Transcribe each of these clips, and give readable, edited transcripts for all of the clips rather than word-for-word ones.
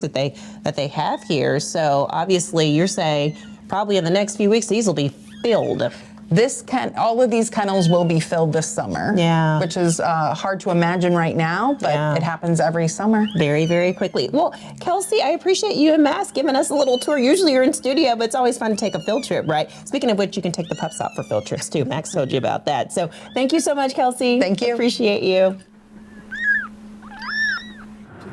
that they have here. So obviously you're saying probably in the next few weeks, these will be filled. All of these kennels will be filled this summer. Yeah. Which is hard to imagine right now, but it happens every summer. Very, very quickly. Well, Kelsey, I appreciate you and Max giving us a little tour. Usually you're in studio, but it's always fun to take a field trip, right? Speaking of which, you can take the pups out for field trips too. Max told you about that. So thank you so much, Kelsey. Thank you. Appreciate you.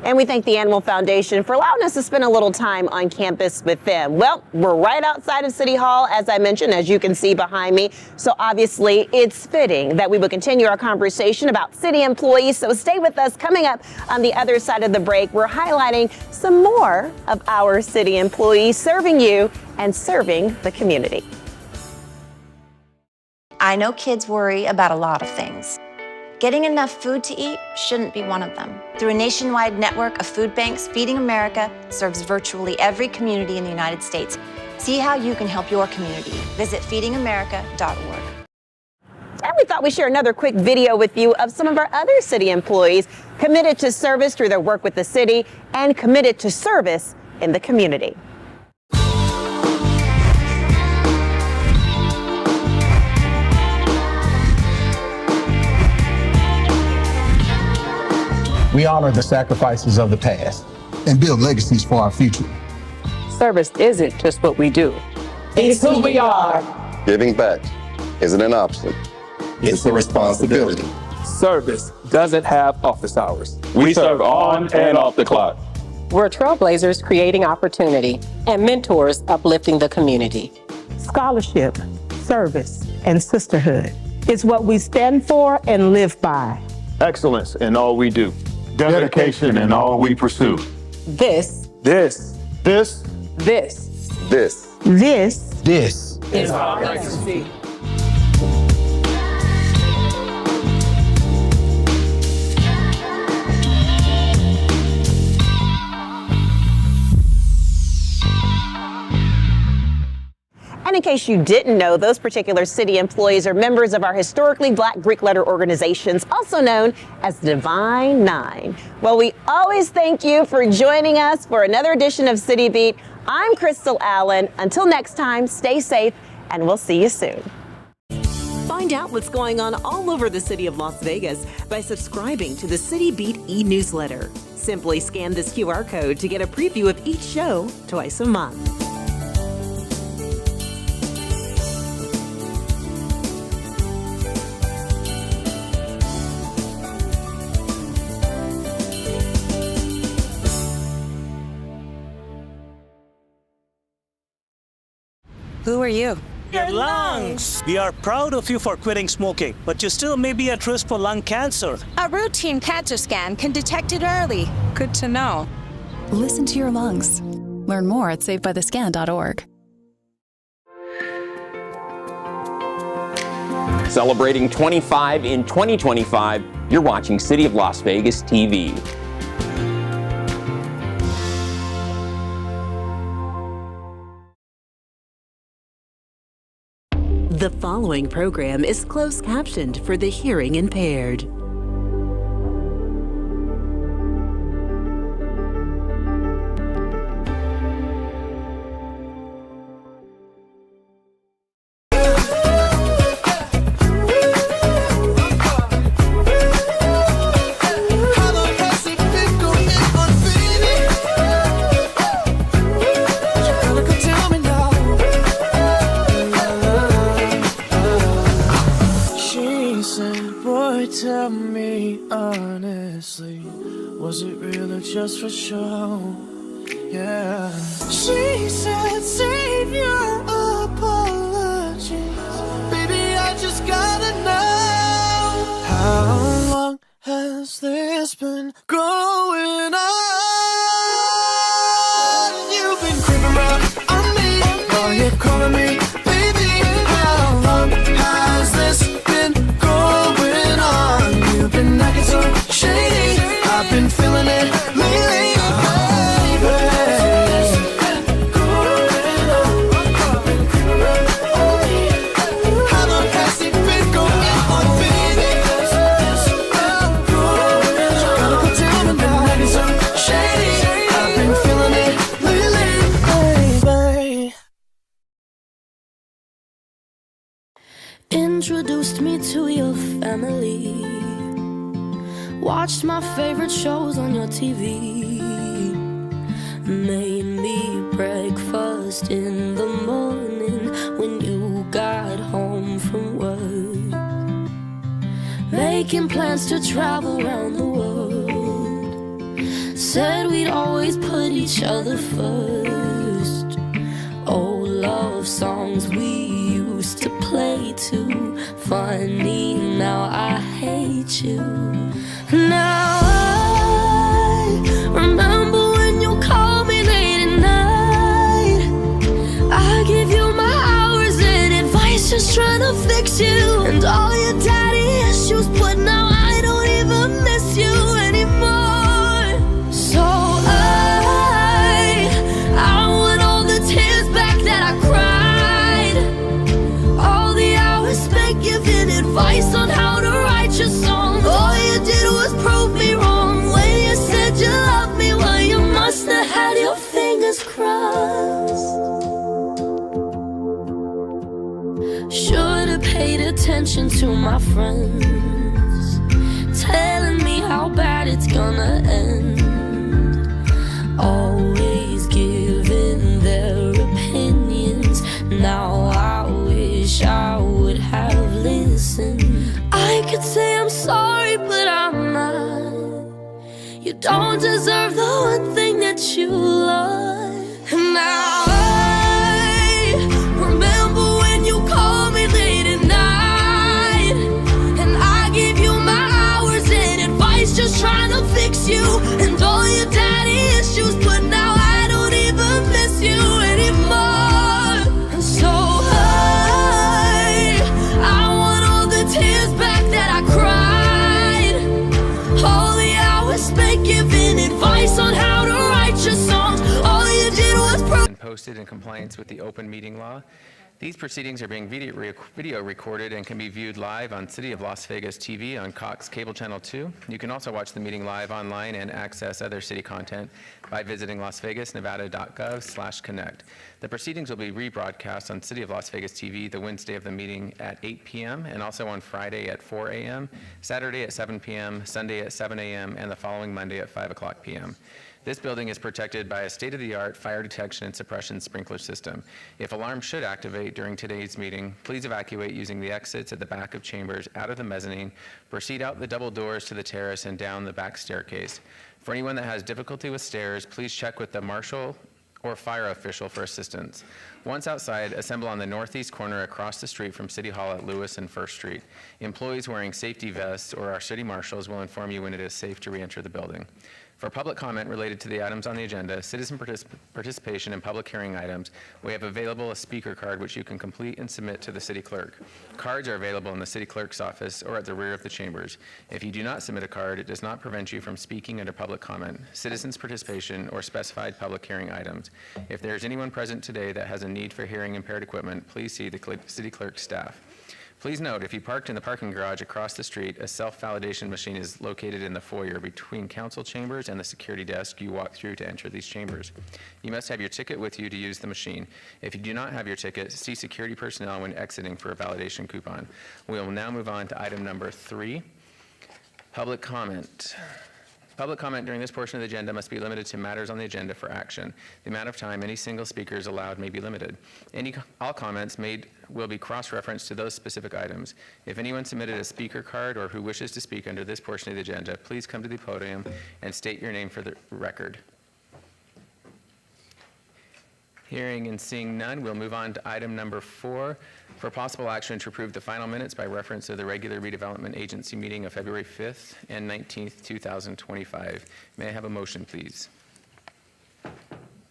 And we thank the Animal Foundation for allowing us to spend a little time on campus with them. Well, we're right outside of City Hall, as I mentioned, as you can see behind me. So obviously it's fitting that we will continue our conversation about city employees. So stay with us. Coming up on the other side of the break, we're highlighting some more of our city employees serving you and serving the community. I know kids worry about a lot of things. Getting enough food to eat shouldn't be one of them. Through a nationwide network of food banks, Feeding America serves virtually every community in the United States. See how you can help your community. Visit feedingamerica.org. And we thought we'd share another quick video with you of some of our other city employees committed to service through their work with the city and committed to service in the community. We honor the sacrifices of the past and build legacies for our future. Service isn't just what we do. It's who we are. Giving back isn't an option. It's a responsibility. Service doesn't have office hours. We serve on and off the clock. We're trailblazers creating opportunity and mentors uplifting the community. Scholarship, service, and sisterhood is what we stand for and live by. Excellence in all we do. Dedication in all we pursue. This This is our legacy. And in case you didn't know, those particular city employees are members of our historically Black Greek letter organizations, also known as Divine Nine. Well, we always thank you for joining us for another edition of City Beat. I'm Crystal Allen. Until next time, stay safe, and we'll see you soon. Find out what's going on all over the city of Las Vegas by subscribing to the City Beat e-newsletter. Simply scan this QR code to get a preview of each show twice a month. Who are you? Your lungs! We are proud of you for quitting smoking, but you still may be at risk for lung cancer. A routine cancer scan can detect it early. Good to know. Listen to your lungs. Learn more at savebythescan.org. Celebrating 25 in 2025, you're watching City of Las Vegas TV. The following program is closed captioned for the hearing impaired. Tell me honestly, was it real or just for show? Yeah. She said, save your apologies. Baby, I just gotta know, how long has this been going on? You've been creeping around on me, are you calling me? Baby, how long has this been going on? You've been acting so shady, I've been feeling it lately. introduced me to your family. Watched my favorite shows on your TV. Made me breakfast in the morning when you got home from work. Making plans to travel around the world. Said we'd always put each other first. Old love songs we used to play too. Funny, now I hate you. Now I remember when you called me late at night. I give you my hours and advice, just trying to fix you. And all your daddy issues, but now I don't even miss you anymore. So I want all the tears back that I cried. All the hours spent giving advice on how to write your song. All you did was prove me wrong. When you said you loved me, well, you must have had your fingers crossed. Should've paid attention to my friends, telling me how bad it's gonna end. Always giving their opinions. Now I wish I would have listened. I could say I'm sorry, but I'm not. You don't deserve the one thing that you love. And now I remember when you called me late at night, and I gave you my hours and advice, just trying to fix you. And all your daddy issues, but now I don't even miss you anymore. And so I want all the tears back that I cried. All the hours spent giving advice on how to write your songs. All you did was posted in compliance with the open meeting law. These proceedings are being video recorded and can be viewed live on City of Las Vegas TV on Cox Cable Channel 2. You can also watch the meeting live online and access other city content by visiting lasvegasnevada.gov/connect. The proceedings will be rebroadcast on City of Las Vegas TV the Wednesday of the meeting at 8 p.m. and also on Friday at 4 a.m., Saturday at 7 p.m., Sunday at 7 a.m., and the following Monday at 5 o'clock p.m. This building is protected by a state-of-the-art fire detection and suppression sprinkler system. If alarms should activate during today's meeting, please evacuate using the exits at the back of chambers out of the mezzanine, proceed out the double doors to the terrace and down the back staircase. For anyone that has difficulty with stairs, please check with the marshal or fire official for assistance. Once outside, assemble on the northeast corner across the street from City Hall at Lewis and First Street. Employees wearing safety vests or our city marshals will inform you when it is safe to re-enter the building. For public comment related to the items on the agenda, citizen participation in public hearing items, we have available a speaker card which you can complete and submit to the city clerk. Cards are available in the city clerk's office or at the rear of the chambers. If you do not submit a card, it does not prevent you from speaking under public comment, citizens participation, or specified public hearing items. If there is anyone present today that has a need for hearing impaired equipment, please see the city clerk's staff. Please note, if you parked in the parking garage across the street, a self-validation machine is located in the foyer between council chambers and the security desk you walk through to enter these chambers. You must have your ticket with you to use the machine. If you do not have your ticket, see security personnel when exiting for a validation coupon. We will now move on to item number 3, public comment. Public comment during this portion of the agenda must be limited to matters on the agenda for action. The amount of time any single speaker is allowed may be limited. All comments made will be cross-referenced to those specific items. If anyone submitted a speaker card or who wishes to speak under this portion of the agenda, please come to the podium and state your name for the record. Hearing and seeing none, we'll move on to item number 4, for possible action to approve the final minutes by reference to the regular redevelopment agency meeting of February 5th and 19th, 2025. May I have a motion, please?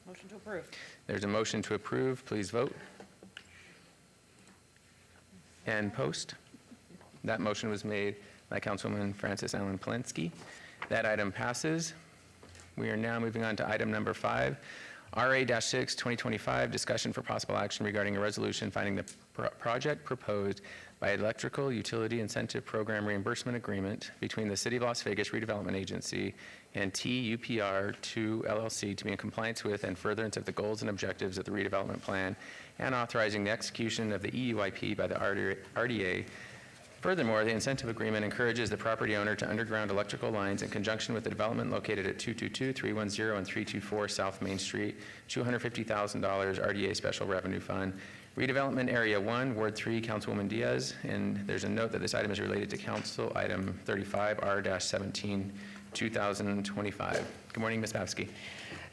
Motion to approve. There's a motion to approve. Please vote. And post. That motion was made by Councilwoman Frances Allen Polensky. That item passes. We are now moving on to item number 5. RA-6, 2025, discussion for possible action regarding a resolution finding the project proposed by Electrical Utility Incentive Program Reimbursement Agreement between the City of Las Vegas Redevelopment Agency and TUPR2 LLC to be in compliance with and furtherance of the goals and objectives of the redevelopment plan, and authorizing the execution of the EUIP by the RDA Furthermore, the incentive agreement encourages the property owner to underground electrical lines in conjunction with the development located at 222, 310, and 324 South Main Street, $250,000 RDA Special Revenue Fund. Redevelopment Area 1, Ward 3, Councilwoman Diaz, and there's a note that this item is related to Council Item 35R-17, 2025. Good morning, Ms. Babsky.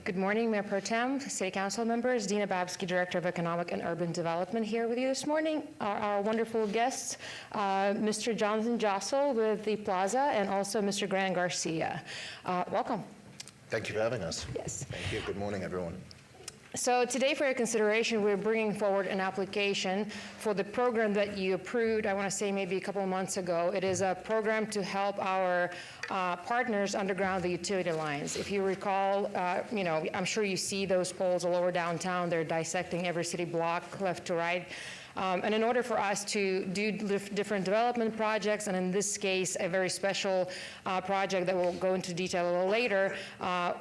Good morning, Mayor Pro Tem, City Council members. Dina Babsky, Director of Economic and Urban Development, here with you this morning. Our wonderful guests, Mr. Jonathan Jossel with the Plaza, and also Mr. Grant Garcia. Welcome. Thank you for having us. Yes. Thank you. Good morning, everyone. So today, for your consideration, we're bringing forward an application for the program that you approved, I want to say maybe a couple of months ago. It is a program to help our partners underground the utility lines. If you recall, I'm sure you see those poles all over downtown. They're dissecting every city block left to right. And in order for us to do different development projects, and in this case, a very special project that we'll go into detail a little later,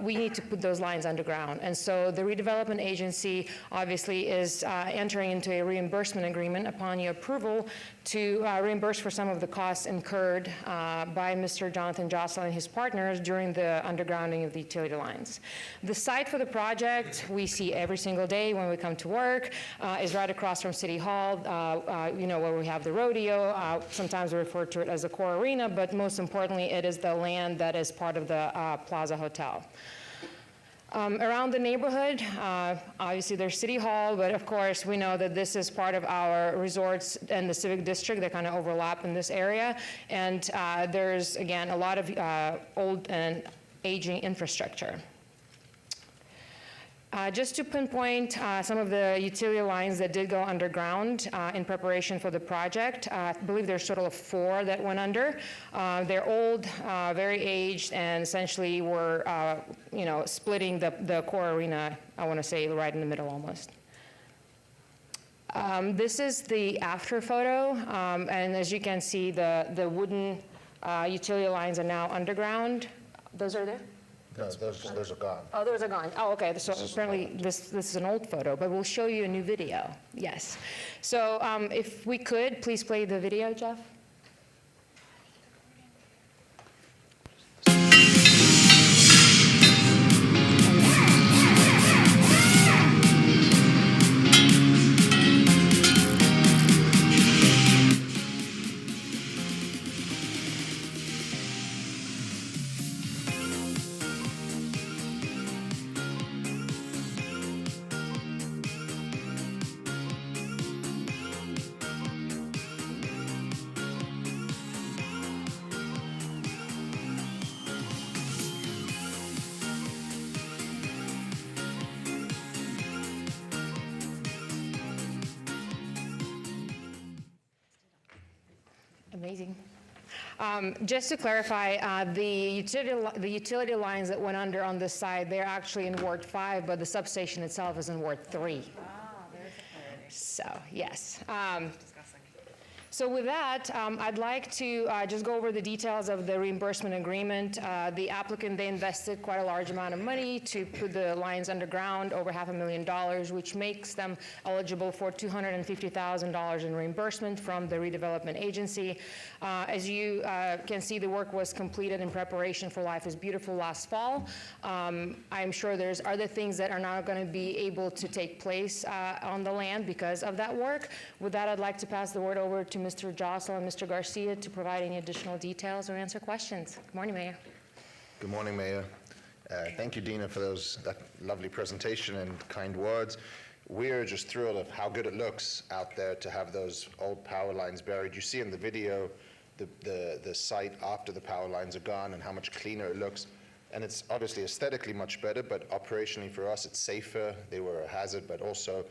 we need to put those lines underground. And so the Redevelopment Agency obviously is entering into a reimbursement agreement upon your approval to reimburse for some of the costs incurred by Mr. Jonathan Jossel and his partners during the undergrounding of the utility lines. The site for the project we see every single day when we come to work is right across from City Hall, where we have the rodeo. Sometimes we refer to it as the core arena, but most importantly, it is the land that is part of the Plaza Hotel. Around the neighborhood, obviously there's City Hall, but of course we know that this is part of our resorts and the Civic District that kind of overlap in this area. And there's, again, a lot of old and aging infrastructure. Just to pinpoint some of the utility lines that did go underground in preparation for the project, I believe there's a total of 4 that went under. They're old, very aged, and essentially were, splitting the core arena, I want to say, right in the middle almost. This is the after photo, and as you can see, the wooden utility lines are now underground. Those are there? No, those are gone. Oh, those are gone. Oh, okay. So apparently this is an old photo, but we'll show you a new video. Yes. So if we could, please play the video, Jeff. Amazing. Just to clarify, the utility lines that went under on this side, they're actually in Ward 5, but the substation itself is in Ward 3. So, yes. So with that, I'd like to just go over the details of the reimbursement agreement. The applicant, they invested quite a large amount of money to put the lines underground, over $500,000, which makes them eligible for $250,000 in reimbursement from the Redevelopment Agency. As you can see, the work was completed in preparation for Life is Beautiful last fall. I'm sure there's other things that are not going to be able to take place on the land because of that work. With that, I'd like to pass the word over to Mr. Jossel and Mr. Garcia to provide any additional details or answer questions. Good morning, Mayor. Good morning, Mayor. Thank you, Dina, for that lovely presentation and kind words. We're just thrilled of how good it looks out there to have those old power lines buried. You see in the video the site after the power lines are gone and how much cleaner it looks. And it's obviously aesthetically much better, but operationally for us, it's safer. They were a hazard, but also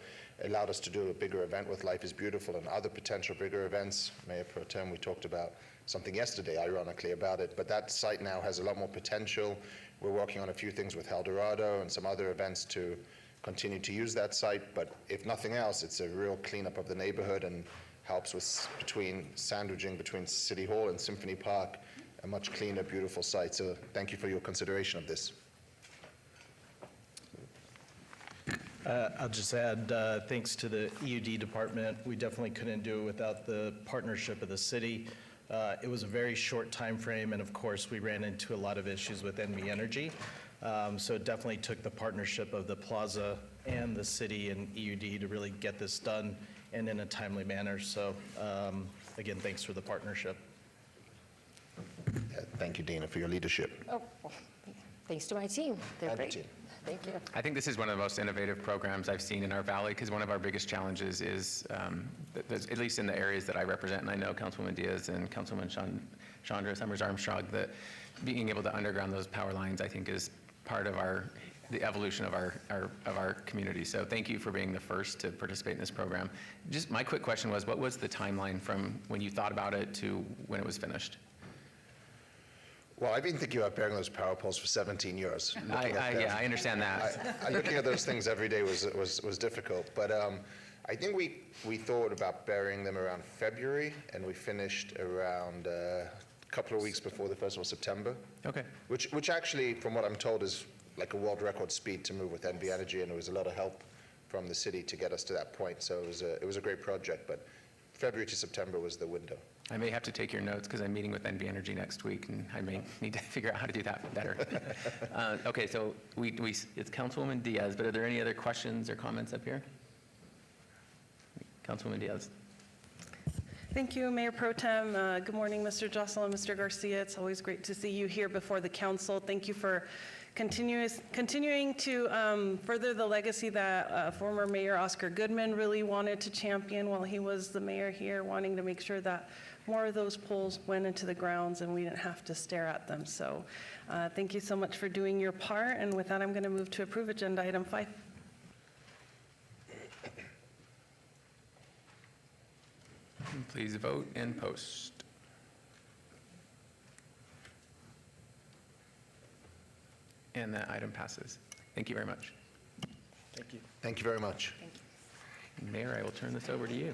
allowed us to do a bigger event with Life is Beautiful and other potential bigger events. Mayor Pro Tem, we talked about something yesterday, ironically, about it, but that site now has a lot more potential. We're working on a few things with Eldorado and some other events to continue to use that site, but if nothing else, it's a real cleanup of the neighborhood and helps with sandwiching between City Hall and Symphony Park, a much cleaner, beautiful site. So thank you for your consideration of this. I'll just add thanks to the EUD department. We definitely couldn't do it without the partnership of the city. It was a very short time frame, and of course, we ran into a lot of issues with NV Energy. So it definitely took the partnership of the plaza and the city and EUD to really get this done and in a timely manner. So again, thanks for the partnership. Thank you, Dina, for your leadership. Oh, well, thanks to my team. They're great. Thank you. I think this is one of the most innovative programs I've seen in our valley, because one of our biggest challenges is, at least in the areas that I represent, and I know Councilwoman Diaz and Councilwoman Chandra Summers-Armstrong, that being able to underground those power lines, I think, is part of the evolution of our community. So thank you for being the first to participate in this program. Just my quick question was, what was the timeline from when you thought about it to when it was finished? Well, I've been thinking about burying those power poles for 17 years. Yeah, I understand that. Looking at those things every day was difficult, but I think we thought about burying them around February, and we finished around a couple of weeks before the 1st of September. Okay. Which actually, from what I'm told, is like a world record speed to move with NV Energy, and there was a lot of help from the city to get us to that point. So it was a great project, but February to September was the window. I may have to take your notes because I'm meeting with NV Energy next week, and I may need to figure out how to do that better. Okay, so it's Councilwoman Diaz, but are there any other questions or comments up here? Councilwoman Diaz. Thank you, Mayor Pro Tem. Good morning, Mr. Jocelyn, Mr. Garcia. It's always great to see you here before the council. Thank you for continuing to further the legacy that former Mayor Oscar Goodman really wanted to champion while he was the mayor here, wanting to make sure that more of those poles went into the grounds and we didn't have to stare at them. So thank you so much for doing your part. And with that, I'm going to move to approve agenda item 5. Please vote and post. And that item passes. Thank you very much. Thank you. Thank you very much. Thank you. Mayor, I will turn this over to you.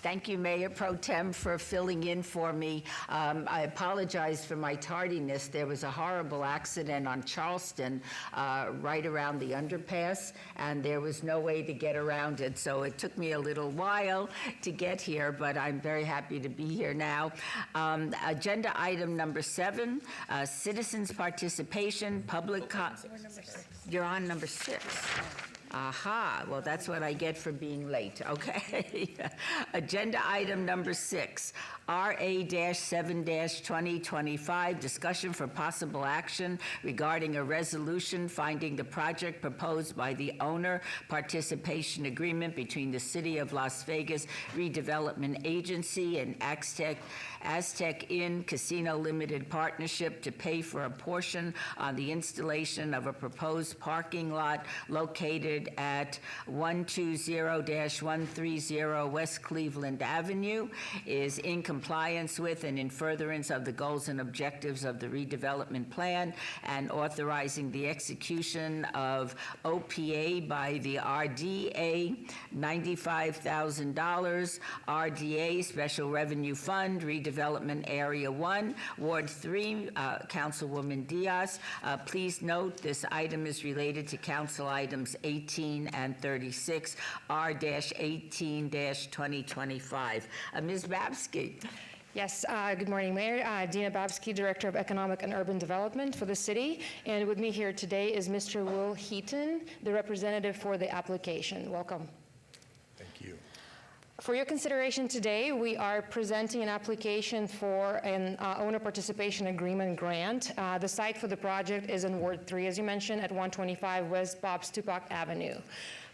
Thank you, Mayor Pro Tem, for filling in for me. I apologize for my tardiness. There was a horrible accident on Charleston right around the underpass, and there was no way to get around it. So it took me a little while to get here, but I'm very happy to be here now. Agenda item number 7, citizens' participation, public. You're on number 6. Aha, well, that's what I get for being late, okay? Agenda item number 6, RA-7-2025, discussion for possible action regarding a resolution finding the project proposed by the owner participation agreement between the City of Las Vegas Redevelopment Agency and Aztec Inn Casino Limited Partnership to pay for a portion on the installation of a proposed parking lot located at 120-130 West Cleveland Avenue, is in compliance with and in furtherance of the goals and objectives of the redevelopment plan, and authorizing the execution of OPA by the RDA, $95,000, RDA Special Revenue Fund, Redevelopment Area 1, Ward 3, Councilwoman Diaz. Please note this item is related to council items 18 and 36, R-18-2025. Ms. Babsky. Yes, good morning, Mayor. Dina Babsky, Director of Economic and Urban Development for the city. And with me here today is Mr. Will Heaton, the representative for the application. Welcome. Thank you. For your consideration today, we are presenting an application for an owner participation agreement grant. The site for the project is in Ward 3, as you mentioned, at 125 West Bob Stupak Avenue.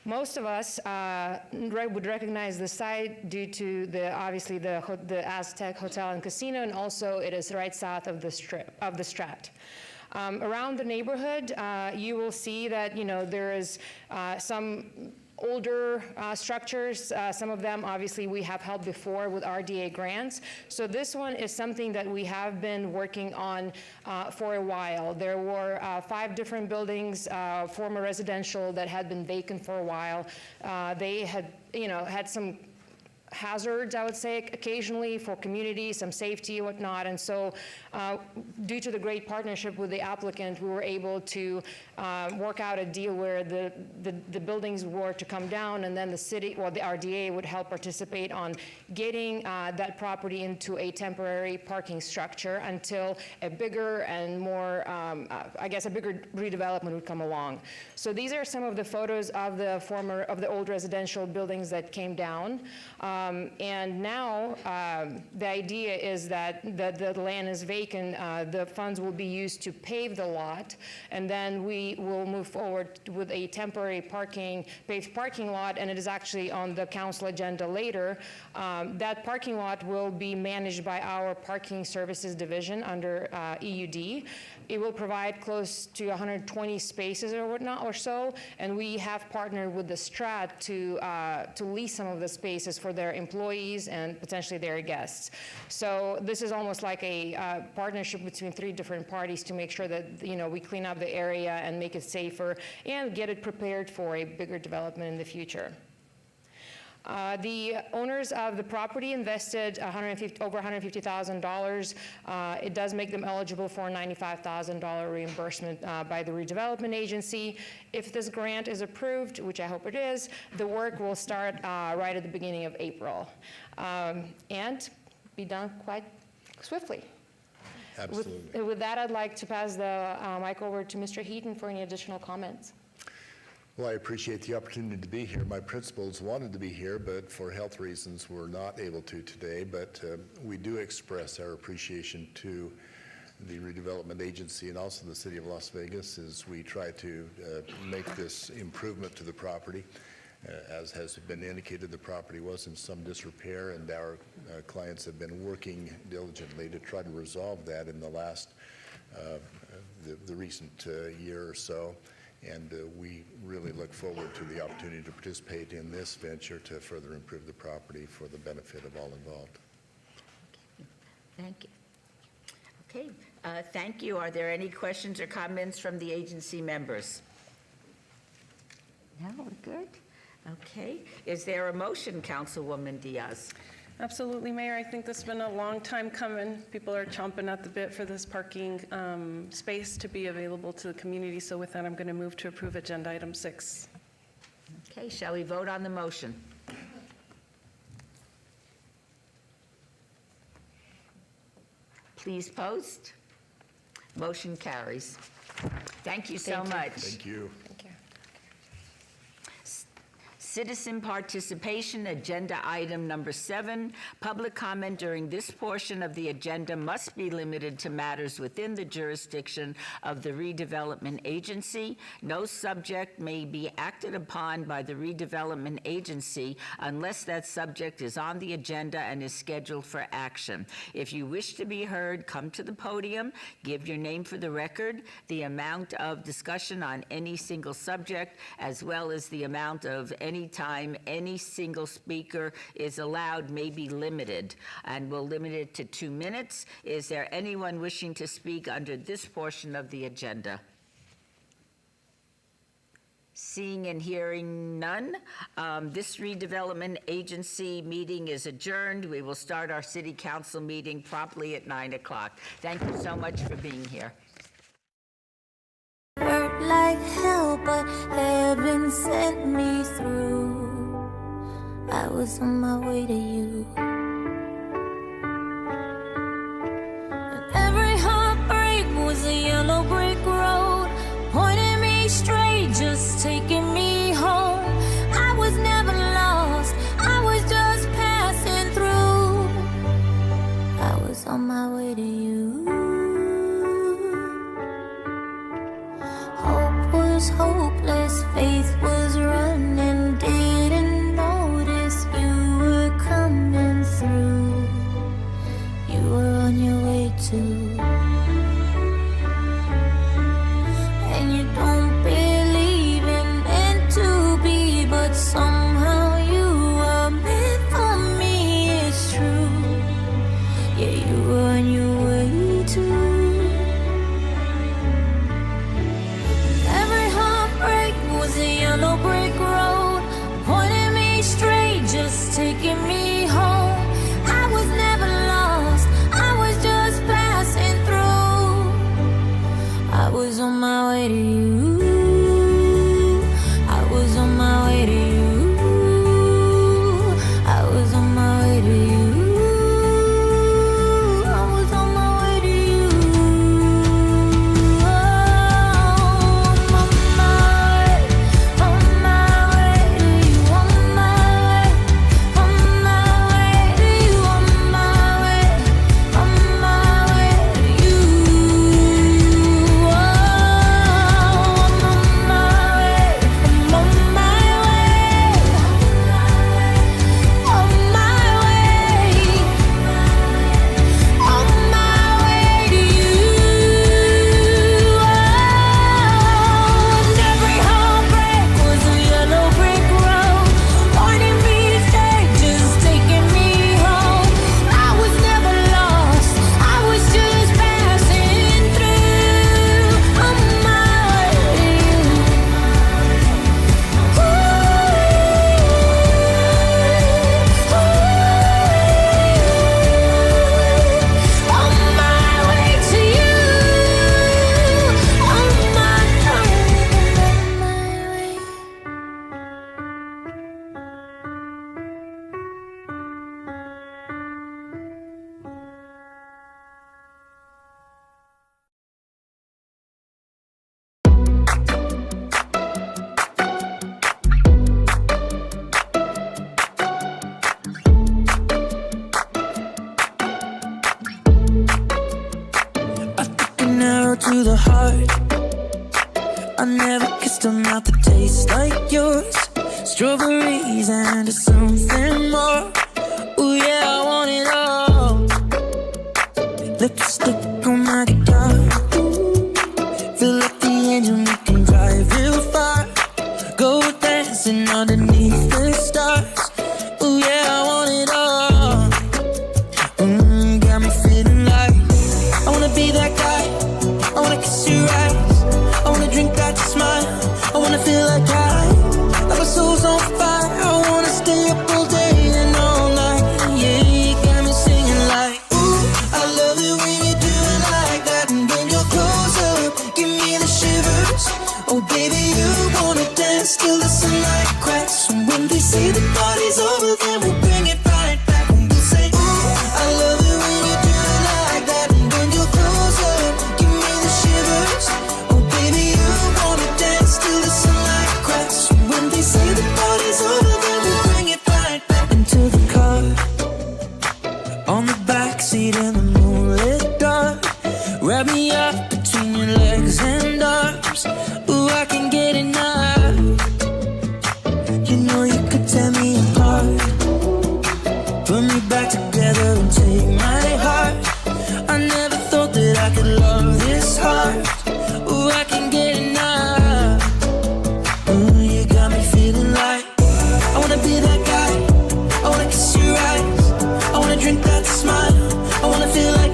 Most of us would recognize the site due to obviously the Aztec Hotel and Casino, and also it is right south of the Strat. Around the neighborhood, you will see that there is some older structures. Some of them, obviously, we have helped before with RDA grants. So this one is something that we have been working on for a while. There were 5 different buildings, former residential, that had been vacant for a while. They had, had some hazards, I would say, occasionally for community, some safety and whatnot. And so due to the great partnership with the applicant, we were able to work out a deal where the buildings were to come down, and then the city, well, the RDA would help participate on getting that property into a temporary parking structure until a bigger and more, I guess, a bigger redevelopment would come along. So these are some of the photos of the old residential buildings that came down. And now the idea is that the land is vacant. The funds will be used to pave the lot, and then we will move forward with a temporary paved parking lot, and it is actually on the council agenda later. That parking lot will be managed by our parking services division under EUD. It will provide close to 120 spaces or whatnot or so, and we have partnered with the Strat to lease some of the spaces for their employees and potentially their guests. So this is almost like a partnership between 3 different parties to make sure that we clean up the area and make it safer and get it prepared for a bigger development in the future. The owners of the property invested over $150,000. It does make them eligible for a $95,000 reimbursement by the redevelopment agency. If this grant is approved, which I hope it is, the work will start right at the beginning of April and be done quite swiftly. Absolutely. With that, I'd like to pass the mic over to Mr. Heaton for any additional comments. Well, I appreciate the opportunity to be here. My principals wanted to be here, but for health reasons were not able to today. But we do express our appreciation to the Redevelopment Agency and also the City of Las Vegas as we try to make this improvement to the property. As has been indicated, the property was in some disrepair, and our clients have been working diligently to try to resolve that in the last, the recent year or so. And we really look forward to the opportunity to participate in this venture to further improve the property for the benefit of all involved. Thank you. Okay, thank you. Are there any questions or comments from the agency members? No, we're good. Okay. Is there a motion, Councilwoman Diaz? Absolutely, Mayor. I think this has been a long time coming. People are chomping at the bit for this parking space to be available to the community. So with that, I'm going to move to approve agenda item 6. Okay, shall we vote on the motion? Please post. Motion carries. Thank you so much. Thank you. Citizen participation, agenda item number 7. Public comment during this portion of the agenda must be limited to matters within the jurisdiction of the redevelopment agency. No subject may be acted upon by the redevelopment agency unless that subject is on the agenda and is scheduled for action. If you wish to be heard, come to the podium, give your name for the record. The amount of discussion on any single subject, as well as the amount of any time any single speaker is allowed, may be limited, and we'll limit it to 2 minutes. Is there anyone wishing to speak under this portion of the agenda? Seeing and hearing none, this redevelopment agency meeting is adjourned. We will start our city council meeting promptly at 9 o'clock. Thank you so much for being here. Hurt like hell, but heaven sent me through. I was on my way to you. And every heartbreak was a yellow brick road, pointing me straight, just taking me home. I was never lost, I was just passing through. I was on my way to you. Hopeless, faith was running, didn't notice you were coming through. You were on your way to, and you don't believe in meant to be, but somehow you were meant for me, it's true. Yeah, you were on your way to. Was to the heart. I never kissed a mouth that tastes like yours. Strawberries and something more. Ooh yeah, I want it all. Lipstick on my guitar. Feel like the angel, we can drive real far. Go dancing underneath the stars. Ooh yeah, I want it all. Got me feeling like I wanna be that guy. I wanna kiss your eyes. I wanna drink that smile. I wanna feel like my soul's on fire. I wanna stay up all day and all night. Yeah, you got me singing like, ooh, I love it when you do it like that. And when you're close up, give me the shivers. Oh baby, you wanna dance till the sunlight cracks. And when they say the party's over, then we'll bring it right back. And we'll say, ooh, I love it when you do it like that. And when you're close up, give me the shivers. Oh baby, you wanna dance till the sunlight cracks. When they say the party's over, then we'll bring it right back into the car. On the backseat in the moonlit dark. Wrap me up between your legs and arms. Ooh, I can get enough. You know you could tear me apart. Put me back together and take my heart. I never thought that I could love this hard. Ooh, I can get enough. Ooh, you got me feeling like I wanna be that guy. I wanna kiss your eyes. I wanna drink that smile. I wanna feel like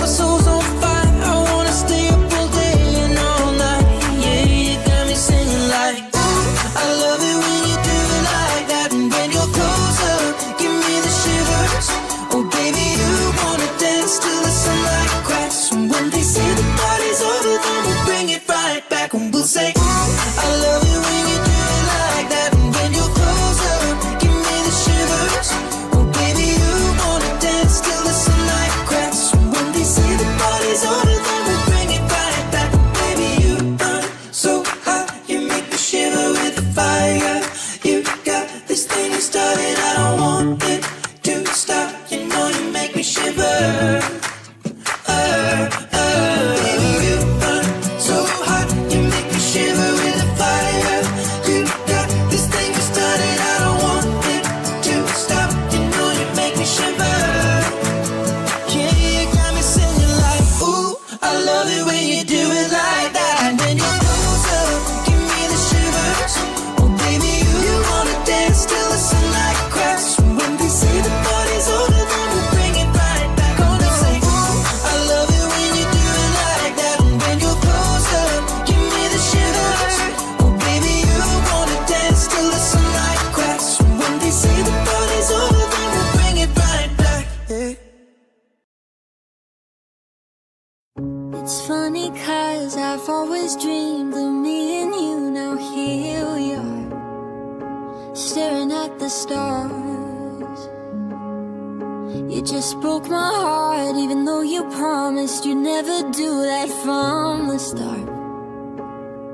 my soul's on fire. I wanna stay up all day and all night. Yeah, you got me singing like, ooh, I love it when you do it like that. And when you're close up, give me the shivers. Oh baby, you wanna dance till the sunlight cracks. And when they say the party's over, then we'll bring it right back. And we'll say, ooh, I love it when you do it like that. And when you're close up, give me the shivers. Oh baby, you wanna dance till the sunlight cracks. And when they say the party's over, then we'll bring it right back. Baby, you burn so hot, you make me shiver with the fire. You got this thing you started, I don't want it to stop. You know you make me shiver. Baby, you burn so hot, you make me shiver with the fire. You got this thing you started, I don't want it to stop. You know you make me shiver. Yeah, you got me singing like, ooh, I love it when you do it like that. And when you're close up, give me the shivers. Oh baby, you wanna dance till the sunlight cracks. When they say the party's over, then we'll bring it right back. Gonna say, ooh, I love it when you do it like that. And when you're close up, give me the shivers. Oh baby, you wanna dance till the sunlight cracks. When they say the party's over, then we'll bring it right back. Yeah. It's funny cause I've always dreamed of me and you. Now here we are, staring at the stars. You just broke my heart, even though you promised you'd never do that from the start.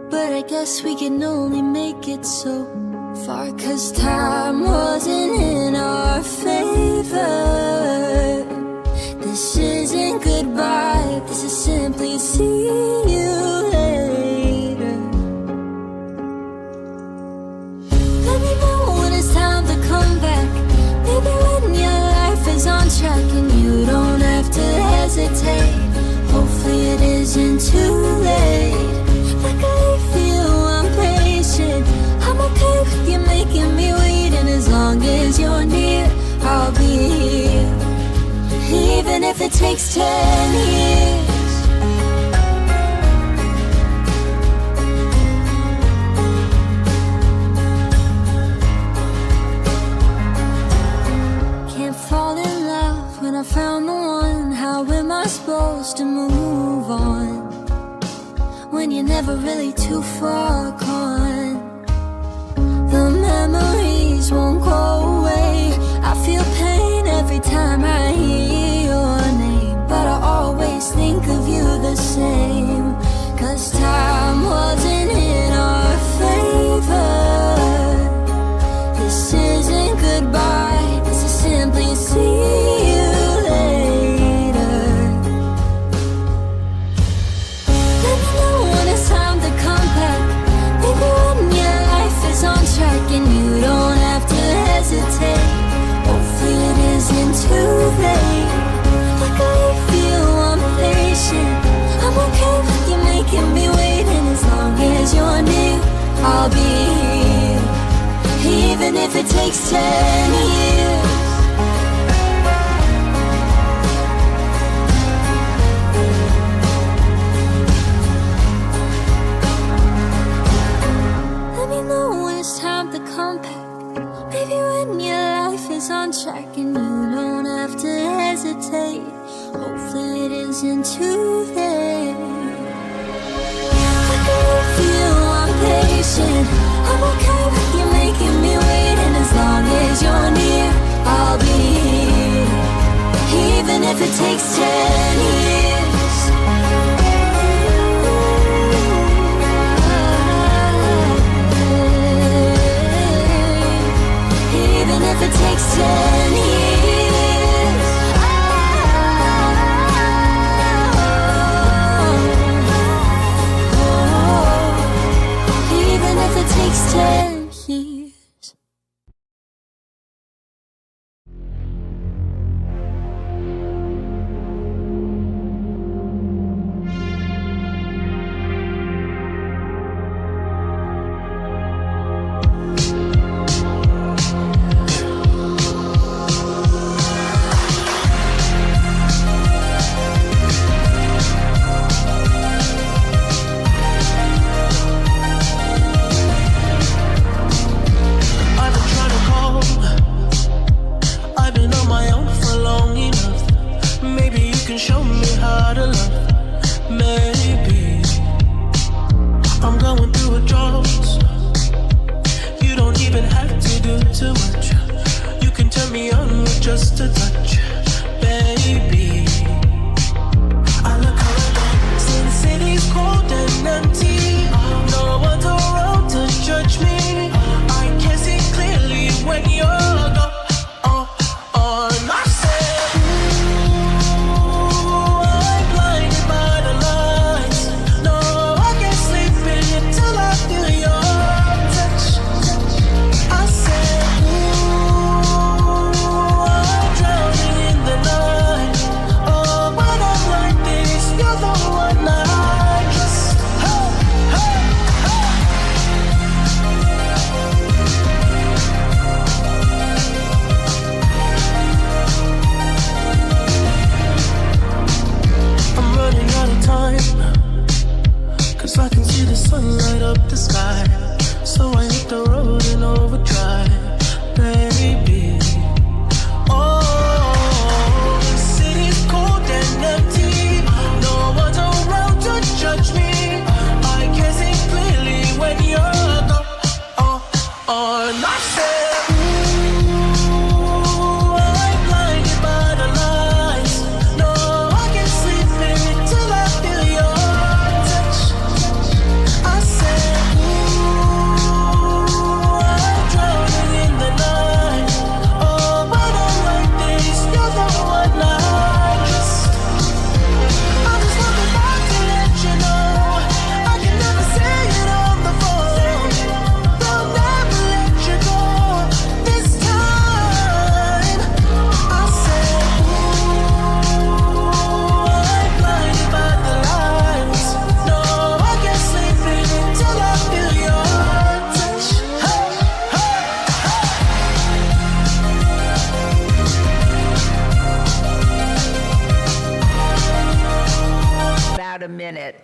But I guess we can only make it so far, cause time wasn't in our favor. This isn't goodbye, this is simply see you later. Let me know when it's time to come back. Maybe when your life is on track and you don't have to hesitate. Hopefully it isn't too late. Like I feel I'm patient. I'm okay with you making me wait, and as long as you're near, I'll be here. Even if it takes 10 years. Can't fall in love when I found the one. How am I supposed to move on when you're never really too far gone? The memories won't go away. I feel pain every time I hear your name, but I always think of you the same. Cause time wasn't in our favor. This isn't goodbye, this is simply see you later. takes 10 years. Let me know when it's time to come back. Maybe when your life is on track and you don't have to hesitate. Hopefully it isn't too late. I can feel I'm patient. I'm okay with you making me wait, and as long as you're near, I'll be here, even if it takes 10 years. Even if it takes 10 years. Even if it takes 10 years. I've been trying to call. I've been on my own for long enough. Maybe you can show me how to love. Maybe I'm going through a drought. You don't even have to do too much. You can turn me on with just a touch, baby. I look around, see the city's cold and empty. No one's around to judge me. I can see clearly when you're gone. I said, ooh, I'm blinded by the lights. No, I can't sleep until I feel your touch. I said, ooh, I'm drowning in the night. Oh, when I'm like this, you're the one I trust. Hey, hey, hey. I'm running out of time, 'cause I can see the sun light up the sky. So I hit the road in overdrive, baby. Oh, the city's cold and empty. No one's around to judge me. I can see clearly when you're gone. And I said, ooh, I'm blinded by the lights. No, I can't sleep until I feel your touch. I said, ooh, I'm drowning in the night. Oh, when I'm like this, you're the one I trust. I just wanted back to let you know I can never say it on the phone. They'll never let you go this time. I said, ooh, I'm blinded by the lights. No, I can't sleep until I feel your touch. Hey, hey, About a minute.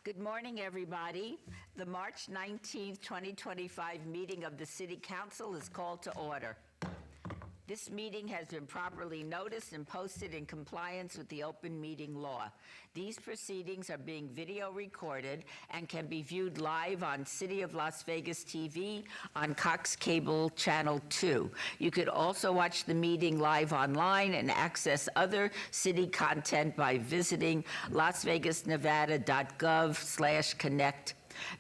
Good morning, everybody. The March 19th, 2025 meeting of the City Council is called to order. This meeting has been properly noticed and posted in compliance with the open meeting law. These proceedings are being video recorded and can be viewed live on City of Las Vegas TV on Cox Cable Channel 2. You could also watch the meeting live online and access other city content by visiting lasvegasnevada.gov/connect.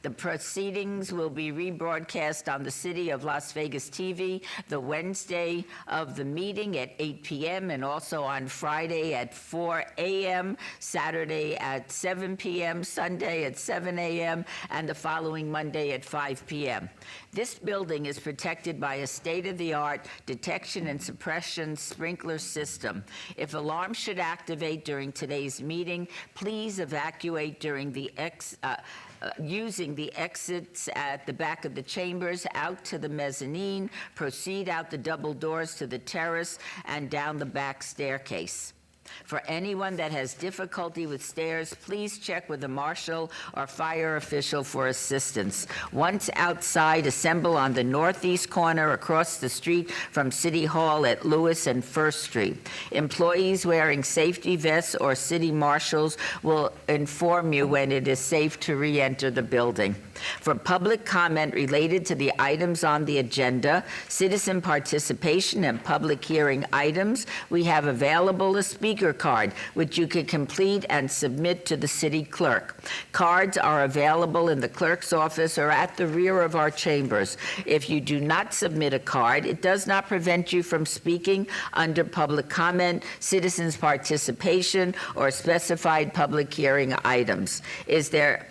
The proceedings will be rebroadcast on the City of Las Vegas TV the Wednesday of the meeting at 8 p.m. and also on Friday at 4 a.m., Saturday at 7 p.m., Sunday at 7 a.m., and the following Monday at 5 p.m. This building is protected by a state-of-the-art detection and suppression sprinkler system. If alarms should activate during today's meeting, please evacuate during the using the exits at the back of the chambers out to the mezzanine, proceed out the double doors to the terrace, and down the back staircase. For anyone that has difficulty with stairs, please check with a marshal or fire official for assistance. Once outside, assemble on the northeast corner across the street from City Hall at Lewis and First Street. Employees wearing safety vests or city marshals will inform you when it is safe to re-enter the building. For public comment related to the items on the agenda, citizen participation, and public hearing items, we have available a speaker card, which you can complete and submit to the city clerk. Cards are available in the clerk's office or at the rear of our chambers. If you do not submit a card, it does not prevent you from speaking under public comment, citizens participation, or specified public hearing items. If there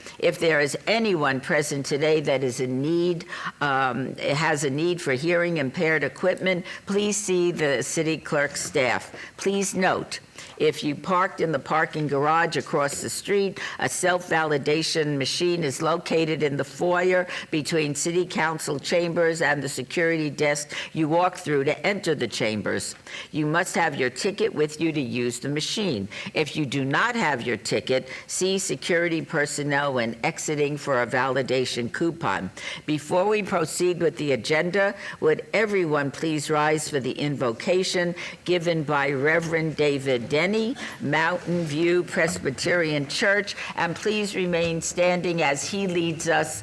is anyone present today that is in need, has a need for hearing impaired equipment, please see the city clerk staff. Please note, if you parked in the parking garage across the street, a self-validation machine is located in the foyer between City Council chambers and the security desk you walk through to enter the chambers. You must have your ticket with you to use the machine. If you do not have your ticket, see security personnel when exiting for a validation coupon. Before we proceed with the agenda, would everyone please rise for the invocation given by Reverend David Denny, Mountain View Presbyterian Church, and please remain standing as he leads us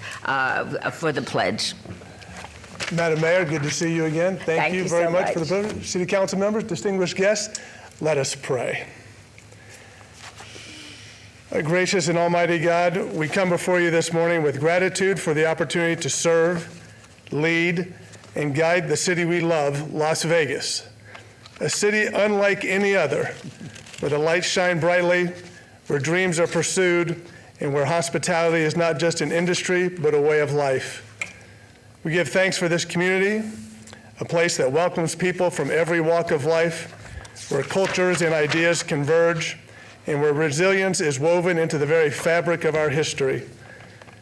for the pledge. Madam Mayor, good to see you again. Thank you very much for the privilege. City Council members, distinguished guests, let us pray. Gracious and almighty God, we come before you this morning with gratitude for the opportunity to serve, lead, and guide the city we love, Las Vegas. A city unlike any other, where the lights shine brightly, where dreams are pursued, and where hospitality is not just an industry, but a way of life. We give thanks for this community, a place that welcomes people from every walk of life, where cultures and ideas converge, and where resilience is woven into the very fabric of our history.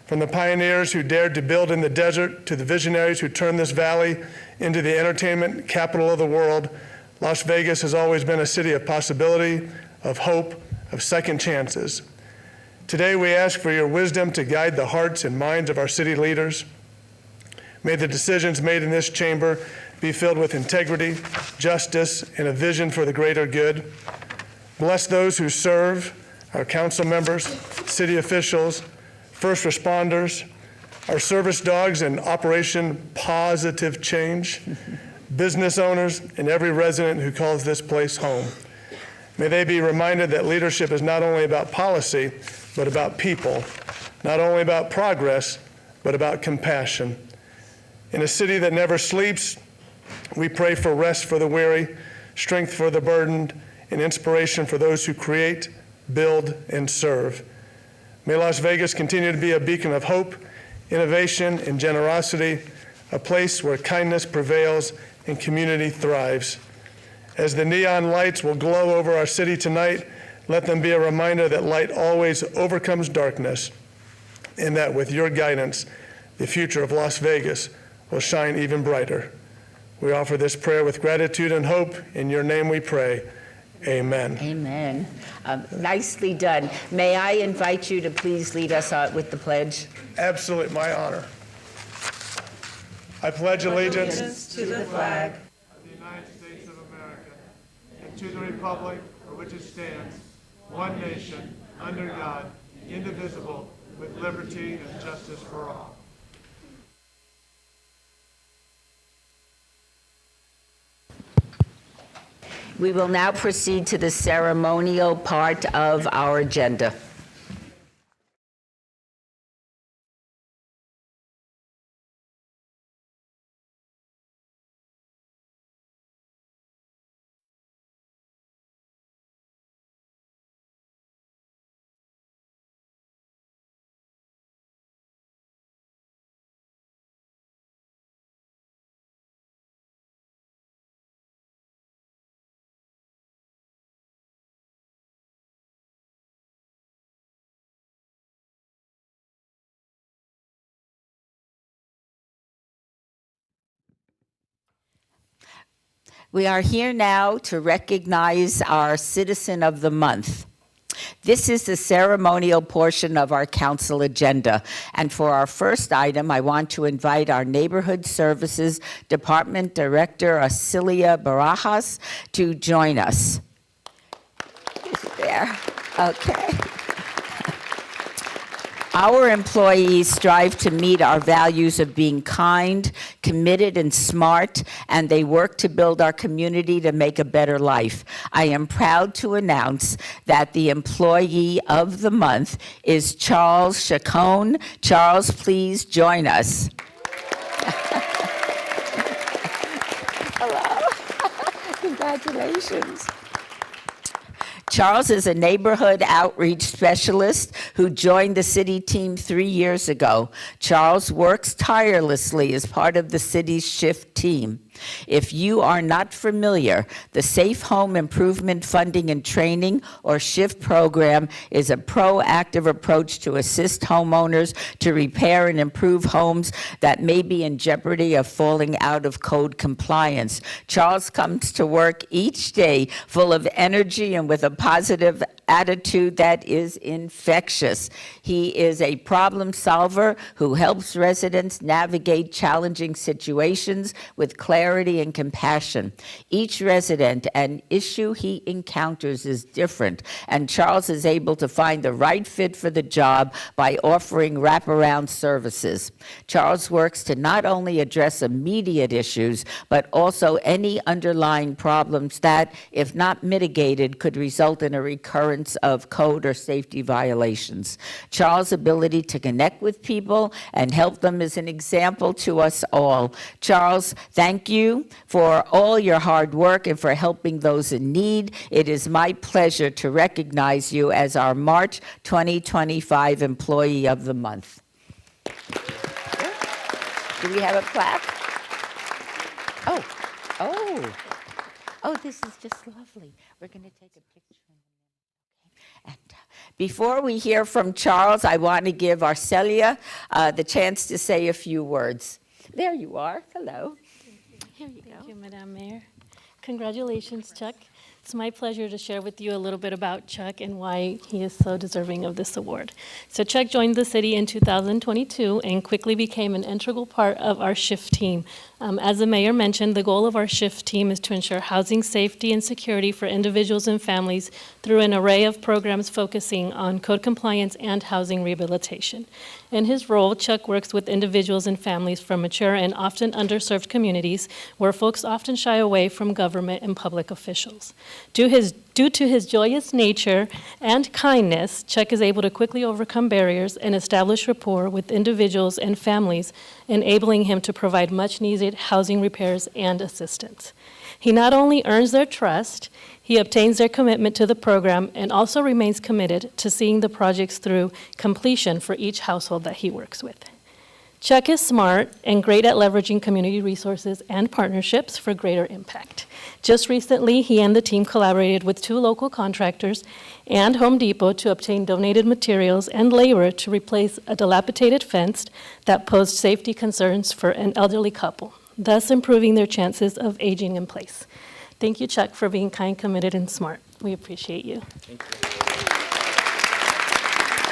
From the pioneers who dared to build in the desert to the visionaries who turned this valley into the entertainment capital of the world, Las Vegas has always been a city of possibility, of hope, of second chances. Today we ask for your wisdom to guide the hearts and minds of our city leaders. May the decisions made in this chamber be filled with integrity, justice, and a vision for the greater good. Bless those who serve, our council members, city officials, first responders, our service dogs in Operation Positive Change, business owners, and every resident who calls this place home. May they be reminded that leadership is not only about policy, but about people, not only about progress, but about compassion. In a city that never sleeps, we pray for rest for the weary, strength for the burdened, and inspiration for those who create, build, and serve. May Las Vegas continue to be a beacon of hope, innovation, and generosity, a place where kindness prevails and community thrives. As the neon lights will glow over our city tonight, let them be a reminder that light always overcomes darkness, and that with your guidance, the future of Las Vegas will shine even brighter. We offer this prayer with gratitude and hope. In your name we pray. Amen. Amen. Nicely done. May I invite you to please lead us with the pledge? Absolutely, my honor. I pledge allegiance To the flag of the United States of to the republic for which it stands, one nation, under God, indivisible, with liberty and justice for all. We will now proceed to the ceremonial part of our agenda. We are here now to recognize our Citizen of the Month. This is the ceremonial portion of our council agenda. And for our first item, I want to invite our Neighborhood Services Department Director, Shelley Barajas, to join us. There, okay. Our employees strive to meet our values of being kind, committed, and smart, and they work to build our community to make a better life. I am proud to announce that the Employee of the Month is Charles Chacon. Charles, please join us. Hello. Congratulations. Charles is a neighborhood outreach specialist who joined the city team 3 years ago. Charles works tirelessly as part of the city's shift team. If you are not familiar, the Safe Home Improvement Funding and Training, or SHIFT program, is a proactive approach to assist homeowners to repair and improve homes that may be in jeopardy of falling out of code compliance. Charles comes to work each day full of energy and with a positive attitude that is infectious. He is a problem solver who helps residents navigate challenging situations with clarity and compassion. Each resident and issue he encounters is different, and Charles is able to find the right fit for the job by offering wraparound services. Charles works to not only address immediate issues, but also any underlying problems that, if not mitigated, could result in a recurrence of code or safety violations. Charles' ability to connect with people and help them is an example to us all. Charles, thank you for all your hard work and for helping those in need. It is my pleasure to recognize you as our March 2025 Employee of the Month. Do we have a plaque? Oh, this is just lovely. We're going to take a picture. And before we hear from Charles, I want to give Arcelia the chance to say a few words. There you are. Hello. Here you go. Thank you, Madam Mayor. Congratulations, Chuck. It's my pleasure to share with you a little bit about Chuck and why he is so deserving of this award. So Chuck joined the city in 2022 and quickly became an integral part of our SHIFT team. As the mayor mentioned, the goal of our SHIFT team is to ensure housing safety and security for individuals and families through an array of programs focusing on code compliance and housing rehabilitation. In his role, Chuck works with individuals and families from mature and often underserved communities where folks often shy away from government and public officials. Due to his joyous nature and kindness, Chuck is able to quickly overcome barriers and establish rapport with individuals and families, enabling him to provide much-needed housing repairs and assistance. He not only earns their trust, he obtains their commitment to the program and also remains committed to seeing the projects through completion for each household that he works with. Chuck is smart and great at leveraging community resources and partnerships for greater impact. Just recently, he and the team collaborated with 2 local contractors and Home Depot to obtain donated materials and labor to replace a dilapidated fence that posed safety concerns for an elderly couple, thus improving their chances of aging in place. Thank you, Chuck, for being kind, committed, and smart. We appreciate you. Thank you.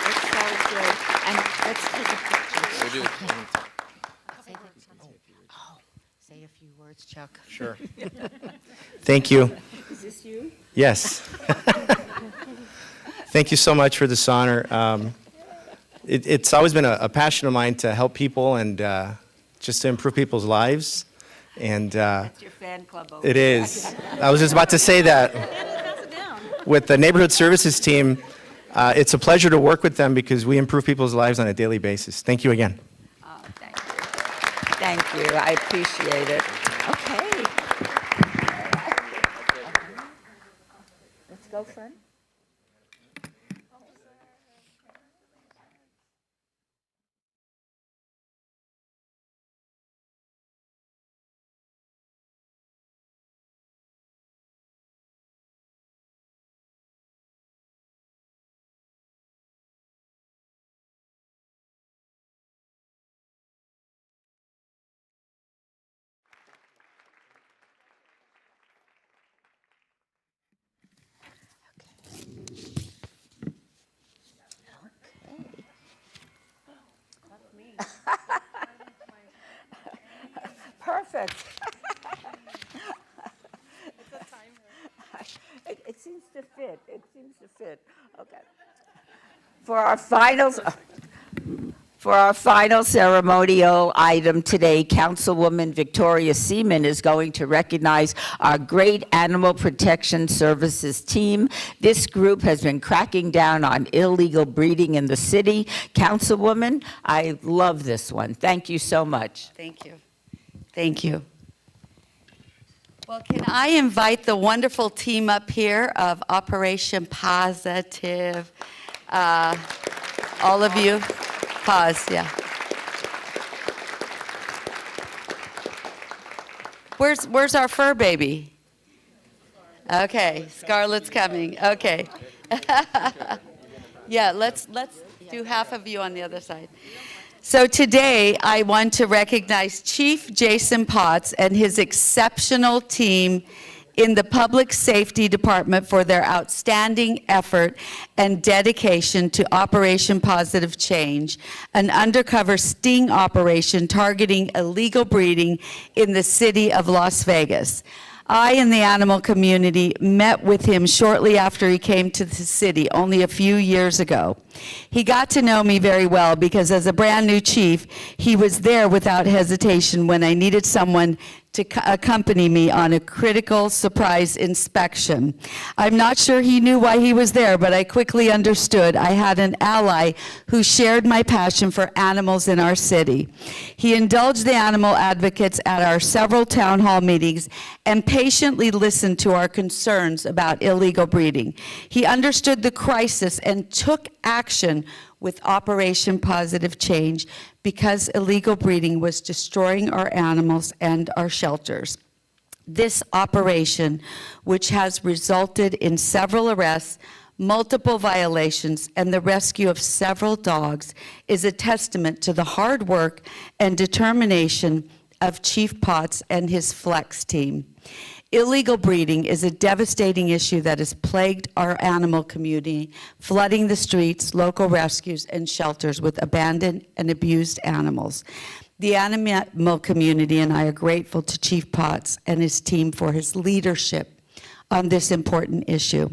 That sounds great. And let's take a picture. We'll do it. Say a few few words, Chuck. Sure. Thank you. Is this you? Yes. Thank you so much for this honor. It's always been a passion of mine to help people and just to improve people's lives. And That's your fan club over it there. is. I was just about to say that. With the neighborhood services team, it's a pleasure to work with them because we improve people's lives on a daily basis. Thank you again. Oh, thank you. Thank you. I appreciate it. Okay. Let's go, friend. Perfect. It seems to fit. It seems to fit. Okay. For our final ceremonial item today, Councilwoman Victoria Seaman is going to recognize our great Animal Protection Services team. This group has been cracking down on illegal breeding in the city. Councilwoman, I love this one. Thank you so much. Thank you. Thank you. Well, can I invite the wonderful team up here of Operation Positive? All of you, pause, yeah. Where's our fur baby? Okay, Scarlett's coming. Okay. Yeah, let's do half of you on the other side. So today, I want to recognize Chief Jason Potts and his exceptional team in the Public Safety Department for their outstanding effort and dedication to Operation Positive Change, an undercover sting operation targeting illegal breeding in the city of Las Vegas. I and the animal community met with him shortly after he came to the city only a few years ago. He got to know me very well because as a brand new chief, he was there without hesitation when I needed someone to accompany me on a critical surprise inspection. I'm not sure he knew why he was there, but I quickly understood I had an ally who shared my passion for animals in our city. He indulged the animal advocates at our several town hall meetings and patiently listened to our concerns about illegal breeding. He understood the crisis and took action with Operation Positive Change because illegal breeding was destroying our animals and our shelters. This operation, which has resulted in several arrests, multiple violations, and the rescue of several dogs, is a testament to the hard work and determination of Chief Potts and his Flex team. Illegal breeding is a devastating issue that has plagued our animal community, flooding the streets, local rescues, and shelters with abandoned and abused animals. The animal community and I are grateful to Chief Potts and his team for his leadership on this important issue.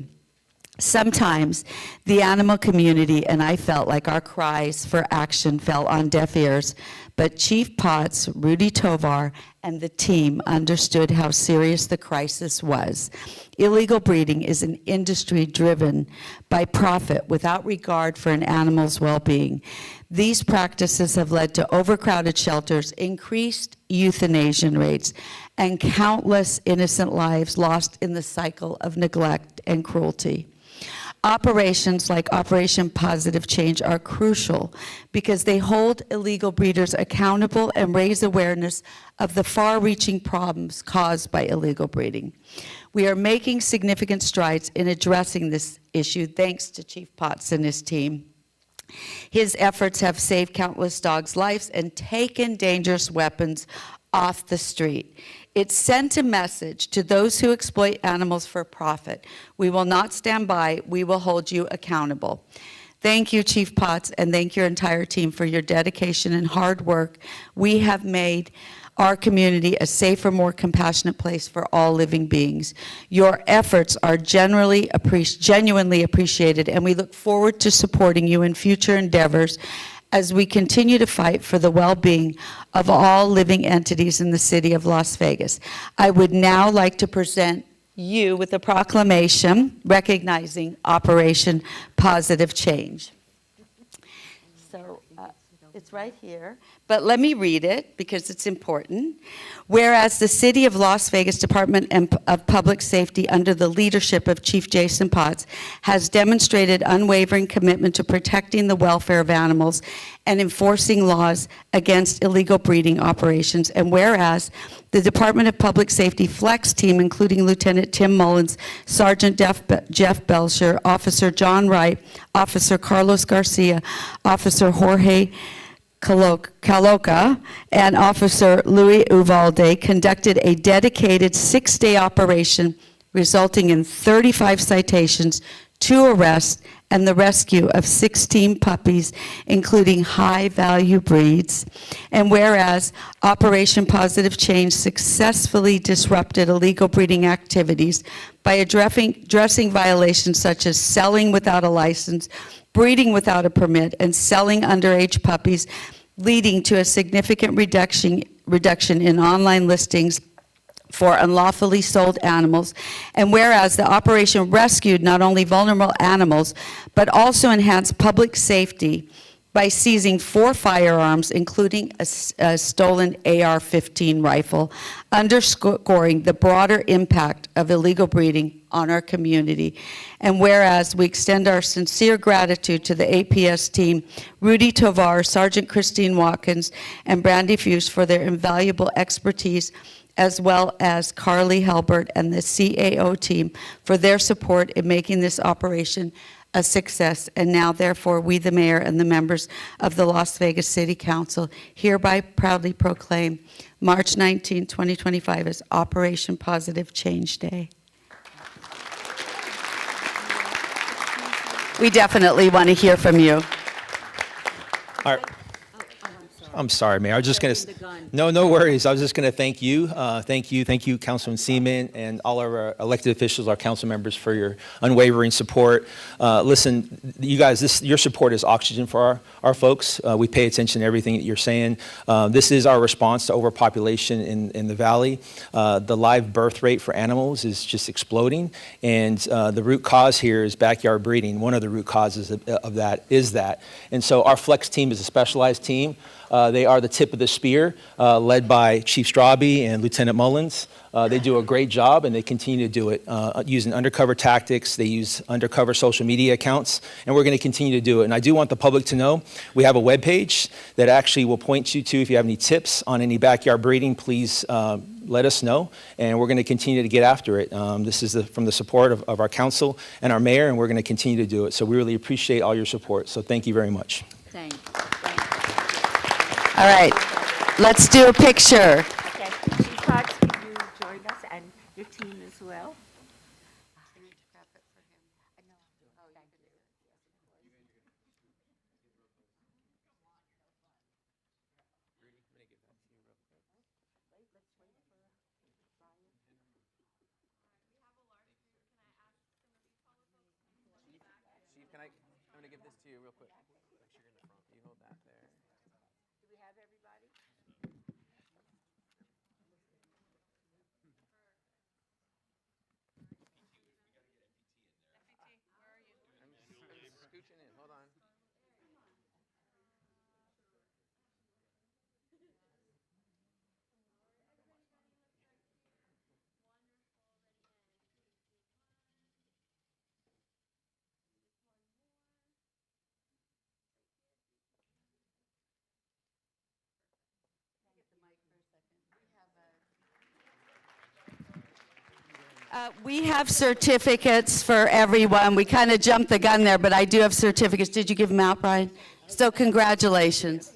Sometimes the animal community and I felt like our cries for action fell on deaf ears, but Chief Potts, Rudy Tovar, and the team understood how serious the crisis was. Illegal breeding is an industry driven by profit without regard for an animal's well-being. These practices have led to overcrowded shelters, increased euthanasia rates, and countless innocent lives lost in the cycle of neglect and cruelty. Operations like Operation Positive Change are crucial because they hold illegal breeders accountable and raise awareness of the far-reaching problems caused by illegal breeding. We are making significant strides in addressing this issue thanks to Chief Potts and his team. His efforts have saved countless dogs' lives and taken dangerous weapons off the street. It sent a message to those who exploit animals for profit. We will not stand by. We will hold you accountable. Thank you, Chief Potts, and thank your entire team for your dedication and hard work. We have made our community a safer, more compassionate place for all living beings. Your efforts are genuinely appreciated, and we look forward to supporting you in future endeavors as we continue to fight for the well-being of all living entities in the city of Las Vegas. I would now like to present you with a proclamation recognizing Operation Positive Change. So it's right here, but let me read it because it's important. Whereas the City of Las Vegas Department of Public Safety, under the leadership of Chief Jason Potts, has demonstrated unwavering commitment to protecting the welfare of animals and enforcing laws against illegal breeding operations. And whereas the Department of Public Safety Flex Team, including Lieutenant Tim Mullins, Sergeant Jeff Belcher, Officer John Wright, Officer Carlos Garcia, Officer Jorge Caloca, and Officer Louis Uvalde, conducted a dedicated 6-day operation resulting in 35 citations, 2 arrests, and the rescue of 16 puppies, including high-value breeds. And whereas Operation Positive Change successfully disrupted illegal breeding activities by addressing violations such as selling without a license, breeding without a permit, and selling underage puppies, leading to a significant reduction in online listings for unlawfully sold animals. And whereas the operation rescued not only vulnerable animals, but also enhanced public safety by seizing 4 firearms, including a stolen AR-15 rifle, underscoring the broader impact of illegal breeding on our community. And whereas we extend our sincere gratitude to the APS team, Rudy Tovar, Sergeant Christine Watkins, and Brandy Fuse for their invaluable expertise, as well as Carly Helbert and the CAO team for their support in making this operation a success. And now, therefore, we, the mayor and the members of the Las Vegas City Council, hereby proudly proclaim March 19, 2025 as Operation Positive Change Day. We definitely want to hear from you. All right. I'm sorry, Mayor. I was just going to. No worries. I was just going to thank you, Councilman Seaman, and all our elected officials, our council members, for your unwavering support. Listen, you guys, your support is oxygen for our folks. We pay attention to everything that you're saying. This is our response to overpopulation in the valley. The live birth rate for animals is just exploding, and the root cause here is backyard breeding. One of the root causes of that is that. And so our Flex team is a specialized team. They are the tip of the spear, led by Chief Straube and Lieutenant Mullins. They do a great job, and they continue to do it using undercover tactics. They use undercover social media accounts, and we're going to continue to do it. And I do want the public to know we have a webpage that actually will point you to, if you have any tips on any backyard breeding, please let us know, and we're going to continue to get after it. This is from the support of our council and our mayor, and we're going to continue to do it. So we really appreciate all your support. So thank you very much. Thank you. All right, let's do a picture. Okay, Chief Potts, can you join us and your team as well? Chief, I'm going to give this to you real quick. You hold that there. Do we have everybody? I'm scooching in. Hold on. We have certificates for everyone. We kind of jumped the gun there, but I do have certificates. Did you give them out, Brian? So congratulations.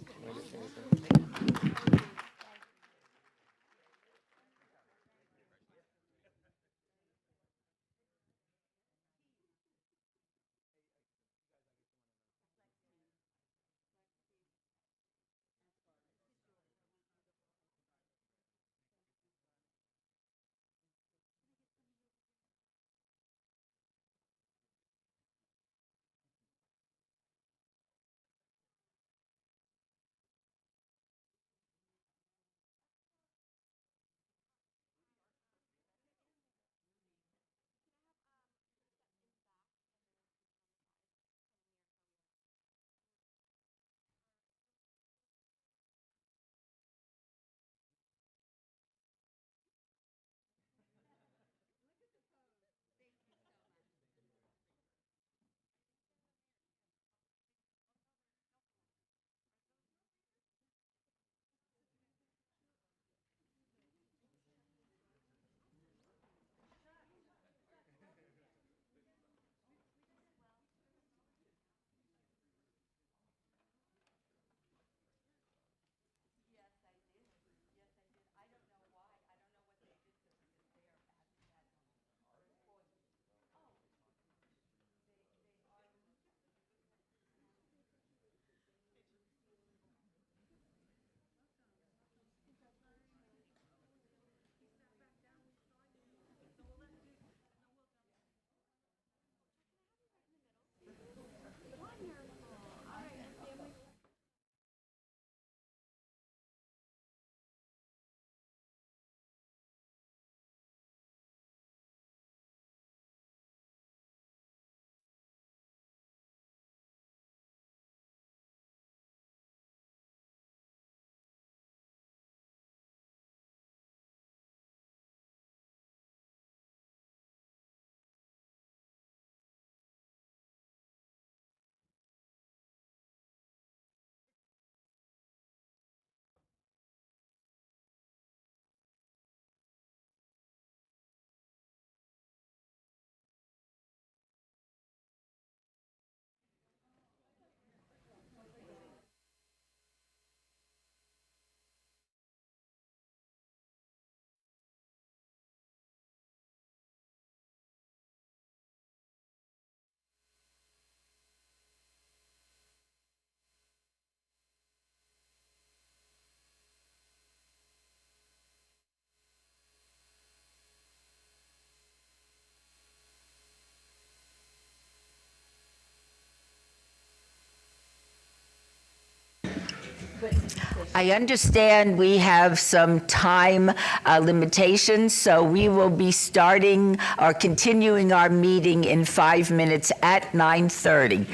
I understand we have some time limitations, so we will be starting or continuing our meeting in 5 minutes at 9:30.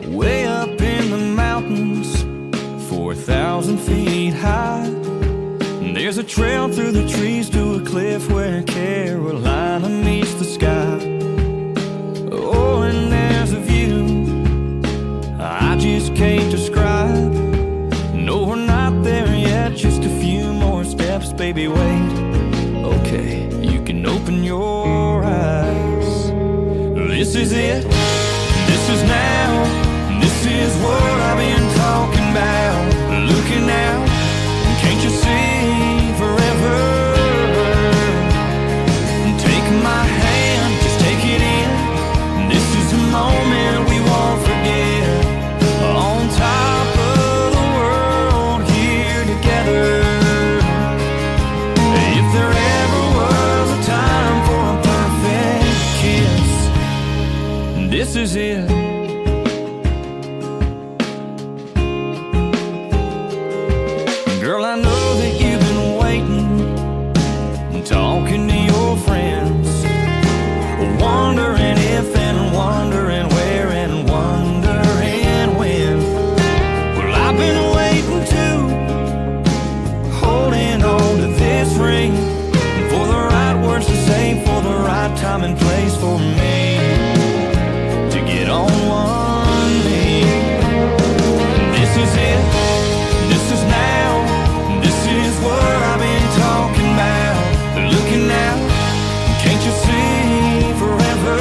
Way up in the mountains, 4,000 feet high, there's a trail through the trees to a cliff where Carolina meets the sky. Oh, and there's a view I just can't describe. No, we're not there yet, just a few more steps, baby, wait. Okay, you can open your eyes. This is it, this is now, this is what I've been talking about. Looking out, can't you see forever? Take my hand, just take it in. This is a moment we won't forget. On top of the world, here together. If there ever was a time for a perfect kiss, this is it. Girl, I know that you've been waiting, talking to your friends, wondering if and wondering where and wondering when. Well, I've been waiting too, holding on to this ring, for the right words to say, for the right time and place for me to get on one knee. This is it, this is now, this is what I've been talking about. Looking out, can't you see forever?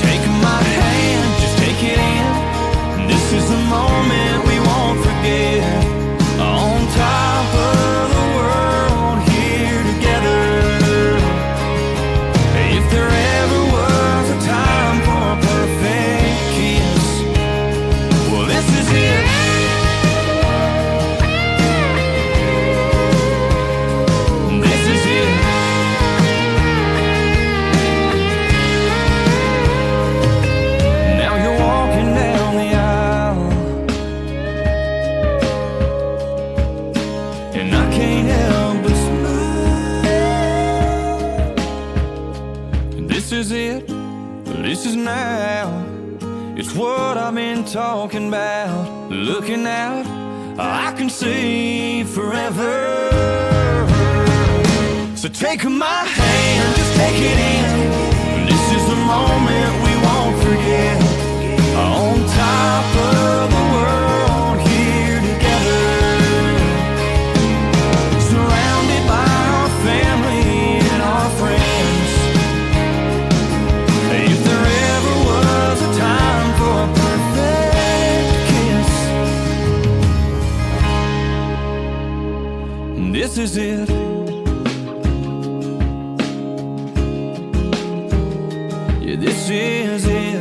Take my hand, just take it in. This is the moment we won't forget. On top of the world, here together. If there ever was a time for a perfect kiss, well, this is it. This is it. Now you're walking down the aisle, and I can't help but smile. This is it, this is now. It's what I've been talking about. Looking out, I can see forever. So take my hand, just take it in. This is the moment we won't forget. On top of the world, here together. Surrounded by our family and our friends. If there ever was a time for a perfect kiss, this is it. Yeah, this is it.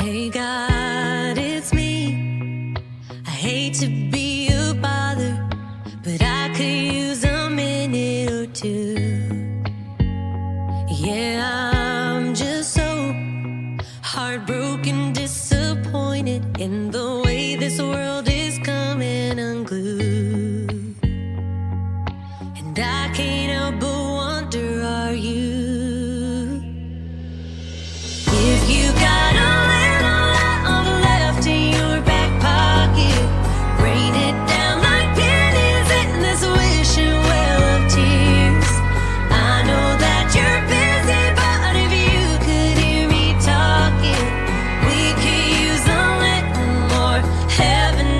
Hey God, it's me. I hate to be a bother, but I could use a minute or two. Yeah, I'm just so heartbroken, disappointed in the way this world is coming unglued. And I can't help but wonder, are you? If you got a little light left in your back pocket, rain it down like pennies in this wishing well of tears. I know that you're busy, but if you could hear me talking, we could use a little more heaven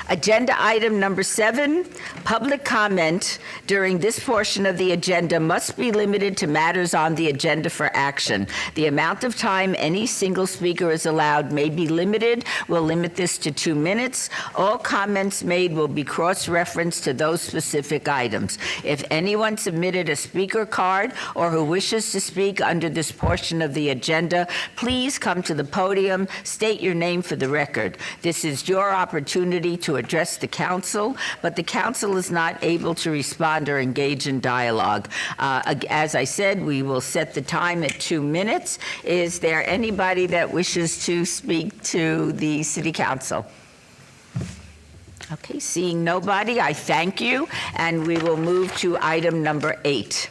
Agenda item number 7, public comment during this portion of the agenda must be limited to matters on the agenda for action. The amount of time any single speaker is allowed may be limited. We'll limit this to 2 minutes. All comments made will be cross-referenced to those specific items. If anyone submitted a speaker card or who wishes to speak under this portion of the agenda, please come to the podium, state your name for the record. This is your opportunity to address the council, but the council is not able to respond or engage in dialogue. As I said, we will set the time at 2 minutes. Is there anybody that wishes to speak to the city council? Okay, seeing nobody, I thank you, and we will move to item number 8.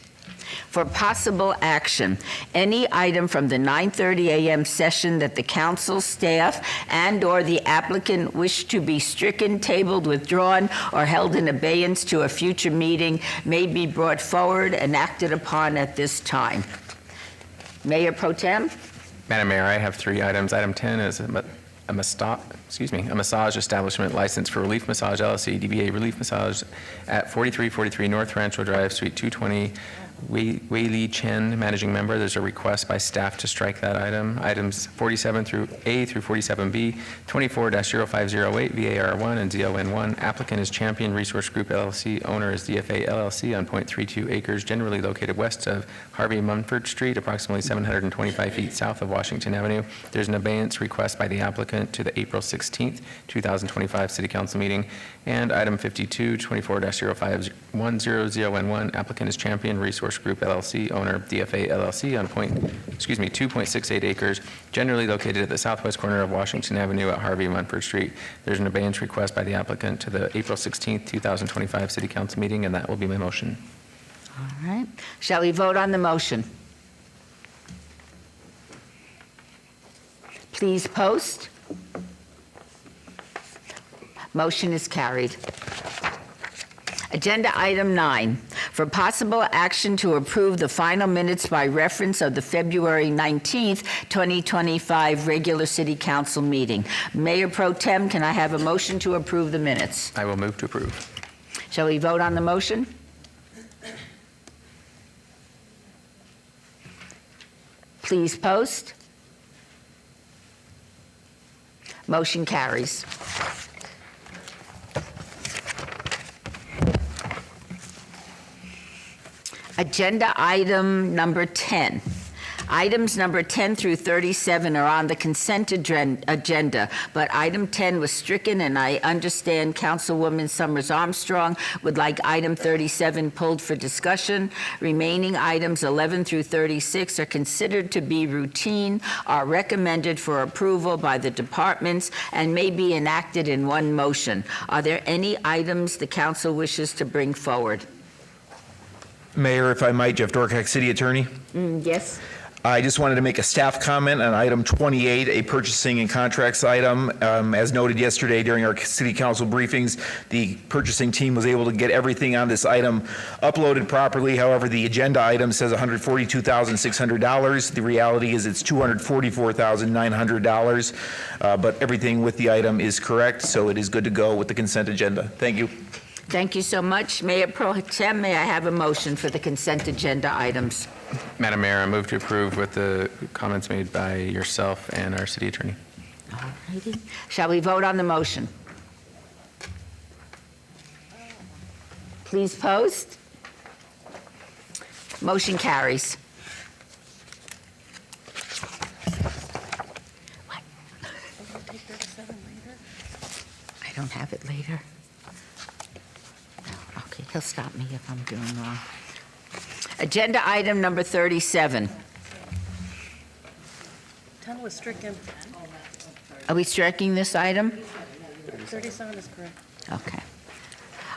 For possible action, any item from the 9:30 a.m. session that the council staff and/or the applicant wish to be stricken, tabled, withdrawn, or held in abeyance to a future meeting may be brought forward and acted upon at this time. Mayor Pro Tem? Madam Mayor, I have 3 items. Item 10 is a massage establishment license for Relief Massage LLC, DBA Relief Massage at 4343 North Rancho Drive, Suite 220. Wei Li Chen, managing member. There's a request by staff to strike that item. Items 47 through A through 47B, 24-0508, VAR1 and ZON1. Applicant is Champion Resource Group LLC. Owner is DFA LLC on .32 acres, generally located west of Harvey Munford Street, approximately 725 feet south of Washington Avenue. There's an abeyance request by the applicant to the April 16th, 2025 City Council meeting. And item 52, 24-0510, ZON1. Applicant is Champion Resource Group LLC, owner DFA LLC on 2.68 acres, generally located at the southwest corner of Washington Avenue at Harvey Munford Street. There's an abeyance request by the applicant to the April 16th, 2025 City Council meeting, and that will be my motion. All right. Shall we vote on the motion? Please post. Motion is carried. Agenda item 9, for possible action to approve the final minutes by reference of the February 19th, 2025 regular City Council meeting. Mayor Pro Tem, can I have a motion to approve the minutes? I will move to approve. Shall we vote on the motion? Please post. Motion carries. Agenda item number 10. Items number 10 through 37 are on the consent agenda, but item 10 was stricken, and I understand Councilwoman Summers Armstrong would like item 37 pulled for discussion. Remaining items 11 through 36 are considered to be routine, are recommended for approval by the departments, and may be enacted in one motion. Are there any items the council wishes to bring forward? Mayor, if I might, Jeff Dorkak, City Attorney. Yes. I just wanted to make a staff comment on item 28, a purchasing and contracts item. As noted yesterday during our city council briefings, the purchasing team was able to get everything on this item uploaded properly. However, the agenda item says $142,600. The reality is it's $244,900, but everything with the item is correct, so it is good to go with the consent agenda. Thank you. Thank you so much. Mayor Pro Tem, may I have a motion for the consent agenda items? Madam Mayor, I move to approve with the comments made by yourself and our city attorney. All righty. Shall we vote on the motion? Please post. Motion carries. What? I don't have it later. No, okay, he'll stop me if I'm doing wrong. Agenda item number 37. 10 was stricken. Are we striking this item? 37 is correct. Okay.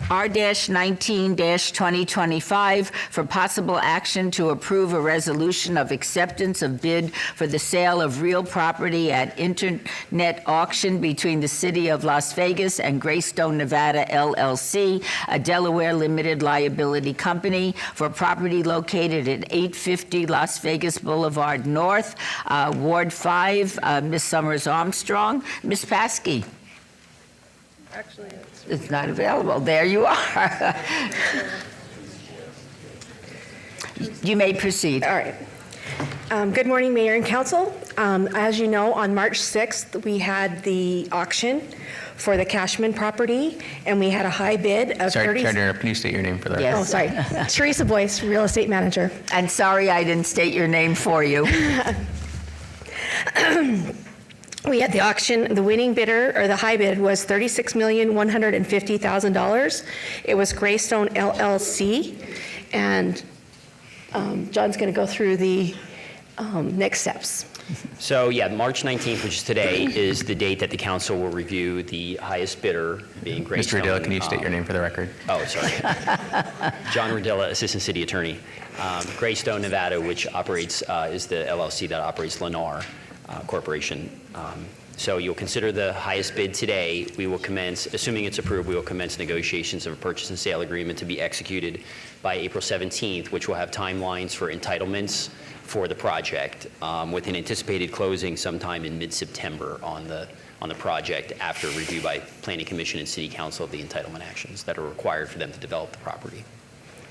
R-19-2025 for possible action to approve a resolution of acceptance of bid for the sale of real property at internet auction between the City of Las Vegas and Greystone, Nevada LLC, a Delaware limited liability company, for property located at 850 Las Vegas Boulevard North, Ward 5, Ms. Summers Armstrong. Ms. Paskey. Actually, It's not available. There you are. You may proceed. All right. Good morning, Mayor and Council. As you know, on March 6th, we had the auction for the Cashman property, and we had a high bid of Sorry, 30. can you state your name for the Oh, sorry. Teresa Boyce, Real Estate Manager. And sorry I didn't state your name for you. We had the auction, the winning bidder, or the high bid, was $36,150,000. It was Greystone LLC, and John's going to go through the next steps. So yeah, March 19th, which is today, is the date that the council will review the highest bidder, being Greystone. Mr. Redilla, can you state your name for the record? Oh, sorry. John Redilla, Assistant City Attorney. Greystone, Nevada, which operates, is the LLC that operates Lennar Corporation. So you'll consider the highest bid today. We will commence, assuming it's approved, we will commence negotiations of a purchase and sale agreement to be executed by April 17th, which will have timelines for entitlements for the project, with an anticipated closing sometime in mid-September on the project, after review by Planning Commission and City Council of the entitlement actions that are required for them to develop the property.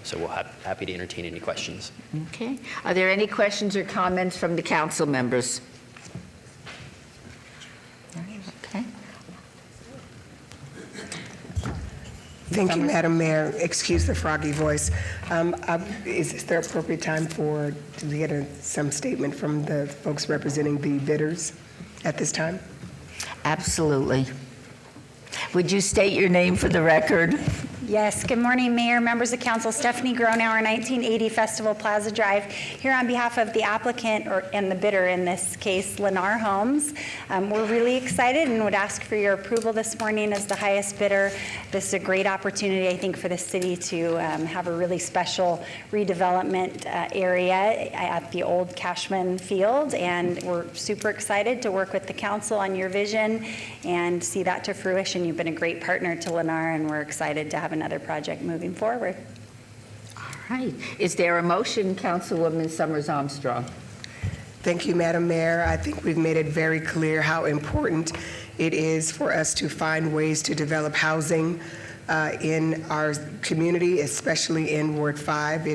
So we'll happy to entertain any questions. Okay. Are there any questions or comments from the council members? Okay. Thank you, Madam Mayor. Excuse the froggy voice. Is there appropriate time to get some statement from the folks representing the bidders at this time? Absolutely. Would you state your name for the record? Yes, good morning, Mayor, members of council. Stephanie Gronauer, 1980 Festival Plaza Drive, here on behalf of the applicant and the bidder, in this case, Lennar Homes. We're really excited and would ask for your approval this morning as the highest bidder. This is a great opportunity, I think, for the city to have a really special redevelopment area at the old Cashman Field, and we're super excited to work with the council on your vision and see that to fruition. You've been a great partner to Lennar, and we're excited to have another project moving forward. All right. Is there a motion, Councilwoman Summers Armstrong? Thank you, Madam Mayor. I think we've made it very clear how important it is for us to find ways to develop housing in our community, especially in Ward 5.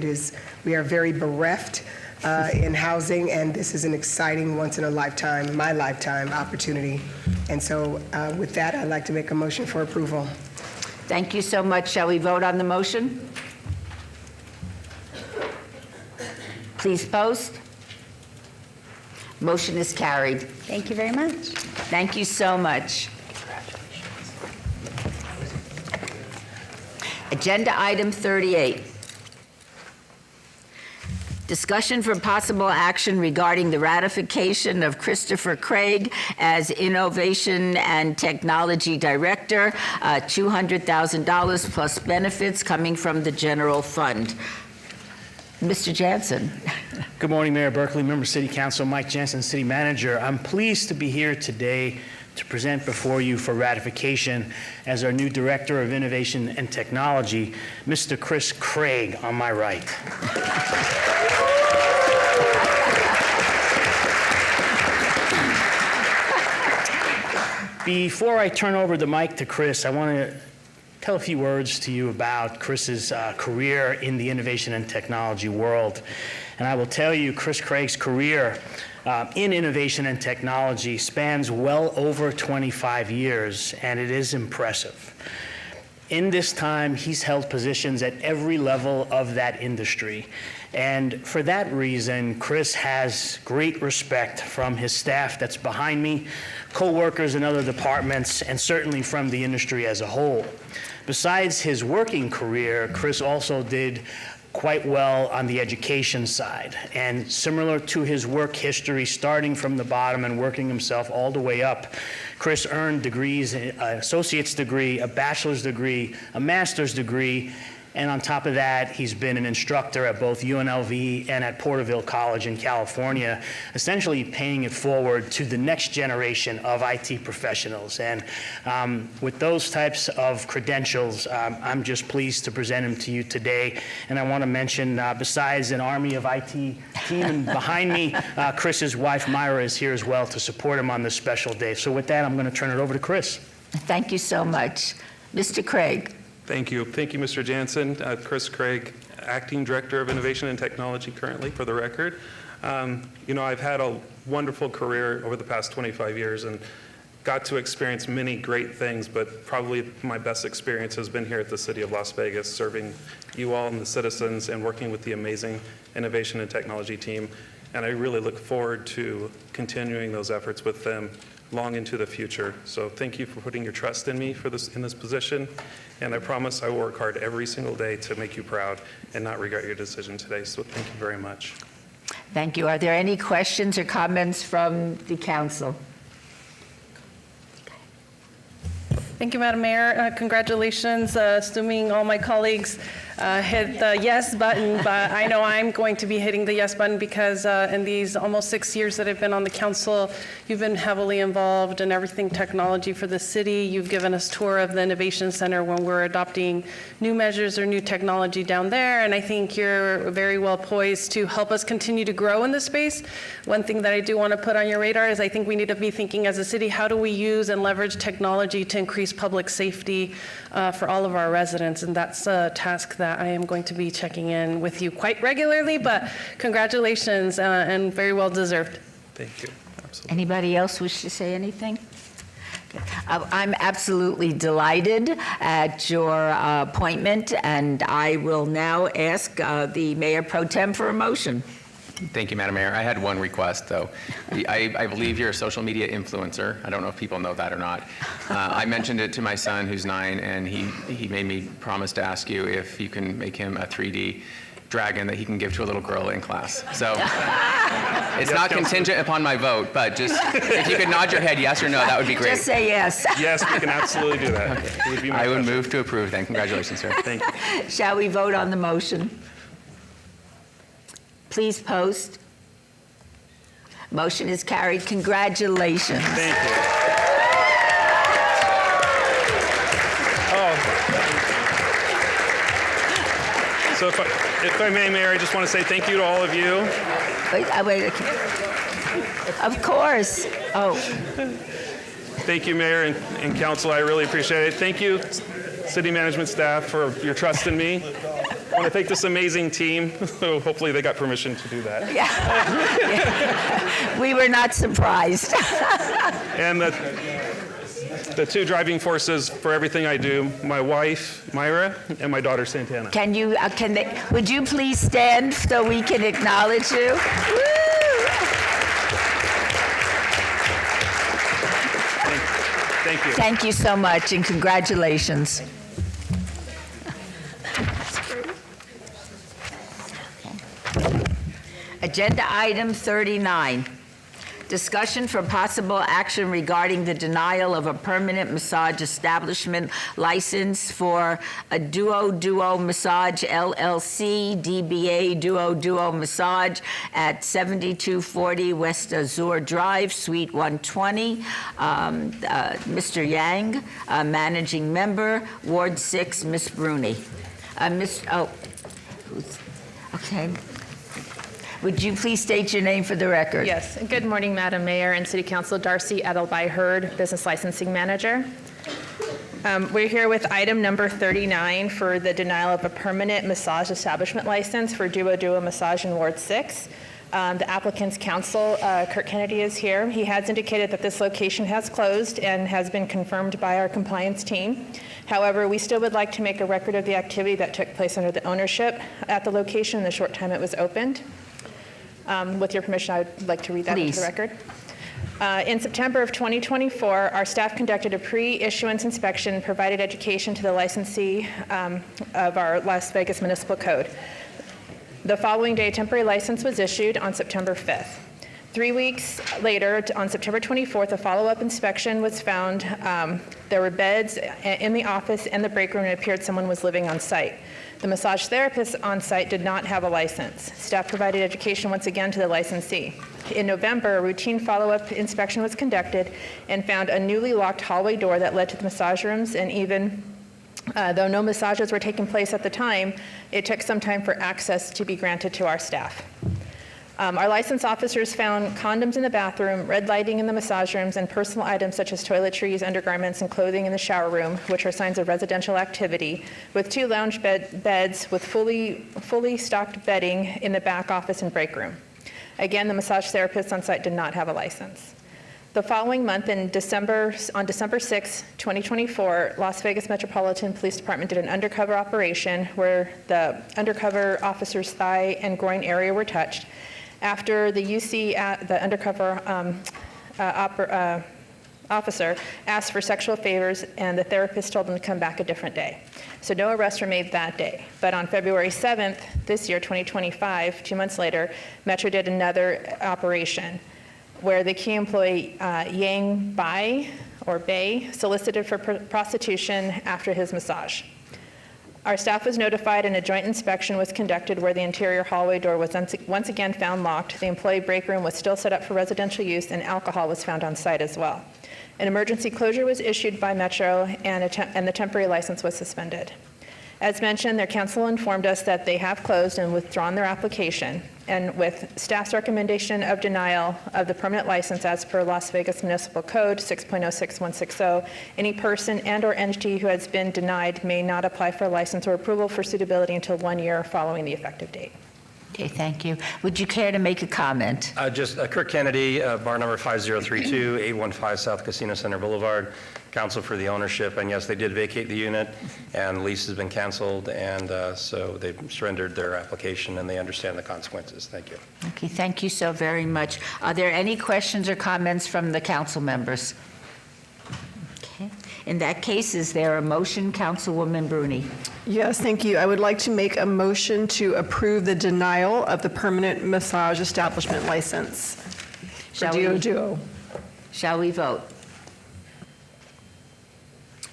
We are very bereft in housing, and this is an exciting, once-in-a-lifetime, my lifetime opportunity. And so with that, I'd like to make a motion for approval. Thank you so much. Shall we vote on the motion? Please post. Motion is carried. Thank you very much. Thank you so much. Agenda item 38. Discussion for possible action regarding the ratification of Christopher Craig as Innovation and Technology Director, $200,000 plus benefits coming from the general fund. Mr. Jansen. Good morning, Mayor Berkley, Member City Council, Mike Jensen, City Manager. I'm pleased to be here today to present before you for ratification as our new Director of Innovation and Technology, Mr. Chris Craig on my right. Before I turn over the mic to Chris, I want to tell a few words to you about Chris's career in the innovation and technology world. And I will tell you, Chris Craig's career in innovation and technology spans well over 25 years, and it is impressive. In this time, he's held positions at every level of that industry. And for that reason, Chris has great respect from his staff that's behind me, co-workers in other departments, and certainly from the industry as a whole. Besides his working career, Chris also did quite well on the education side. And similar to his work history, starting from the bottom and working himself all the way up, Chris earned degrees, an associate's degree, a bachelor's degree, a master's degree, and on top of that, he's been an instructor at both UNLV and at Porterville College in California, essentially paying it forward to the next generation of IT professionals. And with those types of credentials, I'm just pleased to present him to you today. And I want to mention, besides an army of IT team behind me, Chris's wife, Myra, is here as well to support him on this special day. So with that, I'm going to turn it over to Chris. Thank you so much. Mr. Craig. Thank you. Thank you, Mr. Jansen. Chris Craig, Acting Director of Innovation and Technology currently, for the record. You know, I've had a wonderful career over the past 25 years and got to experience many great things, but probably my best experience has been here at the City of Las Vegas, serving you all and the citizens and working with the amazing Innovation and Technology team. And I really look forward to continuing those efforts with them long into the future. So thank you for putting your trust in me for in this position. And I promise I will work hard every single day to make you proud and not regret your decision today. So thank you very much. Thank you. Are there any questions or comments from the council? Thank you, Madam Mayor. Congratulations. Assuming all my colleagues hit the yes button, but I know I'm going to be hitting the yes button because in these almost 6 years that I've been on the council, you've been heavily involved in everything technology for the city. You've given us a tour of the Innovation Center when we're adopting new measures or new technology down there, and I think you're very well poised to help us continue to grow in this space. One thing that I do want to put on your radar is I think we need to be thinking as a city, how do we use and leverage technology to increase public safety for all of our residents, and that's a task that I am going to be checking in with you quite regularly, but congratulations and very well deserved. Thank you. Absolutely. Anybody else wish to say anything? I'm absolutely delighted at your appointment, and I will now ask the Mayor Pro Tem for a motion. Thank you, Madam Mayor. I had one request, though. I believe you're a social media influencer. I don't know if people know that or not. I mentioned it to my son, who's 9, and he made me promise to ask you if you can make him a 3D dragon that he can give to a little girl in class. So it's not contingent upon my vote, but just if you could nod your head yes or no, that would be great. Just say yes. Yes, we can absolutely do that. Okay. It would be my I would pleasure. move to approve then. Congratulations, sir. Thank you. Shall we vote on the motion? Please post. Motion is carried. Congratulations. Thank you. So if I may, Mayor, I just want to say thank you to all of you. Wait. Of course. Oh. Thank you, Mayor and Council. I really appreciate it. Thank you, City Management staff, for your trust in me. I want to thank this amazing team. So hopefully they got permission to do that. Yeah. We were not surprised. And the two driving forces for everything I do, my wife, Myra, and my daughter, Santana. Would you please stand so we can acknowledge you? Woo! Thank you. Thank you so much, and congratulations. Agenda item 39, discussion for possible action regarding the denial of a permanent massage establishment license for a Duo Massage LLC, DBA Duo Massage at 7240 West Azure Drive, Suite 120. Mr. Yang, Managing Member, Ward 6, Ms. Bruni. Okay. Would you please state your name for the record? Yes. Good morning, Madam Mayor and City Council. Darcy Edelby-Hurd, Business Licensing Manager. We're here with item number 39 for the denial of a permanent massage establishment license for Duo Massage in Ward 6. The applicant's counsel, Kurt Kennedy, is here. He has indicated that this location has closed and has been confirmed by our compliance team. However, we still would like to make a record of the activity that took place under the ownership at the location in the short time it was opened. With your permission, I would like to read that into the record. In September of 2024, our staff conducted a pre-issuance inspection and provided education to the licensee of our Las Vegas Municipal Code. The following day, a temporary license was issued on September 5th. 3 weeks later, on September 24th, a follow-up inspection was found. There were beds in the office and the break room, and it appeared someone was living on site. The massage therapist on site did not have a license. Staff provided education once again to the licensee. In November, a routine follow-up inspection was conducted and found a newly locked hallway door that led to the massage rooms, and even though no massages were taking place at the time, it took some time for access to be granted to our staff. Our license officers found condoms in the bathroom, red lighting in the massage rooms, and personal items such as toiletries, undergarments, and clothing in the shower room, which are signs of residential activity, with 2 lounge beds with fully stocked bedding in the back office and break room. Again, the massage therapist on site did not have a license. The following month, on December 6, 2024, Las Vegas Metropolitan Police Department did an undercover operation where the undercover officer's thigh and groin area were touched. After the the undercover officer asked for sexual favors, and the therapist told him to come back a different day. So no arrests were made that day. But on February 7th, this year, 2025, 2 months later, Metro did another operation where the key employee, Yang Bai, or Bay, solicited for prostitution after his massage. Our staff was notified and a joint inspection was conducted where the interior hallway door was once again found locked. The employee break room was still set up for residential use, and alcohol was found on site as well. An emergency closure was issued by Metro, and the temporary license was suspended. As mentioned, their counsel informed us that they have closed and withdrawn their application, and with staff's recommendation of denial of the permanent license as per Las Vegas Municipal Code 6.06160, any person and/or entity who has been denied may not apply for a license or approval for suitability until 1 year following the effective date. Okay, thank you. Would you care to make a comment? Just Kurt Kennedy, bar number 5032, 815 South Casino Center Boulevard. Counsel for the ownership, and yes, they did vacate the unit, and the lease has been canceled, and so they've surrendered their application, and they understand the consequences. Thank you. Okay, thank you so very much. Are there any questions or comments from the council members? Okay. In that case, is there a motion, Councilwoman Bruni? Yes, thank you. I would like to make a motion to approve the denial of the permanent massage establishment license for Duo. Shall we vote?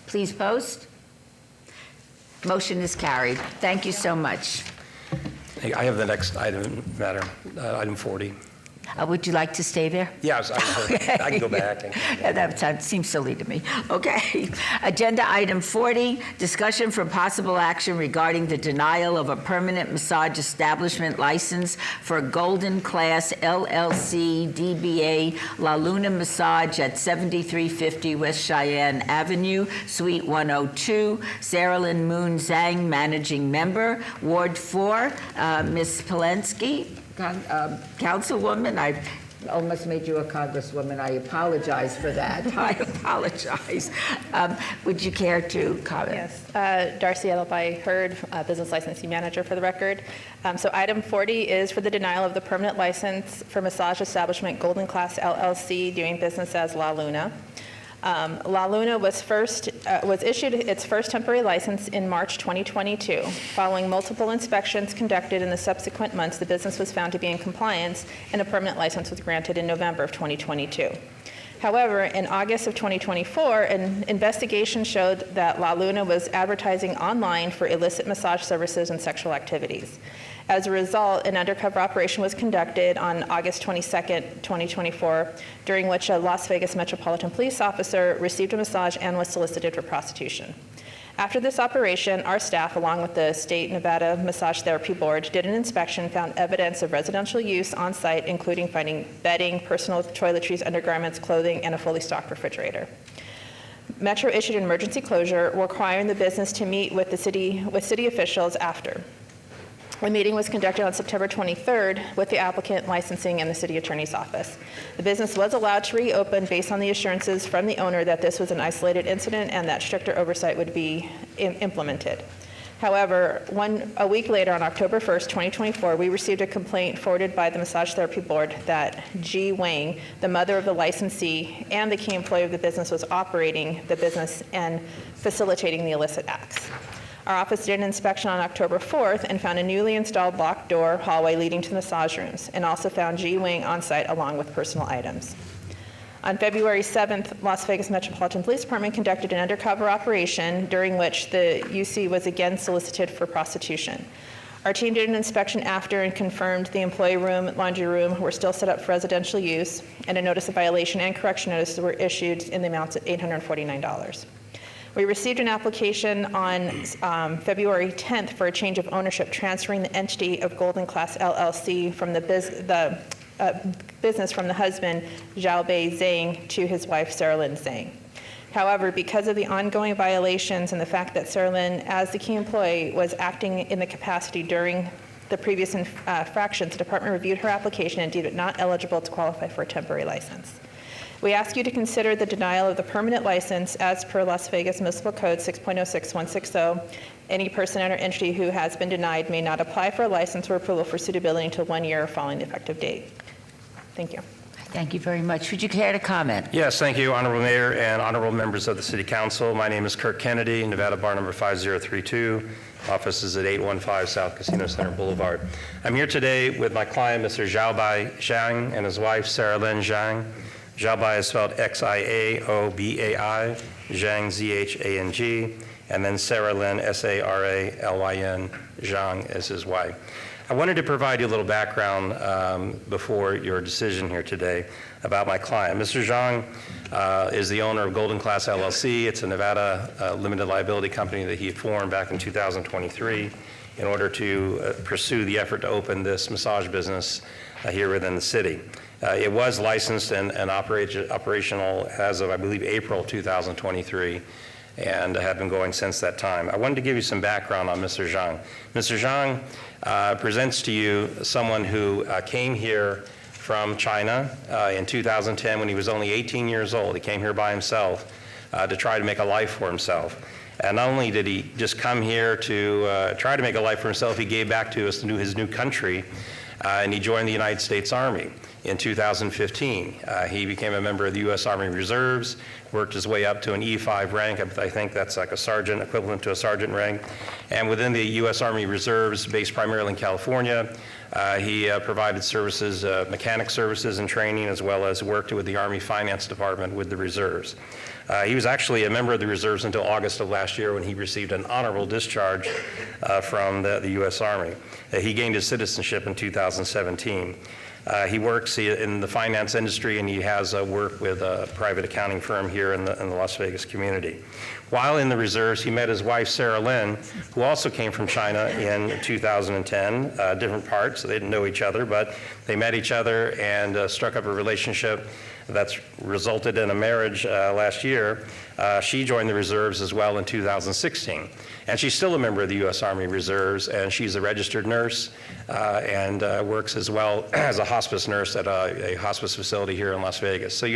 Please post. Motion is carried. Thank you so much. Hey, I have the next item, Madam, item 40. Would you like to stay there? Yes, I can go back. That seems silly to me. Okay. Agenda item 40, discussion for possible action regarding the denial of a permanent massage establishment license for Golden Class LLC DBA La Luna Massage at 7350 West Cheyenne Avenue, Suite 102. Sarah Lynn Moon Zhang, Managing Member. Ward 4, Ms. Polensky. Councilwoman, I almost made you a congresswoman. I apologize for that. I apologize. Would you care to comment? Yes. Darcy Edelby-Hurd, Business Licensing Manager for the record. So item 40 is for the denial of the permanent license for massage establishment Golden Class LLC doing business as La Luna. La Luna was issued its first temporary license in March 2022. Following multiple inspections conducted in the subsequent months, the business was found to be in compliance, and a permanent license was granted in November of 2022. However, in August of 2024, an investigation showed that La Luna was advertising online for illicit massage services and sexual activities. As a result, an undercover operation was conducted on August 22nd, 2024, during which a Las Vegas Metropolitan Police officer received a massage and was solicited for prostitution. After this operation, our staff, along with the State Nevada Massage Therapy Board, did an inspection, found evidence of residential use on site, including finding bedding, personal toiletries, undergarments, clothing, and a fully stocked refrigerator. Metro issued an emergency closure requiring the business to meet with city officials after. A meeting was conducted on September 23rd with the applicant, licensing, and the city attorney's office. The business was allowed to reopen based on the assurances from the owner that this was an isolated incident and that stricter oversight would be implemented. However, a week later, on October 1st, 2024, we received a complaint forwarded by the Massage Therapy Board that Ji Wang, the mother of the licensee and the key employee of the business, was operating the business and facilitating the illicit acts. Our office did an inspection on October 4th and found a newly installed locked door hallway leading to the massage rooms, and also found Ji Wang on site along with personal items. On February 7th, Las Vegas Metropolitan Police Department conducted an undercover operation during which the UC was again solicited for prostitution. Our team did an inspection after and confirmed the employee room, laundry room were still set up for residential use, and a notice of violation and correction notices were issued in the amounts of $849. We received an application on February 10th for a change of ownership, transferring the entity of Golden Class LLC from the business from the husband, Xiaobei Zhang, to his wife, Sarah Lynn Zhang. However, because of the ongoing violations and the fact that Sarah Lynn, as the key employee, was acting in the capacity during the previous infractions, the department reviewed her application and deemed it not eligible to qualify for a temporary license. We ask you to consider the denial of the permanent license as per Las Vegas Municipal Code 6.06160. Any person or entity who has been denied may not apply for a license or approval for suitability until 1 year following the effective date. Thank you. Thank you very much. Would you care to comment? Yes, thank you, Honorable Mayor and honorable members of the City Council. My name is Kirk Kennedy, Nevada Bar number 5032. Office is at 815 South Casino Center Boulevard. I'm here today with my client, Mr. Xiaobei Zhang, and his wife, Sarah Lynn Zhang. Xiaobai is spelled Xiaobai, Zhang, Zhang, and then Sarah Lynn, Saralyn, Zhang is his wife. I wanted to provide you a little background before your decision here today about my client. Mr. Zhang is the owner of Golden Class LLC. It's a Nevada limited liability company that he formed back in 2023 in order to pursue the effort to open this massage business here within the city. It was licensed and operational as of, I believe, April 2023, and have been going since that time. I wanted to give you some background on Mr. Zhang. Mr. Zhang presents to you someone who came here from China in 2010 when he was only 18 years old. He came here by himself to try to make a life for himself. And not only did he just come here to try to make a life for himself, he gave back to his new country, and he joined the United States Army. In 2015, he became a member of the U.S. Army Reserves, worked his way up to an E5 rank. I think that's like a sergeant, equivalent to a sergeant rank. And within the U.S. Army Reserves, based primarily in California, he provided services, mechanic services and training, as well as worked with the Army Finance Department with the Reserves. He was actually a member of the Reserves until August of last year when he received an honorable discharge from the U.S. Army. He gained his citizenship in 2017. He works in the finance industry, and he has worked with a private accounting firm here in the Las Vegas community. While in the Reserves, he met his wife, Sarah Lynn, who also came from China in 2010, different parts, so they didn't know each other, but they met each other and struck up a relationship that's resulted in a marriage last year. She joined the Reserves as well in 2016. And she's still a member of the U.S. Army Reserves, and she's a registered nurse and works as well as a hospice nurse at a hospice facility here in Las Vegas. So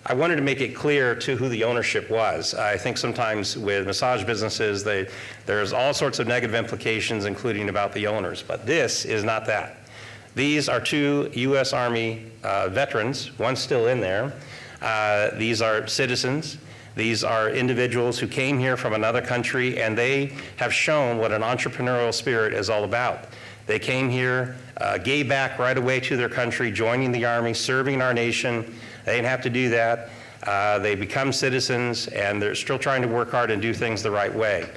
I wanted to make it clear to who the ownership was. I think sometimes with massage businesses, there's all sorts of negative implications, including about the owners, but this is not that. These are two U.S. Army veterans, one's still in there, These are citizens. These are individuals who came here from another country, and they have shown what an entrepreneurial spirit is all about. They came here, gave back right away to their country, joining the Army, serving our nation. They didn't have to do that. They become citizens, and they're still trying to work hard and do things the right way.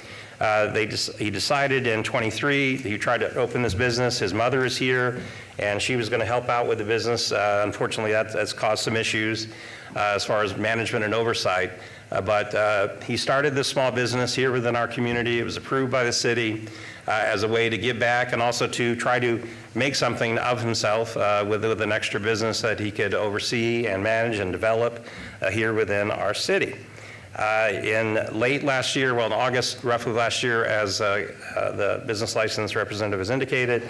He decided in 23, he tried to open this business. His mother is here, and she was going to help out with the business. Unfortunately, that's caused some issues as far as management and oversight. But he started this small business here within our community. It was approved by the city as a way to give back and also to try to make something of himself with an extra business that he could oversee and manage and develop here within our city. In late last year, well, in August, roughly last year, as the business license representative has indicated,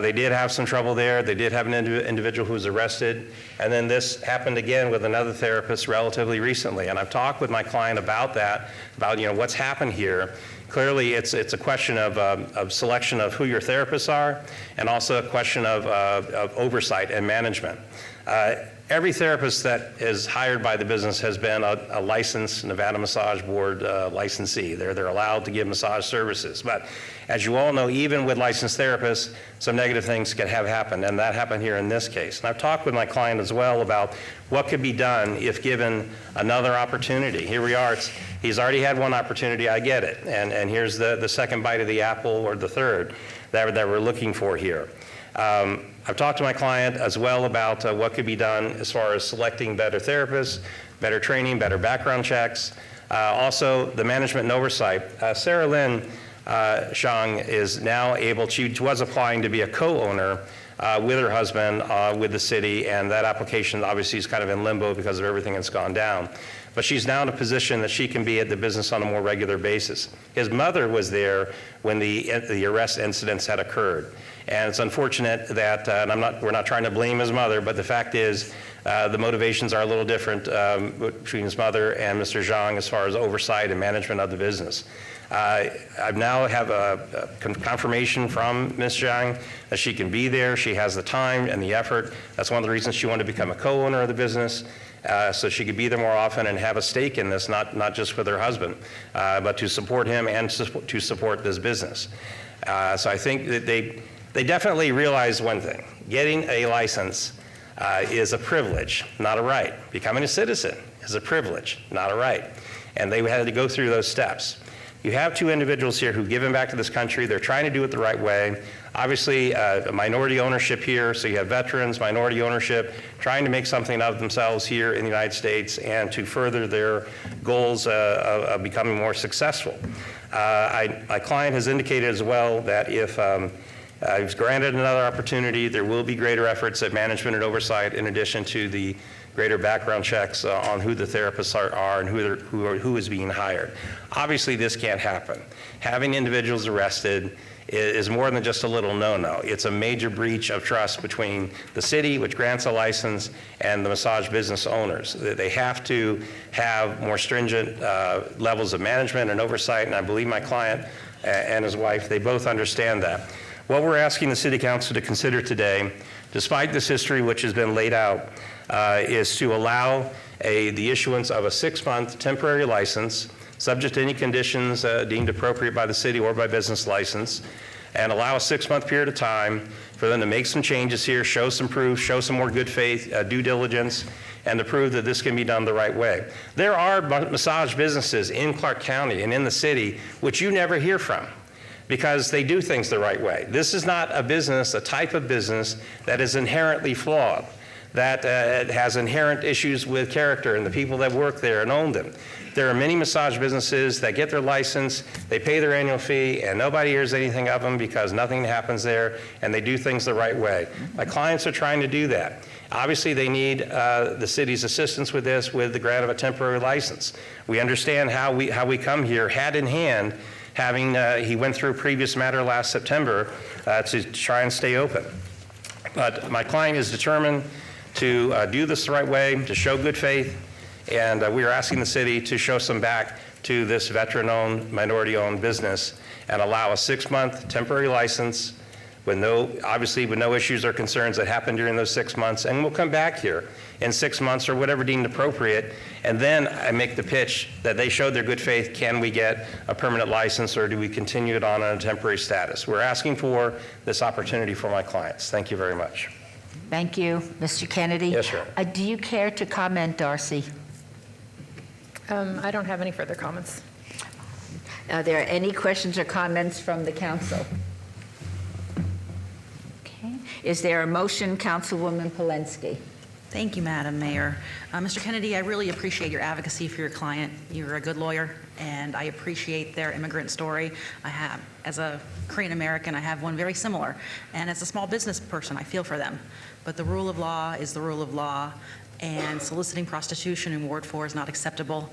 they did have some trouble there. They did have an individual who was arrested. And then this happened again with another therapist relatively recently. And I've talked with my client about that, about what's happened here. Clearly, it's a question of selection of who your therapists are, and also a question of oversight and management. Every therapist that is hired by the business has been a licensed Nevada Massage Board licensee. They're allowed to give massage services. But as you all know, even with licensed therapists, some negative things can have happened, and that happened here in this case. And I've talked with my client as well about what could be done if given another opportunity. Here we are. He's already had one opportunity. I get it. And here's the second bite of the apple, or the third, that we're looking for here. I've talked to my client as well about what could be done as far as selecting better therapists, better training, better background checks. Also, the management and oversight. Sarah Lynn Zhang is now able, she was applying to be a co-owner with her husband with the city, and that application obviously is kind of in limbo because of everything that's gone down. But she's now in a position that she can be at the business on a more regular basis. His mother was there when the arrest incidents had occurred. And it's unfortunate that, and we're not trying to blame his mother, but the fact is the motivations are a little different between his mother and Mr. Zhang as far as oversight and management of the business. I now have a confirmation from Ms. Zhang that she can be there. She has the time and the effort. That's one of the reasons she wanted to become a co-owner of the business, so she could be there more often and have a stake in this, not just with her husband, but to support him and to support this business. So I think that they definitely realize one thing. Getting a license is a privilege, not a right. Becoming a citizen is a privilege, not a right. And they had to go through those steps. You have two individuals here who've given back to this country. They're trying to do it the right way. Obviously, minority ownership here, so you have veterans, minority ownership, trying to make something of themselves here in the United States and to further their goals of becoming more successful. My client has indicated as well that if he's granted another opportunity, there will be greater efforts at management and oversight in addition to the greater background checks on who the therapists are and who is being hired. Obviously, this can't happen. Having individuals arrested is more than just a little no-no. It's a major breach of trust between the city, which grants a license, and the massage business owners. They have to have more stringent levels of management and oversight, and I believe my client and his wife, they both understand that. What we're asking the City Council to consider today, despite this history which has been laid out, is to allow the issuance of a 6-month temporary license, subject to any conditions deemed appropriate by the city or by business license, and allow a 6-month period of time for them to make some changes here, show some proof, show some more good faith, due diligence, and to prove that this can be done the right way. There are massage businesses in Clark County and in the city which you never hear from, because they do things the right way. This is not a business, a type of business that is inherently flawed, that has inherent issues with character and the people that work there and own them. There are many massage businesses that get their license, they pay their annual fee, and nobody hears anything of them because nothing happens there, and they do things the right way. My clients are trying to do that. Obviously, they need the city's assistance with this, with the grant of a temporary license. We understand how we come here hand in hand, having he went through a previous matter last September to try and stay open. But my client is determined to do this the right way, to show good faith, and we are asking the city to show some back to this veteran-owned, minority-owned business and allow a 6-month temporary license obviously with no issues or concerns that happened during those 6 months, and we'll come back here in 6 months or whatever deemed appropriate, and then I make the pitch that they showed their good faith. Can we get a permanent license, or do we continue it on a temporary status? We're asking for this opportunity for my clients. Thank you very much. Thank you. Mr. Kennedy? Yes, sir. Do you care to comment, Darcy? I don't have any further comments. Are there any questions or comments from the council? Okay. Is there a motion, Councilwoman Polensky? Thank you, Madam Mayor. Mr. Kennedy, I really appreciate your advocacy for your client. You're a good lawyer, and I appreciate their immigrant story. As a Korean American, I have one very similar. And as a small business person, I feel for them. But the rule of law is the rule of law, and soliciting prostitution in Ward 4 is not acceptable.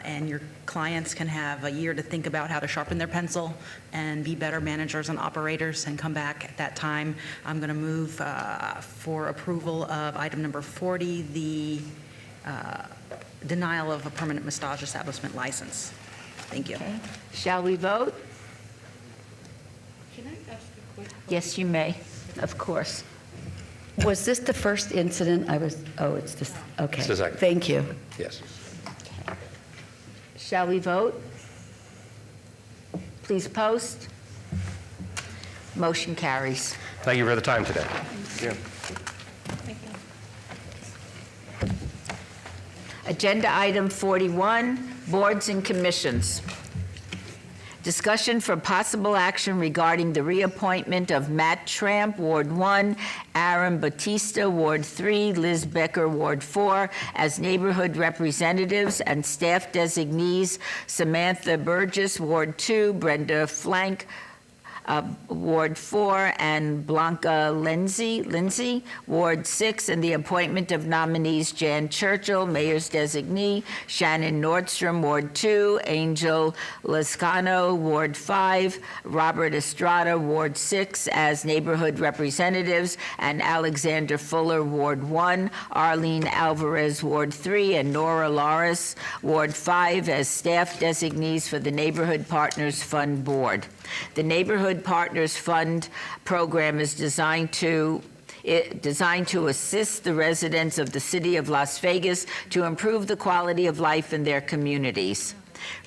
And your clients can have a year to think about how to sharpen their pencil and be better managers and operators and come back at that time. I'm going to move for approval of item number 40, the denial of a permanent massage establishment license. Thank you. Okay. Shall we vote? Can I ask a question? Yes, you may, of course. Was this the first incident? It's this, okay. It's the second. Thank you. Yes. Shall we vote? Please post. Motion carries. Thank you for the time today. Agenda item 41, boards and commissions. Discussion for possible action regarding the reappointment of Matt Tramp, Ward 1, Aaron Batista, Ward 3, Liz Becker, Ward 4, as neighborhood representatives and staff designees, Samantha Burgess, Ward 2, Brenda Flank, Ward 4, and Blanca Lindsay, Ward 6, and the appointment of nominees Jan Churchill, Mayor's designee, Shannon Nordstrom, Ward 2, Angel Lascano, Ward 5, Robert Estrada, Ward 6, as neighborhood representatives, and Alexander Fuller, Ward 1, Arlene Alvarez, Ward 3, and Nora Loris, Ward 5, as staff designees for the Neighborhood Partners Fund Board. The Neighborhood Partners Fund program is designed to assist the residents of the city of Las Vegas to improve the quality of life in their communities.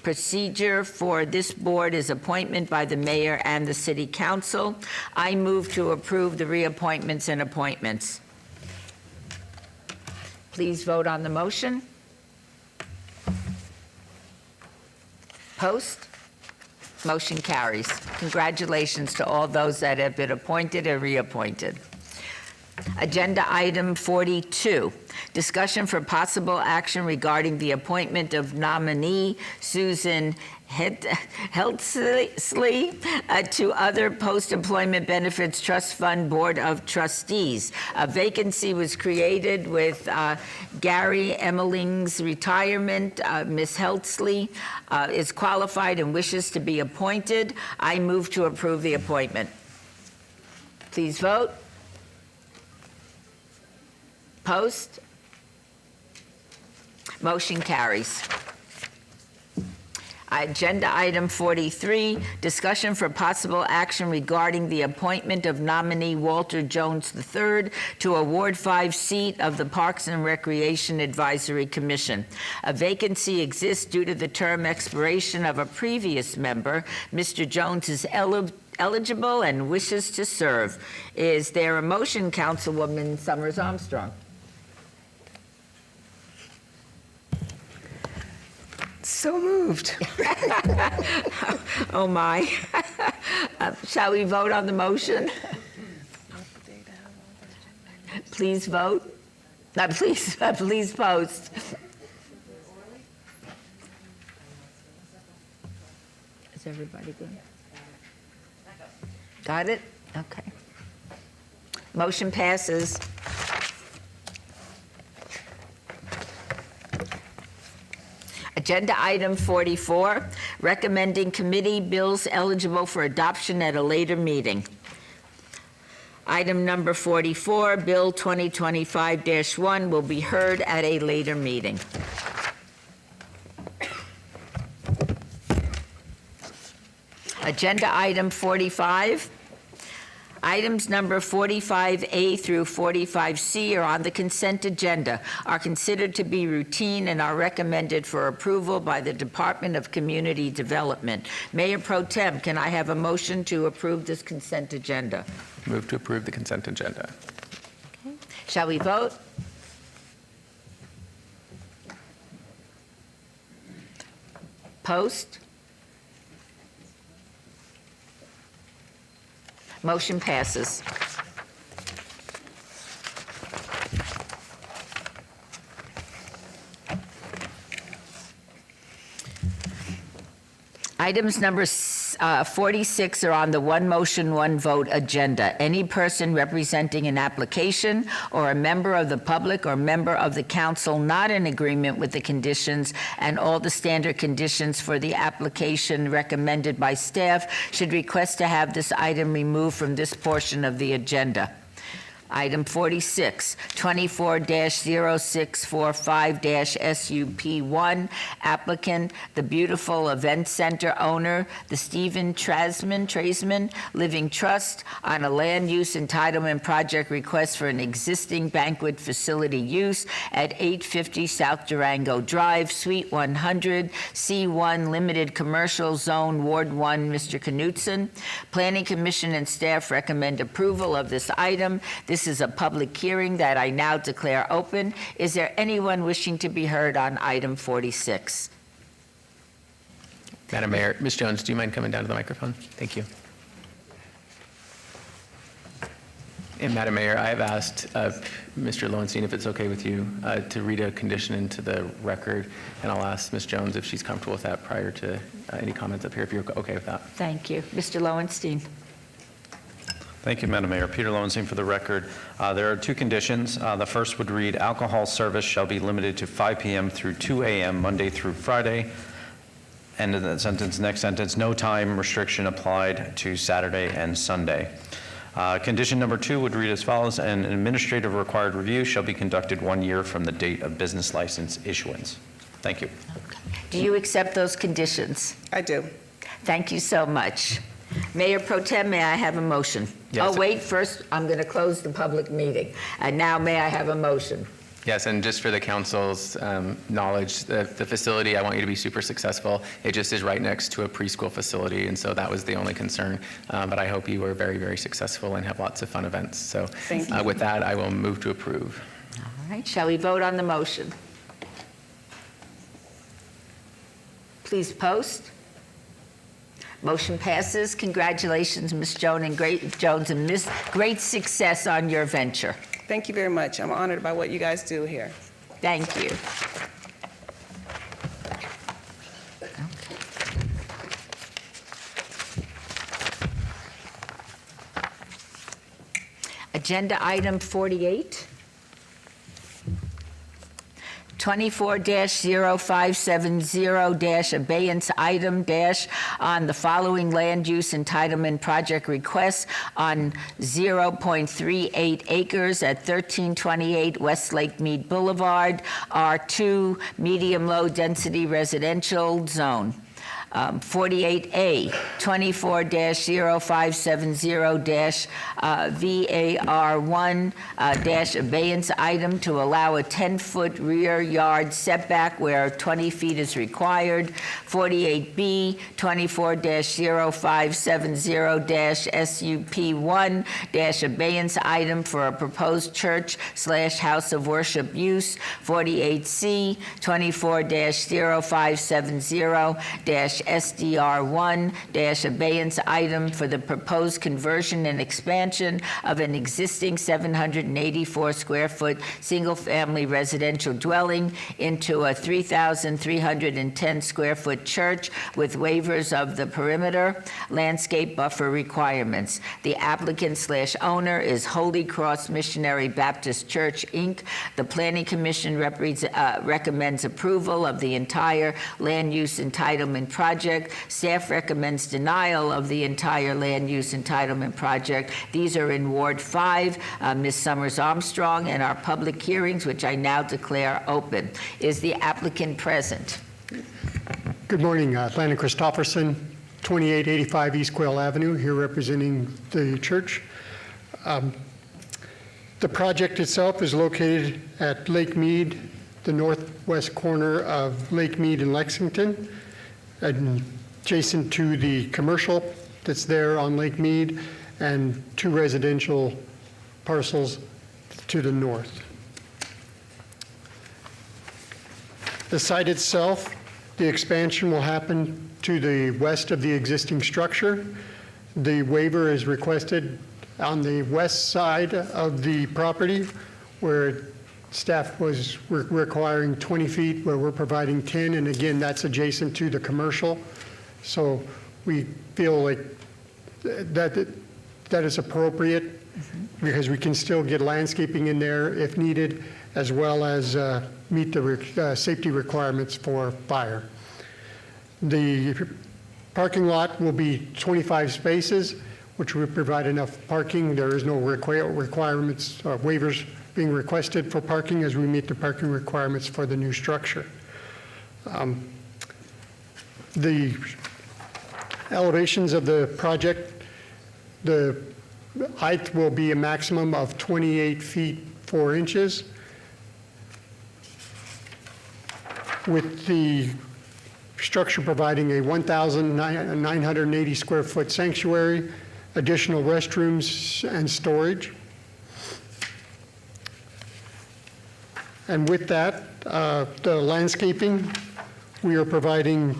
Procedure for this board is appointment by the mayor and the city council. I move to approve the reappointments and appointments. Please vote on the motion. Post. Motion carries. Congratulations to all those that have been appointed and reappointed. Agenda item 42, discussion for possible action regarding the appointment of nominee Susan Heltzley to other post-employment benefits trust fund board of trustees. A vacancy was created with Gary Emmeling's retirement. Ms. Heltzley is qualified and wishes to be appointed. I move to approve the appointment. Please vote. Post. Motion carries. Agenda item 43, discussion for possible action regarding the appointment of nominee Walter Jones III to a Ward 5 seat of the Parks and Recreation Advisory Commission. A vacancy exists due to the term expiration of a previous member. Mr. Jones is eligible and wishes to serve. Is there a motion, Councilwoman Summers Armstrong? So moved. Oh, my. Shall we vote on the motion? Please vote. Please post. Is everybody good? Got it? Okay. Motion passes. Agenda item 44, recommending committee bills eligible for adoption at a later meeting. Item number 44, Bill 2025-1, will be heard at a later meeting. Agenda item 45, Items number 45A through 45C are on the consent agenda, are considered to be routine and are recommended for approval by the Department of Community Development. Mayor Pro Tem, can I have a motion to approve this consent agenda? Move to approve the consent agenda. Shall we vote? Post? Motion passes. Items number 46 are on the one motion, one vote agenda. Any person representing an application or a member of the public or member of the council not in agreement with the conditions and all the standard conditions for the application recommended by staff should request to have this item removed from this portion of the agenda. Item 46, 24-0645-SUP1, applicant, the Beautiful Event Center owner, the Stephen Trasman Living Trust, on a land use entitlement project request for an existing banquet facility use at 850 South Durango Drive, Suite 100, C1, Limited Commercial Zone, Ward 1, Mr. Knutson. Planning Commission and staff recommend approval of this item. This is a public hearing that I now declare open. Is there anyone wishing to be heard on item 46? Madam Mayor, Ms. Jones, do you mind coming down to the microphone? Thank you. And Madam Mayor, I have asked Mr. Lowenstein if it's okay with you to read a condition into the record, and I'll ask Ms. Jones if she's comfortable with that prior to any comments up here, if you're okay with that. Thank you. Mr. Lowenstein. Thank you, Madam Mayor. Peter Lowenstein for the record. There are two conditions. The first would read, alcohol service shall be limited to 5 p.m. through 2 a.m. Monday through Friday. End of that sentence. Next sentence, no time restriction applied to Saturday and Sunday. Condition number 2 would read as follows, an administrative required review shall be conducted 1 year from the date of business license issuance. Thank you. Do you accept those conditions? I do. Thank you so much. Mayor Pro Tem, may I have a motion? Yes. Oh, wait, first, I'm going to close the public meeting. And now, may I have a motion? Yes, and just for the council's knowledge, the facility, I want you to be super successful. It just is right next to a preschool facility, and so that was the only concern. But I hope you were very, very successful and have lots of fun events. So Thank you. With that, I will move to approve. All right, shall we vote on the motion? Please post. Motion passes. Congratulations, Ms. Jones, and great success on your venture. Thank you very much. I'm honored by what you guys do here. Thank you. Agenda item 48. 24-0570- abeyance item- on the following land use entitlement project requests on 0.38 acres at 1328 Westlake Mead Boulevard, R2, medium-low density residential zone. 48A, 24-0570-VAR1- abeyance item to allow a 10-foot rear yard setback where 20 feet is required. 48B, 24-0570-SUP1- abeyance item for a proposed church/house of worship use. 48C, 24-0570- SDR1- abeyance item for the proposed conversion and expansion of an existing 784 square foot single-family residential dwelling into a 3,310 square foot church with waivers of the perimeter landscape buffer requirements. The applicant/owner is Holy Cross Missionary Baptist Church, Inc. The Planning Commission recommends approval of the entire land use entitlement project. Staff recommends denial of the entire land use entitlement project. These are in Ward 5, Ms. Summers Armstrong, and our public hearings, which I now declare open. Is the applicant present? Good morning, Landon Christofferson, 2885 East Quail Avenue, here representing the church. The project itself is located at Lake Mead, the northwest corner of Lake Mead and Lexington, adjacent to the commercial that's there on Lake Mead and 2 residential parcels to the north. The site itself, the expansion will happen to the west of the existing structure. The waiver is requested on the west side of the property, where staff was requiring 20 feet, where we're providing 10, and again, that's adjacent to the commercial. So we feel like that is appropriate, because we can still get landscaping in there if needed, as well as meet the safety requirements for fire. The parking lot will be 25 spaces, which would provide enough parking. There is no requirements or waivers being requested for parking, as we meet the parking requirements for the new structure. The elevations of the project, the height will be a maximum of 28 feet 4 inches, with the structure providing a 1,980 square foot sanctuary, additional restrooms and storage. And with that, the landscaping, we are providing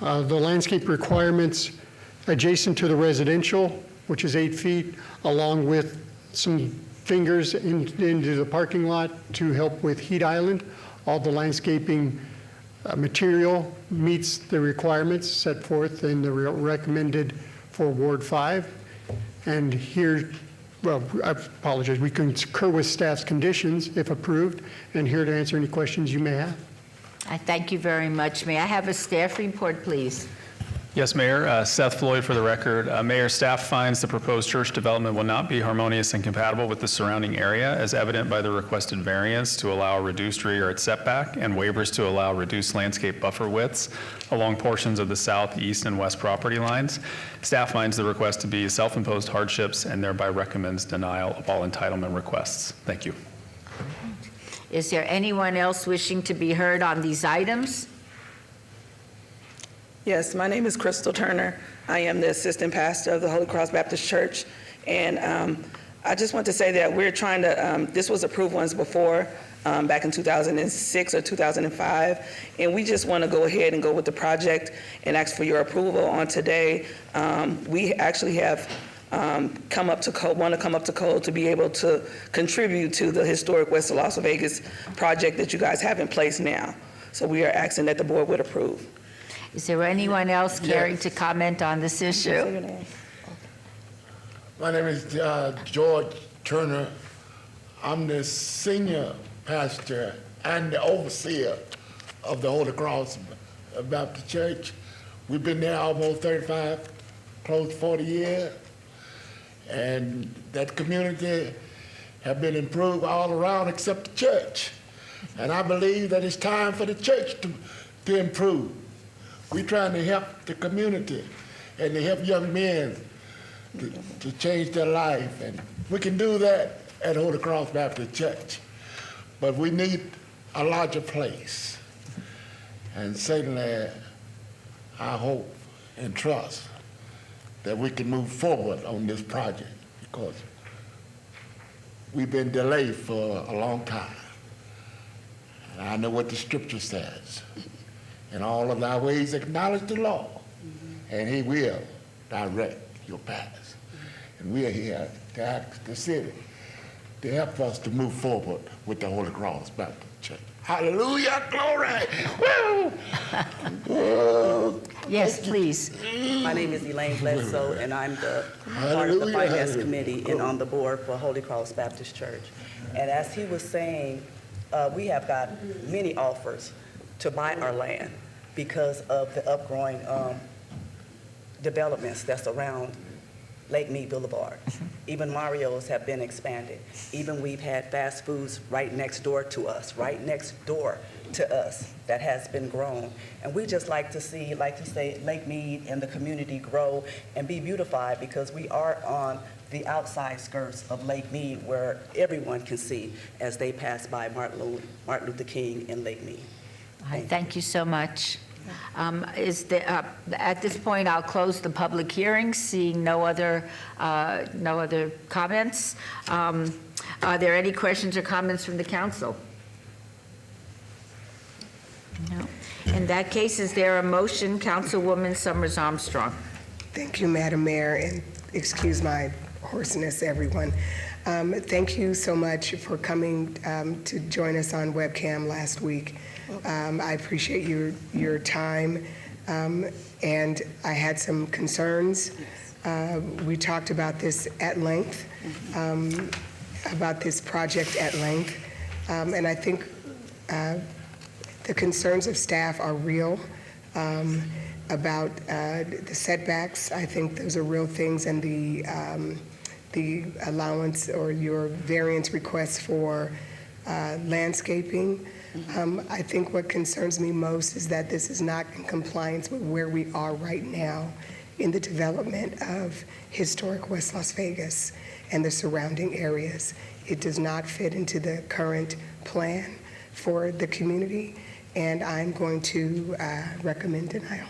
the landscape requirements adjacent to the residential, which is 8 feet, along with some fingers into the parking lot to help with heat island. All the landscaping material meets the requirements set forth in the recommended for Ward 5. And here, well, I apologize, we concur with staff's conditions if approved, and here to answer any questions you may have. I thank you very much. May I have a staff report, please? Yes, Mayor. Seth Floyd for the record. Mayor, staff finds the proposed church development will not be harmonious and compatible with the surrounding area, as evident by the requested variance to allow a reduced rear yard setback and waivers to allow reduced landscape buffer widths along portions of the south, east, and west property lines. Staff finds the request to be self-imposed hardships and thereby recommends denial of all entitlement requests. Thank you. Is there anyone else wishing to be heard on these items? Yes, my name is Crystal Turner. I am the assistant pastor of the Holy Cross Baptist Church. And I just want to say that we're trying to, this was approved once before, back in 2006 or 2005. And we just want to go ahead and go with the project and ask for your approval on today. We actually have come up to code to be able to contribute to the historic West of Las Vegas project that you guys have in place now. So we are asking that the board would approve. Is there anyone else caring to comment on this issue? My name is George Turner. I'm the senior pastor and the overseer of the Holy Cross Baptist Church. We've been there almost 35, close to 40 years. And that community have been improved all around except the church. And I believe that it's time for the church to improve. We're trying to help the community and to help young men to change their life. And we can do that at Holy Cross Baptist Church. But we need a larger place. And certainly, I hope and trust that we can move forward on this project, because we've been delayed for a long time. And I know what the scripture says. In all of thy ways acknowledge the Lord, and he will direct your paths. And we are here to ask the city to help us to move forward with the Holy Cross Baptist Church. Hallelujah, glory! Woo! Woo! Yes, please. My name is Elaine Bledsoe, and I'm the part of the Finance Committee and on the board for Holy Cross Baptist Church. And as he was saying, we have got many offers to buy our land because of the upgrowing developments that's around Lake Mead Boulevard. Even Mario's have been expanded. Even we've had fast foods right next door to us, right next door to us that has been grown. And we just like to see, like you say, Lake Mead and the community grow and be beautified, because we are on the outside skirts of Lake Mead where everyone can see as they pass by Martin Luther King and Lake Mead. All right, thank you so much. At this point, I'll close the public hearing, seeing no other comments. Are there any questions or comments from the council? No. In that case, is there a motion, Councilwoman Summers Armstrong? Thank you, Madam Mayor, and excuse my hoarseness, everyone. Thank you so much for coming to join us on webcam last week. I appreciate your time, and I had some concerns. We talked about this at length, about this project at length, and I think the concerns of staff are real about the setbacks. I think those are real things, and the allowance or your variance requests for landscaping. I think what concerns me most is that this is not in compliance with where we are right now in the development of historic West Las Vegas and the surrounding areas. It does not fit into the current plan for the community, and I'm going to recommend denial.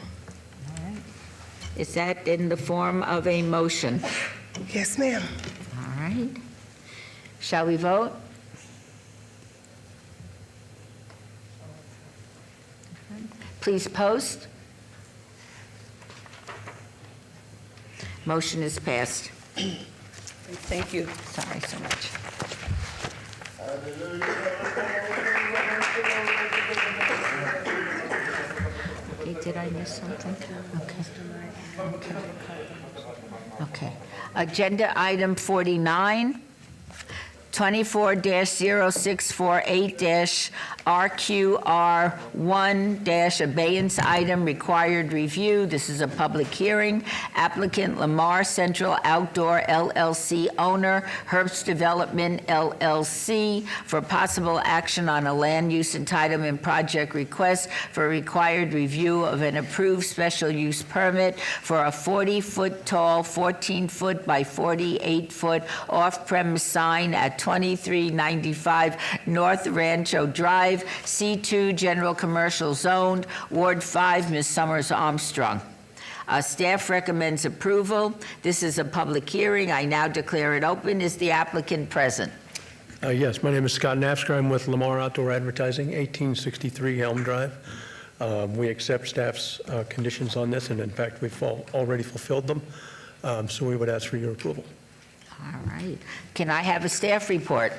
All right. Is that in the form of a motion? Yes, ma'am. All right. Shall we vote? Please post. Motion is passed. Thank you. Sorry so much. Okay, did I miss something? Okay. Agenda item 49, 24-0648-RQR1- abeyance item required review. This is a public hearing. Applicant Lamar Central Outdoor LLC owner, Herbst Development LLC, for possible action on a land use entitlement project request for required review of an approved special use permit for a 40-foot tall, 14-foot by 48-foot off-premise sign at 2395 North Rancho Drive, C2 General Commercial Zone, Ward 5, Ms. Summers Armstrong. Staff recommends approval. This is a public hearing. I now declare it open. Is the applicant present? Yes, my name is Scott Nafsker. I'm with Lamar Outdoor Advertising, 1863 Elm Drive. We accept staff's conditions on this, and in fact, we've already fulfilled them. So we would ask for your approval. All right. Can I have a staff report?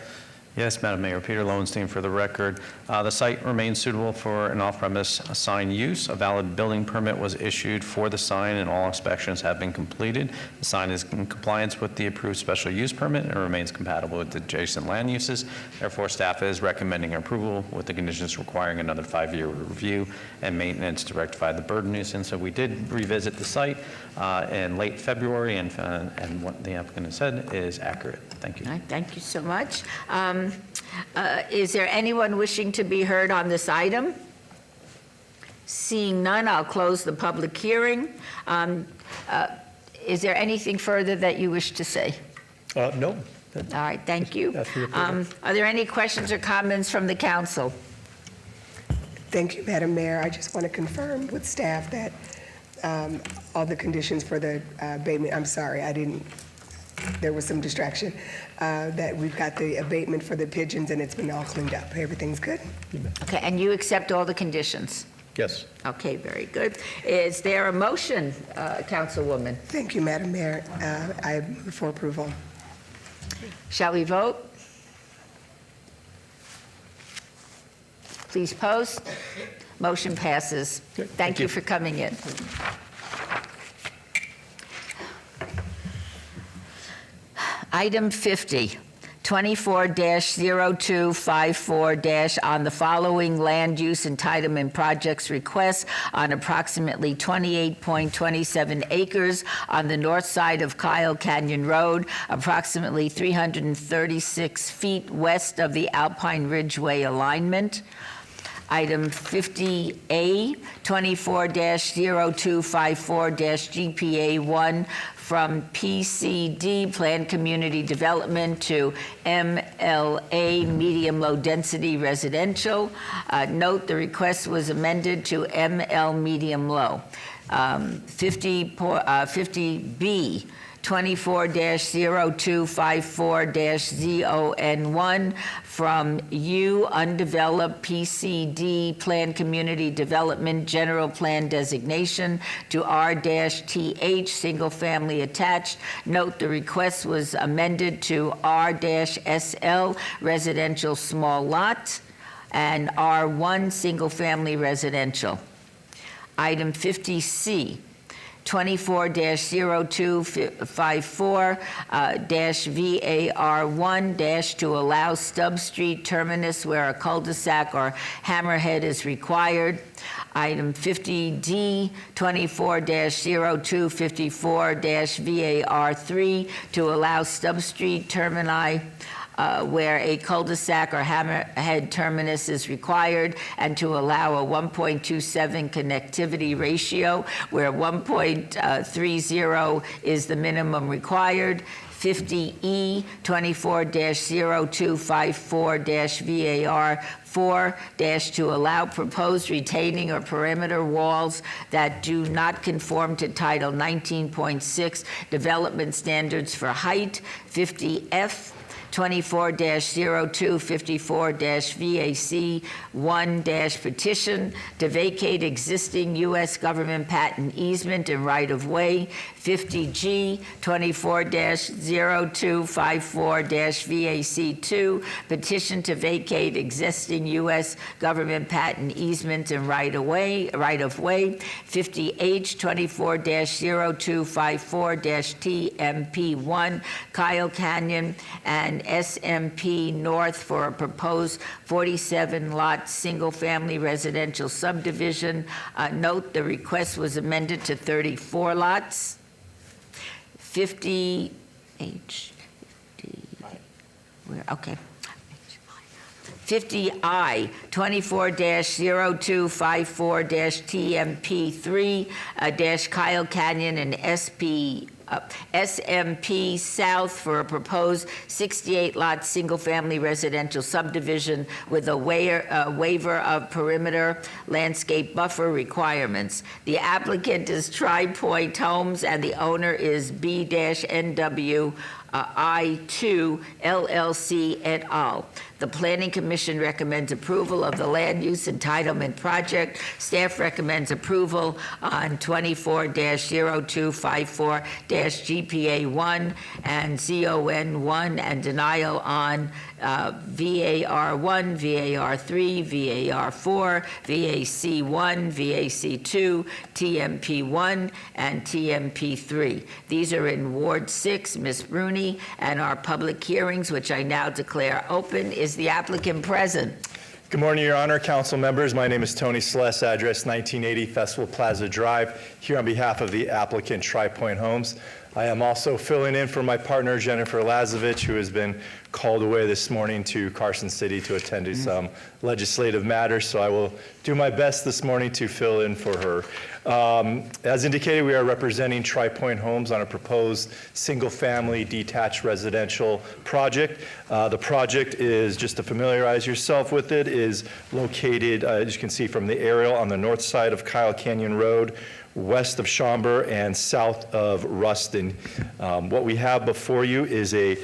Yes, Madam Mayor. Peter Lowenstein for the record. The site remains suitable for an off-premise sign use. A valid building permit was issued for the sign, and all inspections have been completed. The sign is in compliance with the approved special use permit and remains compatible with adjacent land uses. Therefore, staff is recommending approval with the conditions requiring another 5-year review and maintenance to rectify the bird nuisance. So we did revisit the site in late February, and what the applicant has said is accurate. Thank you. All right, thank you so much. Is there anyone wishing to be heard on this item? Seeing none, I'll close the public hearing. Is there anything further that you wish to say? No. All right, thank you. That's for your approval. Are there any questions or comments from the council? Thank you, Madam Mayor. I just want to confirm with staff that all the conditions for the abatement, I'm sorry, there was some distraction, that we've got the abatement for the pigeons and it's been all cleaned up. Everything's good? Okay, and you accept all the conditions? Yes. Okay, very good. Is there a motion, Councilwoman? Thank you, Madam Mayor. I move for approval. Shall we vote? Please post. Motion passes. Thank you for coming in. Item 50, 24-0254- on the following land use entitlement projects requests on approximately 28.27 acres on the north side of Kyle Canyon Road, approximately 336 feet west of the Alpine Ridgeway alignment. Item 50A, 24-0254-GPA1 from PCD, Planned Community Development, to MLA, Medium Low Density Residential. Note the request was amended to ML Medium Low. 50B, 24-0254-ZON from U Undeveloped PCD Planned Community Development General Plan Designation to R-TH Single Family Attached. Note the request was amended to R-SL Residential Small Lot and R1 Single Family Residential. Item 50C, 24-0254-VAR1- to allow stub street terminus where a cul-de-sac or hammerhead is required. Item 50D, 24-0254-VAR3 to allow stub street termini where a cul-de-sac or hammerhead terminus is required, and to allow a 1.27 connectivity ratio where 1.30 is the minimum required. 50E, 24-0254-VAR4- to allow proposed retaining or perimeter walls that do not conform to Title 19.6 Development Standards for Height. 50F, 24-0254-VAC1- petition to vacate existing U.S. government patent easement and right-of-way. 50G, 24-0254-VAC2, petition to vacate existing U.S. government patent easement and right-of-way. 50H, 24-0254-TMP1, Kyle Canyon and SMP North for a proposed 47-lot single-family residential subdivision. Note the request was amended to 34 lots. 50H, 50I, 24-0254-TMP3- Kyle Canyon and SMP South for a proposed 68-lot single-family residential subdivision with a waiver of perimeter landscape buffer requirements. The applicant is Tri-Point Homes and the owner is B-NW I2 LLC et al. The Planning Commission recommends approval of the land use entitlement project. Staff recommends approval on 24-0254-GPA1 and ZON1 and denial on VAR1, VAR3, VAR4, VAC1, VAC2, TMP1, and TMP3. These are in Ward 6, Ms. Rooney, and our public hearings, which I now declare open. Is the applicant present? Good morning, Your Honor, council members. My name is Tony Celeste, address 1980 Festival Plaza Drive, here on behalf of the applicant Tri-Point Homes. I am also filling in for my partner, Jennifer Lazovich, who has been called away this morning to Carson City to attend to some legislative matters, so I will do my best this morning to fill in for her. As indicated, we are representing Tri-Point Homes on a proposed single-family detached residential project. The project is, just to familiarize yourself with it, is located, as you can see from the aerial, on the north side of Kyle Canyon Road, west of Schaumburg and south of Ruston. What we have before you is a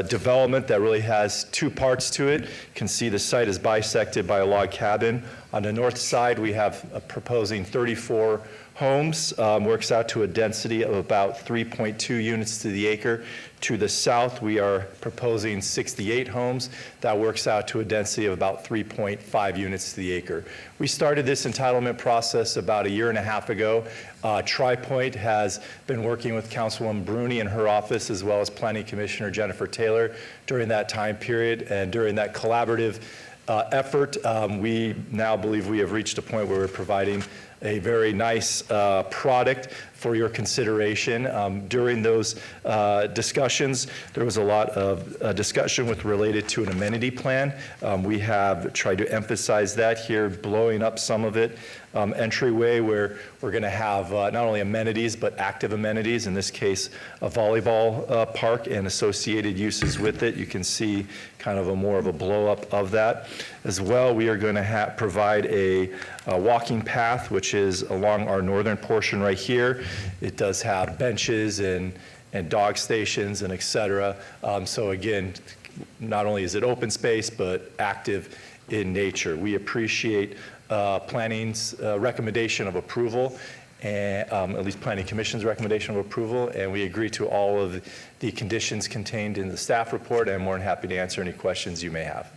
development that really has two parts to it. You can see the site is bisected by a log cabin. On the north side, we have proposing 34 homes, works out to a density of about 3.2 units to the acre. To the south, we are proposing 68 homes. That works out to a density of about 3.5 units to the acre. We started this entitlement process about a year and a half ago. Tri-Point has been working with Councilwoman Bruni in her office, as well as Planning Commissioner Jennifer Taylor during that time period. And during that collaborative effort, we now believe we have reached a point where we're providing a very nice product, for your consideration. During those discussions, there was a lot of discussion related to an amenity plan. We have tried to emphasize that here, blowing up some of it. Entryway where we're going to have not only amenities but active amenities, in this case a volleyball park and associated uses with it. You can see kind of more of a blow up of that. As well, we are going to provide a walking path which is along our northern portion right here. It does have benches and dog stations and et cetera. So again, not only is it open space but active in nature. We appreciate Planning's recommendation of approval, and at least Planning Commission's recommendation of approval, and we agree to all of the conditions contained in the staff report, and I'm more than happy to answer any questions you may have.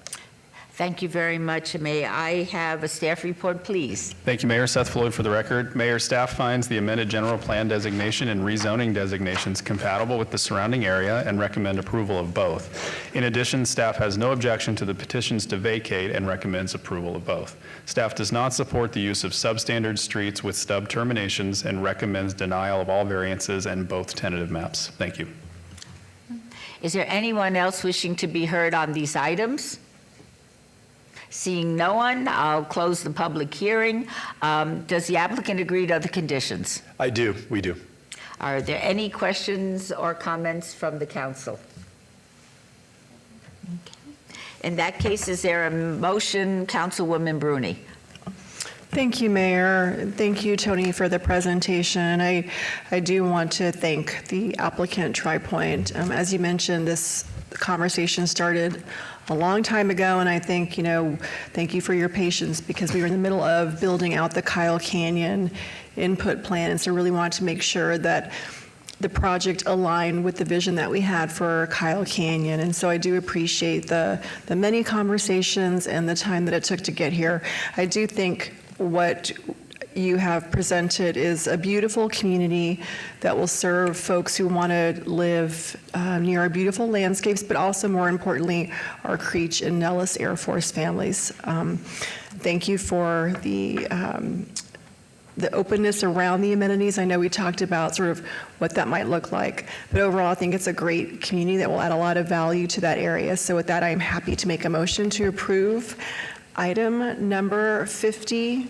Thank you very much. May I have a staff report, please? Thank you, Mayor. Seth Floyd for the record. Mayor, staff finds the amended general plan designation and rezoning designations compatible with the surrounding area and recommend approval of both. In addition, staff has no objection to the petitions to vacate and recommends approval of both. Staff does not support the use of substandard streets with stub terminations and recommends denial of all variances and both tentative maps. Thank you. Is there anyone else wishing to be heard on these items? Seeing no one, I'll close the public hearing. Does the applicant agree to the conditions? I do. We do. Are there any questions or comments from the council? Okay. In that case, is there a motion, Councilwoman Bruni? Thank you, Mayor. Thank you, Tony, for the presentation. I do want to thank the applicant, TriPoint. As you mentioned, this conversation started a long time ago, and I think, thank you for your patience because we were in the middle of building out the Kyle Canyon input plan, and so really wanted to make sure that the project aligned with the vision that we had for Kyle Canyon. And so I do appreciate the many conversations and the time that it took to get here. I do think what you have presented is a beautiful community that will serve folks who want to live near our beautiful landscapes, but also, more importantly, our Creech and Nellis Air Force families. Thank you for the openness around the amenities. I know we talked about sort of what that might look like, but overall, I think it's a great community that will add a lot of value to that area. So with that, I'm happy to make a motion to approve item number 50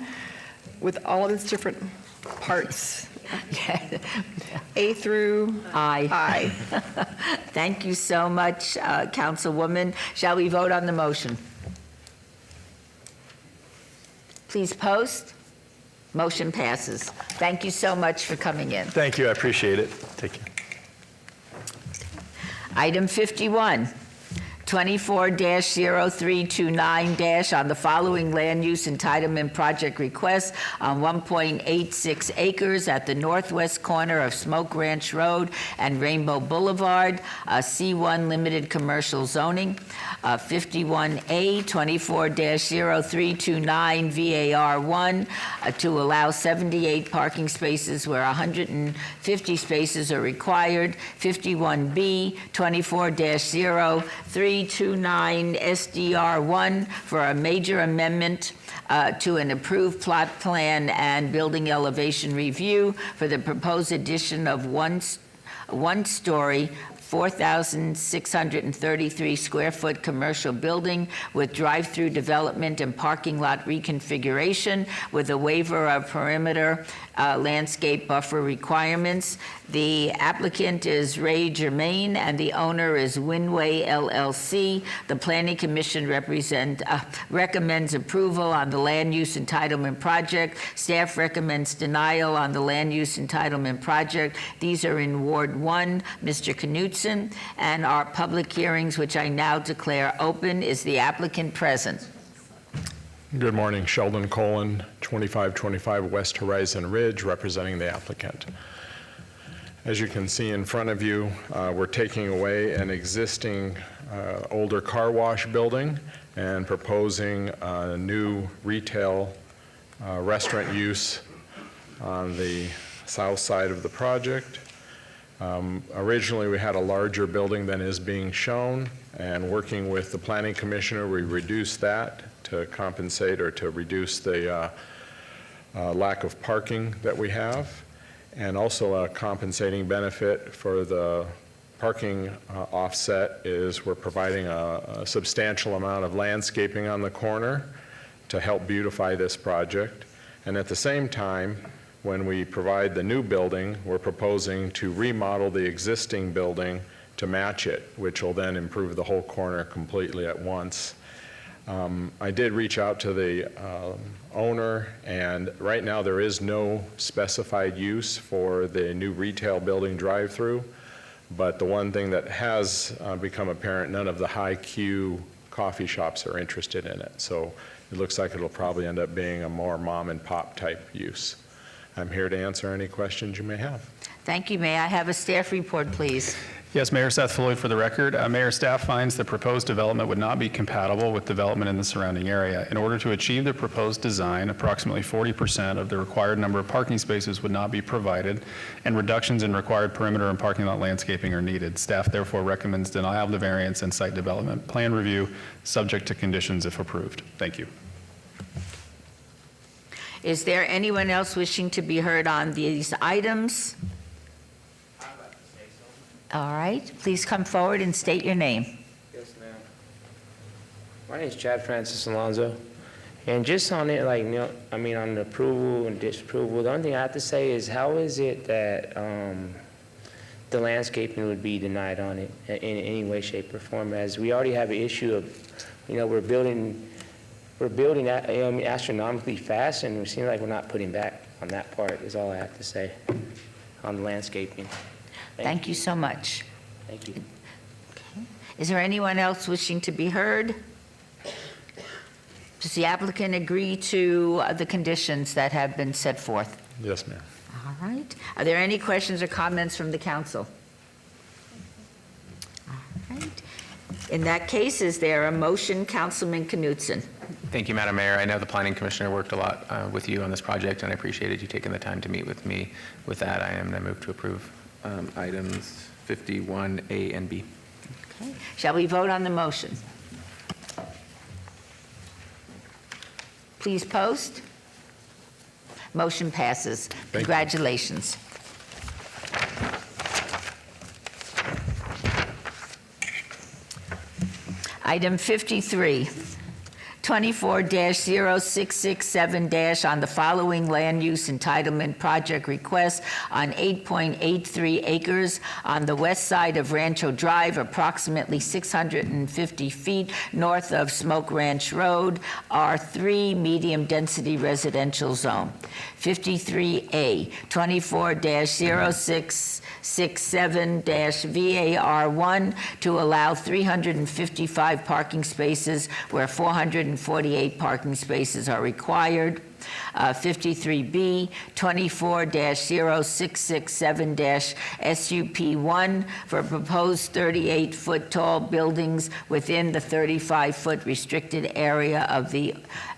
with all of its different parts. A through I. Thank you so much, Councilwoman. Shall we vote on the motion? Please post. Motion passes. Thank you so much for coming in. Thank you. I appreciate it. Take care. Item 51. 24-0329- on the following land use entitlement project request on 1.86 acres at the northwest corner of Smoke Ranch Road and Rainbow Boulevard, C1 limited commercial zoning. 51A 24-0329 VAR1 to allow 78 parking spaces where 150 spaces are required. 51B 24-0329 SDR1 for a major amendment to an approved plot plan and building elevation review for the proposed addition of one-story 4,633 square foot commercial building with drive-through development and parking lot reconfiguration with a waiver of perimeter landscape buffer requirements. The applicant is Ray Germain and the owner is Winway LLC. The Planning Commission recommends approval on the land use entitlement project. Staff recommends denial on the land use entitlement project. These are in Ward 1, Mr. Knutson. And our public hearings, which I now declare open, is the applicant present? Good morning, Sheldon Colin, 2525 West Horizon Ridge, representing the applicant. As you can see in front of you, we're taking away an existing older car wash building and proposing a new retail restaurant use on the south side of the project. Originally, we had a larger building than is being shown, and working with the Planning Commissioner, we reduced that to compensate or to reduce the lack of parking that we have. And also a compensating benefit for the parking offset is we're providing a substantial amount of landscaping on the corner to help beautify this project. And at the same time, when we provide the new building, we're proposing to remodel the existing building to match it, which will then improve the whole corner completely at once. I did reach out to the owner, and right now there is no specified use for the new retail building drive-through, but the one thing that has become apparent, none of the high-queue coffee shops are interested in it. So it looks like it'll probably end up being a more mom-and-pop type use. I'm here to answer any questions you may have. Thank you. May I have a staff report, please? Yes, Mayor Seth Floyd for the record. Mayor staff finds the proposed development would not be compatible with development in the surrounding area. In order to achieve the proposed design, approximately 40% of the required number of parking spaces would not be provided, and reductions in required perimeter and parking lot landscaping are needed. Staff therefore recommends denial of the variance and site development plan review, subject to conditions if approved. Thank you. Is there anyone else wishing to be heard on these items? All right, please come forward and state your name. Yes, ma'am. My name is Chad Francis Alonzo, and just on it, like, on the approval and disapproval, the only thing I have to say is, how is it that the landscaping would be denied on it in any way, shape, or form? As we already have an issue of, we're building astronomically fast, and it seems like we're not putting back on that part. Is all I have to say on the landscaping. Thank you so much. Thank you. Okay. Is there anyone else wishing to be heard? Does the applicant agree to the conditions that have been set forth? Yes, ma'am. All right. Are there any questions or comments from the council? All right. In that case, is there a motion, Councilman Knutson? Thank you, Madam Mayor. I know the Planning Commissioner worked a lot with you on this project, and I appreciated you taking the time to meet with me. With that, I am going to move to approve items 51A and B. Okay. Shall we vote on the motion? Please post. Motion passes. Congratulations. Item 53. 24-0667- on the following land use entitlement project request on 8.83 acres on the west side of Rancho Drive, approximately 650 feet north of Smoke Ranch Road, R3 medium-density residential zone. 53A, 24-0667-VAR1 to allow 355 parking spaces where 448 parking spaces are required. 53B, 24-0667-SUP1 for proposed 38-foot tall buildings within the 35-foot restricted area of the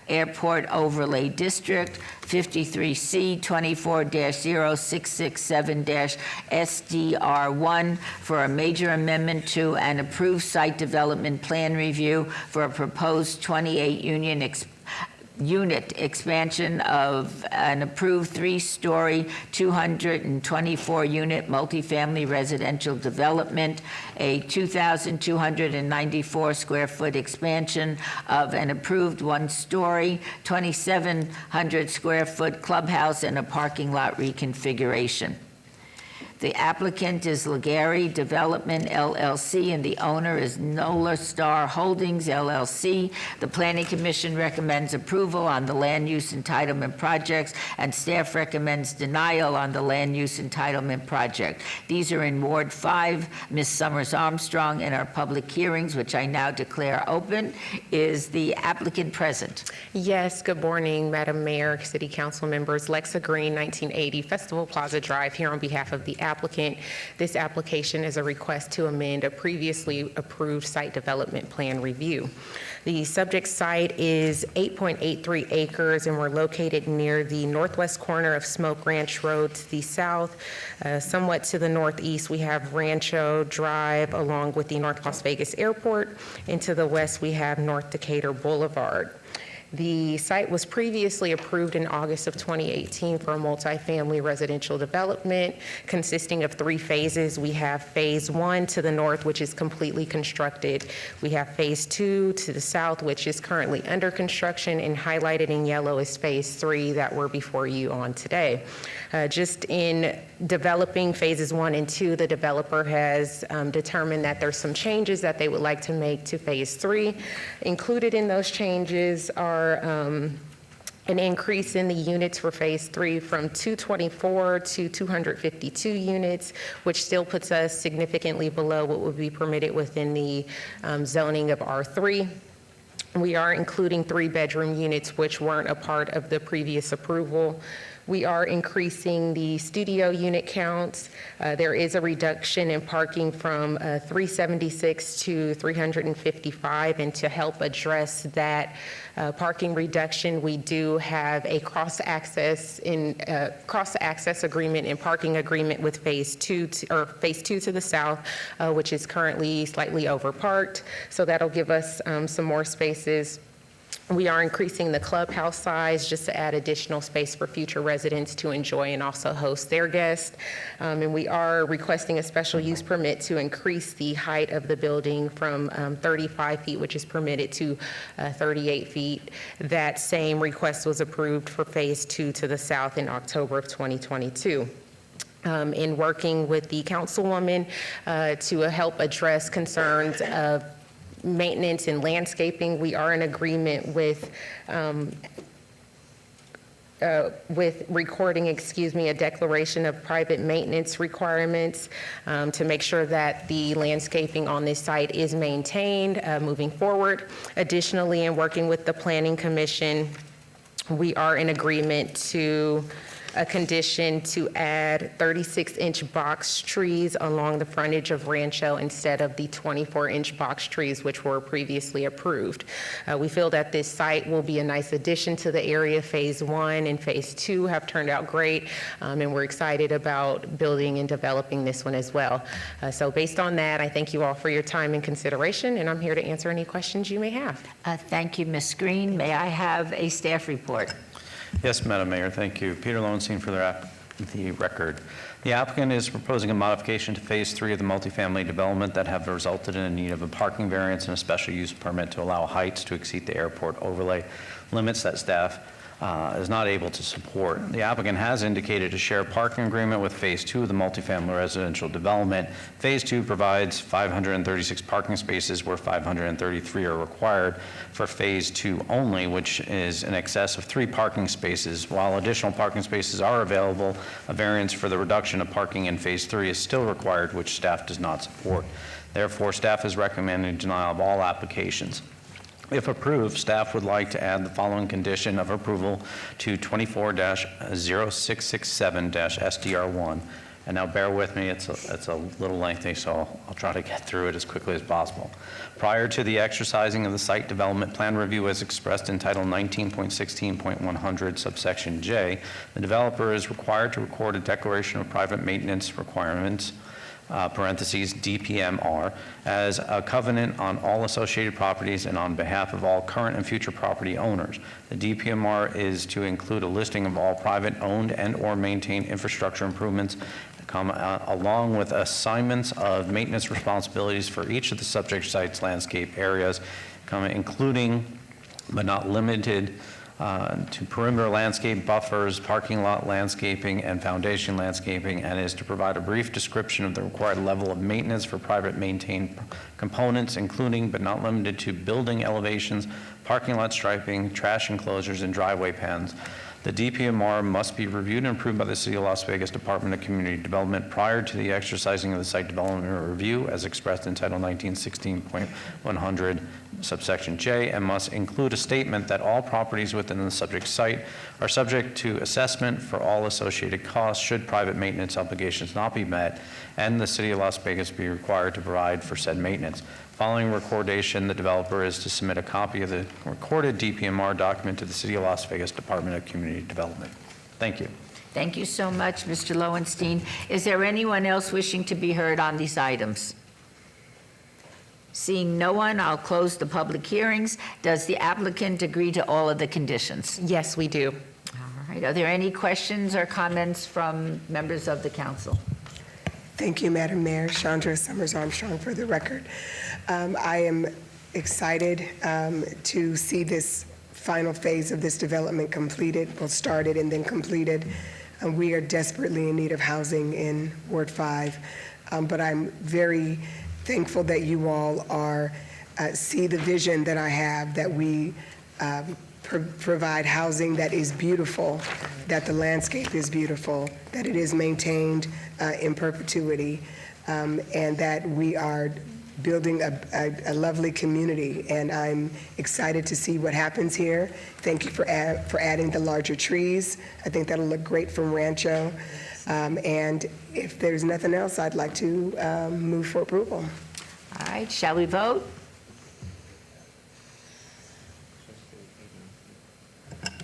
Airport Overlay District. 53C, 24-0667-SDR1 for a major amendment to an approved site development plan review for a proposed 28-unit expansion of an approved 3-story, 224-unit multifamily residential development, a 2,294 square foot expansion of an approved 1-story, 2,700 square foot clubhouse, and a parking lot reconfiguration. The applicant is Legary Development, LLC, and the owner is Nola Star Holdings, LLC. The Planning Commission recommends approval on the land use entitlement projects, and staff recommends denial on the land use entitlement project. These are in Ward 5. Ms. Summers Armstrong, in our public hearings, which I now declare open. Is the applicant present? Yes, good morning, Madam Mayor, City Council members. Lexa Green, 1980 Festival Plaza Drive, here on behalf of the applicant. This application is a request to amend a previously approved site development plan review. The subject site is 8.83 acres, and we're located near the northwest corner of Smoke Ranch Road. To the south, somewhat to the northeast, we have Rancho Drive along with the North Las Vegas Airport, and to the west, we have North Decatur Boulevard. The site was previously approved in August of 2018 for a multifamily residential development consisting of 3 phases. We have Phase 1 to the north, which is completely constructed. We have Phase 2 to the south, which is currently under construction, and highlighted in yellow is Phase 3 that we're before you on today. Just in developing Phases 1 and 2, the developer has determined that there's some changes that they would like to make to Phase 3. Included in those changes are an increase in the units for Phase 3 from 224 to 252 units, which still puts us significantly below what would be permitted within the zoning of R3. We are including 3-bedroom units, which weren't a part of the previous approval. We are increasing the studio unit counts. There is a reduction in parking from 376 to 355, and to help address that parking reduction, we do have a cross-access agreement and parking agreement with Phase 2 to the south, which is currently slightly overparked. So that'll give us some more spaces. We are increasing the clubhouse size just to add additional space for future residents to enjoy and also host their guests. And we are requesting a special use permit to increase the height of the building from 35 feet, which is permitted, to 38 feet. That same request was approved for Phase 2 to the south in October of 2022. In working with the councilwoman to help address concerns of maintenance and landscaping, we are in agreement with recording, a declaration of private maintenance requirements to make sure that the landscaping on this site is maintained moving forward. Additionally, in working with the Planning Commission, we are in agreement to a condition to add 36-inch box trees along the frontage of Rancho instead of the 24-inch box trees which were previously approved. We feel that this site will be a nice addition to the area. Phase 1 and Phase 2 have turned out great, and we're excited about building and developing this one as well. So based on that, I thank you all for your time and consideration, and I'm here to answer any questions you may have. Thank you, Ms. Green. May I have a staff report? Yes, Madam Mayor, thank you. Peter Lowenstein for the record. The applicant is proposing a modification to Phase 3 of the multifamily development that have resulted in a need of a parking variance and a special use permit to allow heights to exceed the airport overlay limits that staff is not able to support. The applicant has indicated a shared parking agreement with Phase 2 of the multifamily residential development. Phase 2 provides 536 parking spaces where 533 are required for Phase 2 only, which is in excess of 3 parking spaces. While additional parking spaces are available, a variance for the reduction of parking in Phase 3 is still required, which staff does not support. Therefore, staff is recommending denial of all applications. If approved, staff would like to add the following condition of approval to 24-0667-SDR1. And now bear with me, it's a little lengthy, so I'll try to get through it as quickly as possible. Prior to the exercising of the site development plan review as expressed in Title 19.16.100 subsection J, the developer is required to record a declaration of private maintenance requirements parentheses DPMR, as a covenant on all associated properties and on behalf of all current and future property owners. The DPMR is to include a listing of all private owned and or maintained infrastructure improvements, along with assignments of maintenance responsibilities for each of the subject sites landscape areas, including but not limited to perimeter landscape buffers, parking lot landscaping, and foundation landscaping, and is to provide a brief description of the required level of maintenance for private maintained components, including but not limited to building elevations, parking lot striping, trash enclosures, and driveway pans. The DPMR must be reviewed and approved by the City of Las Vegas Department of Community Development prior to the exercising of the site development review as expressed in Title 19.16.100 subsection J, and must include a statement that all properties within the subject site are subject to assessment for all associated costs should private maintenance obligations not be met, and the City of Las Vegas be required to provide for said maintenance. Following recordation, the developer is to submit a copy of the recorded DPMR document to the City of Las Vegas Department of Community Development. Thank you. Thank you so much, Mr. Lowenstein. Is there anyone else wishing to be heard on these items? Seeing no one, I'll close the public hearings. Does the applicant agree to all of the conditions? Yes, we do. All right, are there any questions or comments from members of the council? Thank you, Madam Mayor. Chandra Summers Armstrong for the record. I am excited to see this final phase of this development completed, well, started and then completed. We are desperately in need of housing in Ward 5, but I'm very thankful that you all are see the vision that I have, that we provide housing that is beautiful, that the landscape is beautiful, that it is maintained in perpetuity, and that we are building a lovely community. And I'm excited to see what happens here. Thank you for adding the larger trees. I think that'll look great from Rancho. And if there's nothing else, I'd like to move for approval. All right, shall we vote?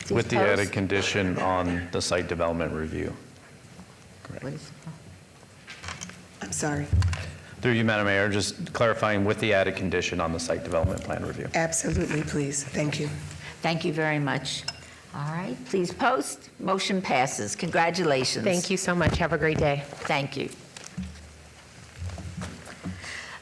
With the added condition on the site development review. I'm sorry. Through you, Madam Mayor, just clarifying with the added condition on the site development plan review. Absolutely, please. Thank you. Thank you very much. All right, please post. Motion passes. Congratulations. Thank you so much. Have a great day. Thank you.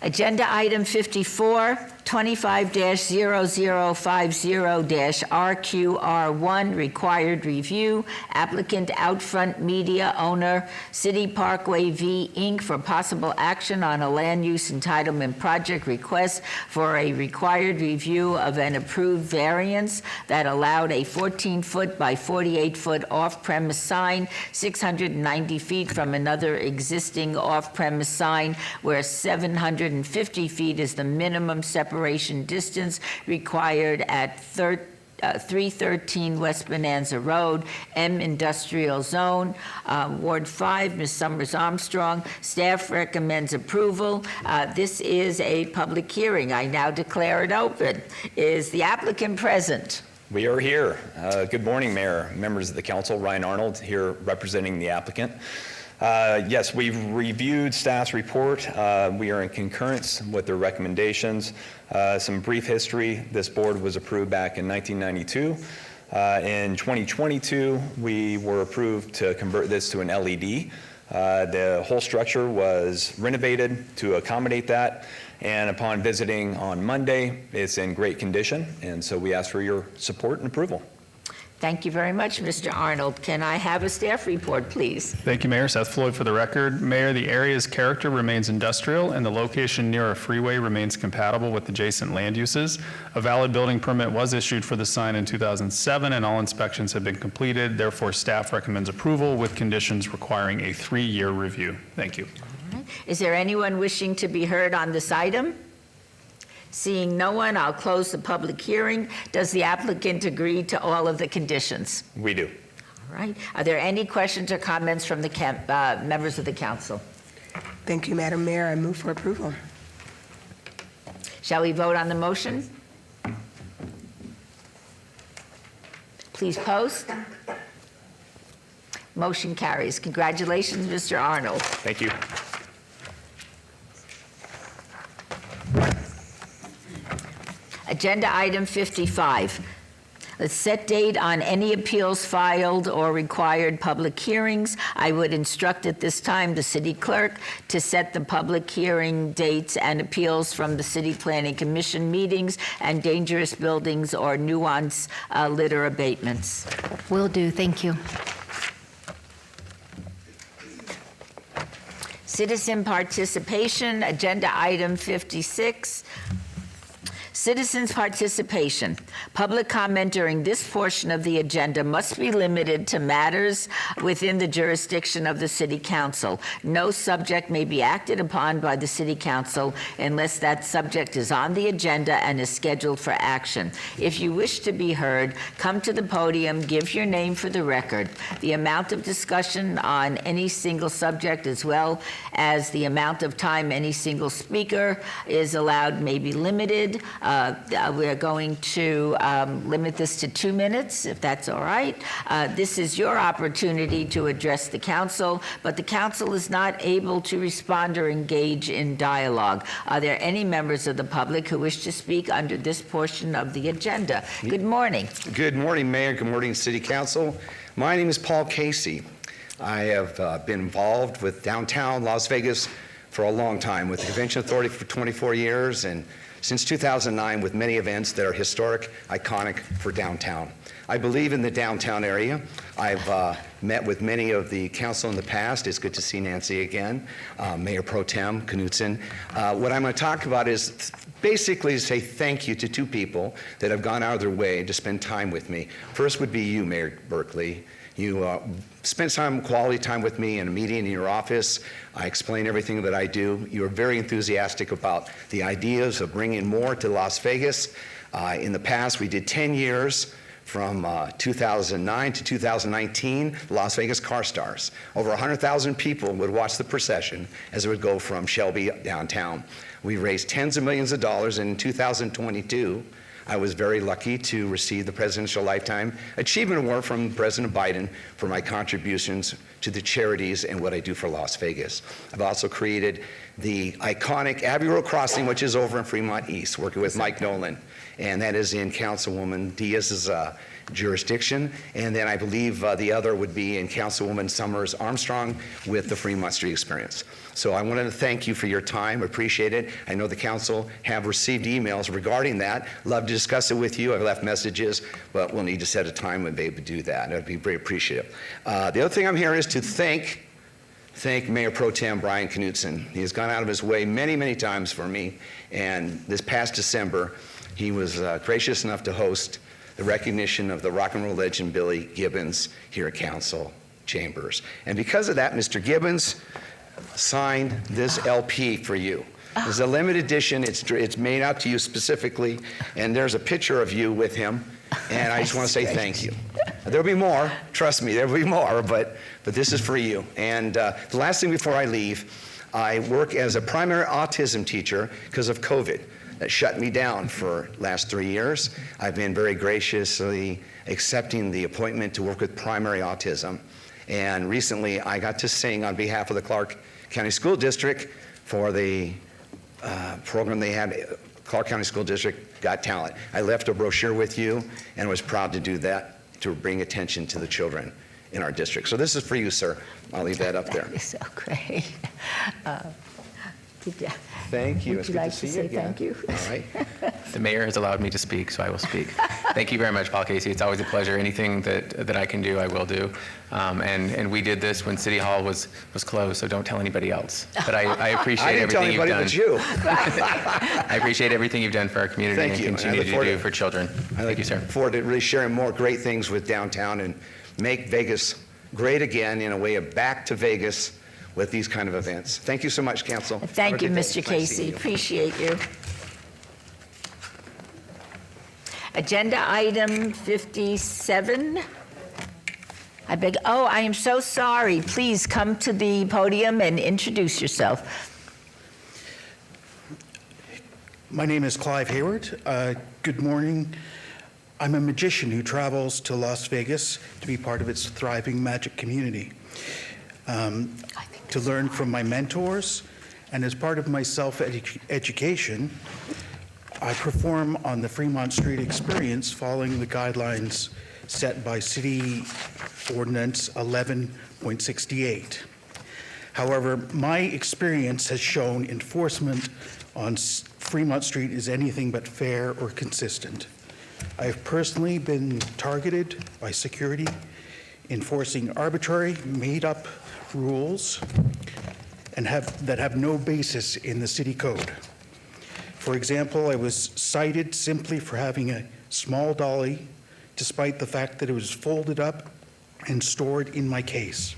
Agenda item 54, 25-0050-RQR1, required review. Applicant Outfront Media owner, City Parkway V. Inc. for possible action on a land use entitlement project request for a required review of an approved variance that allowed a 14-foot by 48-foot off-premise sign 690 feet from another existing off-premise sign where 750 feet is the minimum separation distance required at 313 West Bonanza Road, M Industrial Zone, Ward 5, Ms. Summers Armstrong. Staff recommends approval. This is a public hearing. I now declare it open. Is the applicant present? We are here. Good morning, Mayor, members of the council. Ryan Arnold here representing the applicant. Yes, we've reviewed staff's report. We are in concurrence with their recommendations. Some brief history, this board was approved back in 1992. In 2022, we were approved to convert this to an LED. The whole structure was renovated to accommodate that. And upon visiting on Monday, it's in great condition. And so we ask for your support and approval. Thank you very much, Mr. Arnold. Can I have a staff report, please? Thank you, Mayor. Seth Floyd for the record. Mayor, the area's character remains industrial and the location near a freeway remains compatible with adjacent land uses. A valid building permit was issued for the sign in 2007 and all inspections have been completed. Therefore, staff recommends approval with conditions requiring a 3-year review. Thank you. All right. Is there anyone wishing to be heard on this item? Seeing no one, I'll close the public hearing. Does the applicant agree to all of the conditions? We do. All right. Are there any questions or comments from the members of the council? Thank you, Madam Mayor. I move for approval. Shall we vote on the motion? Please post. Motion carries. Congratulations, Mr. Arnold. Thank you. Agenda item 55. Let's set date on any appeals filed or required public hearings. I would instruct at this time the city clerk to set the public hearing dates and appeals from the City Planning Commission meetings and dangerous buildings or nuisance litter abatements. Will do, thank you. Citizen participation, agenda item 56. Citizens' participation. Public comment during this portion of the agenda must be limited to matters within the jurisdiction of the City Council. No subject may be acted upon by the City Council unless that subject is on the agenda and is scheduled for action. If you wish to be heard, come to the podium, give your name for the record. The amount of discussion on any single subject as well as the amount of time any single speaker is allowed may be limited. We're going to limit this to 2 minutes, if that's all right. This is your opportunity to address the council, but the council is not able to respond or engage in dialogue. Are there any members of the public who wish to speak under this portion of the agenda? Good morning. Good morning, Mayor. Good morning, City Council. My name is Paul Casey. I have been involved with downtown Las Vegas for a long time, with the Convention Authority for 24 years, and since 2009 with many events that are historic, iconic for downtown. I believe in the downtown area. I've met with many of the council in the past. It's good to see Nancy again, Mayor Pro Tem Knutson. What I'm going to talk about is basically say thank you to two people that have gone out of their way to spend time with me. First would be you, Mayor Berkley. You spent some quality time with me in a meeting in your office. I explain everything that I do. You are very enthusiastic about the ideas of bringing more to Las Vegas. In the past, we did 10 years from 2009 to 2019, Las Vegas Car Stars. Over 100,000 people would watch the procession as it would go from Shelby downtown. We raised tens of millions of dollars, and in 2022, I was very lucky to receive the Presidential Lifetime Achievement Award from President Biden for my contributions to the charities and what I do for Las Vegas. I've also created the iconic Abbey Road Crossing, which is over in Fremont East, working with Mike Nolan, and that is in Councilwoman Diaz's jurisdiction. And then I believe the other would be in Councilwoman Summers Armstrong with the Fremont Street Experience. So I wanted to thank you for your time. Appreciate it. I know the council have received emails regarding that. Love to discuss it with you. I've left messages, but we'll need to set a time when they would do that. I'd be very appreciative. The other thing I'm here is to thank Mayor Pro Tem Brian Knutson. He has gone out of his way many, many times for me. And this past December, he was gracious enough to host the recognition of the rock and roll legend Billy Gibbons here at Council Chambers. And because of that, Mr. Gibbons signed this LP for you. It's a limited edition. It's made out to you specifically, and there's a picture of you with him, and I just want to say thank you. There'll be more. Trust me, there'll be more, but this is for you. And the last thing before I leave, I work as a primary autism teacher because of COVID. That shut me down for last 3 years. I've been very graciously accepting the appointment to work with primary autism. And recently, I got to sing on behalf of the Clark County School District for the program they had, Clark County School District Got Talent. I left a brochure with you and was proud to do that to bring attention to the children in our district. So this is for you, sir. I'll leave that up there. That is so great. Thank you. Would It's you good like to see to you say again. thank you? All right. The mayor has allowed me to speak, so I will speak. Thank you very much, Paul Casey. It's always a pleasure. Anything that I can do, I will do. And we did this when City Hall was closed, so don't tell anybody else. But I appreciate everything you've done. I didn't tell anybody but you. I appreciate everything you've done for our community Thank and you. continue to do for children. Thank you, sir. Look forward to really sharing more great things with downtown and make Vegas great again in a way of back to Vegas with these kind of events. Thank you so much, Council. Thank you, Have a good Mr. day. Nice Casey. seeing you. Appreciate you. Agenda item 57. I am so sorry. Please come to the podium and introduce yourself. My name is Clive Hayward. Good morning. I'm a magician who travels to Las Vegas to be part of its thriving magic community. To learn from my mentors, and as part of my self-education, I perform on the Fremont Street Experience following the guidelines set by City Ordinance 11.68. However, my experience has shown enforcement on Fremont Street is anything but fair or consistent. I have personally been targeted by security enforcing arbitrary, made-up rules that have no basis in the city code. For example, I was cited simply for having a small dolly, despite the fact that it was folded up and stored in my case.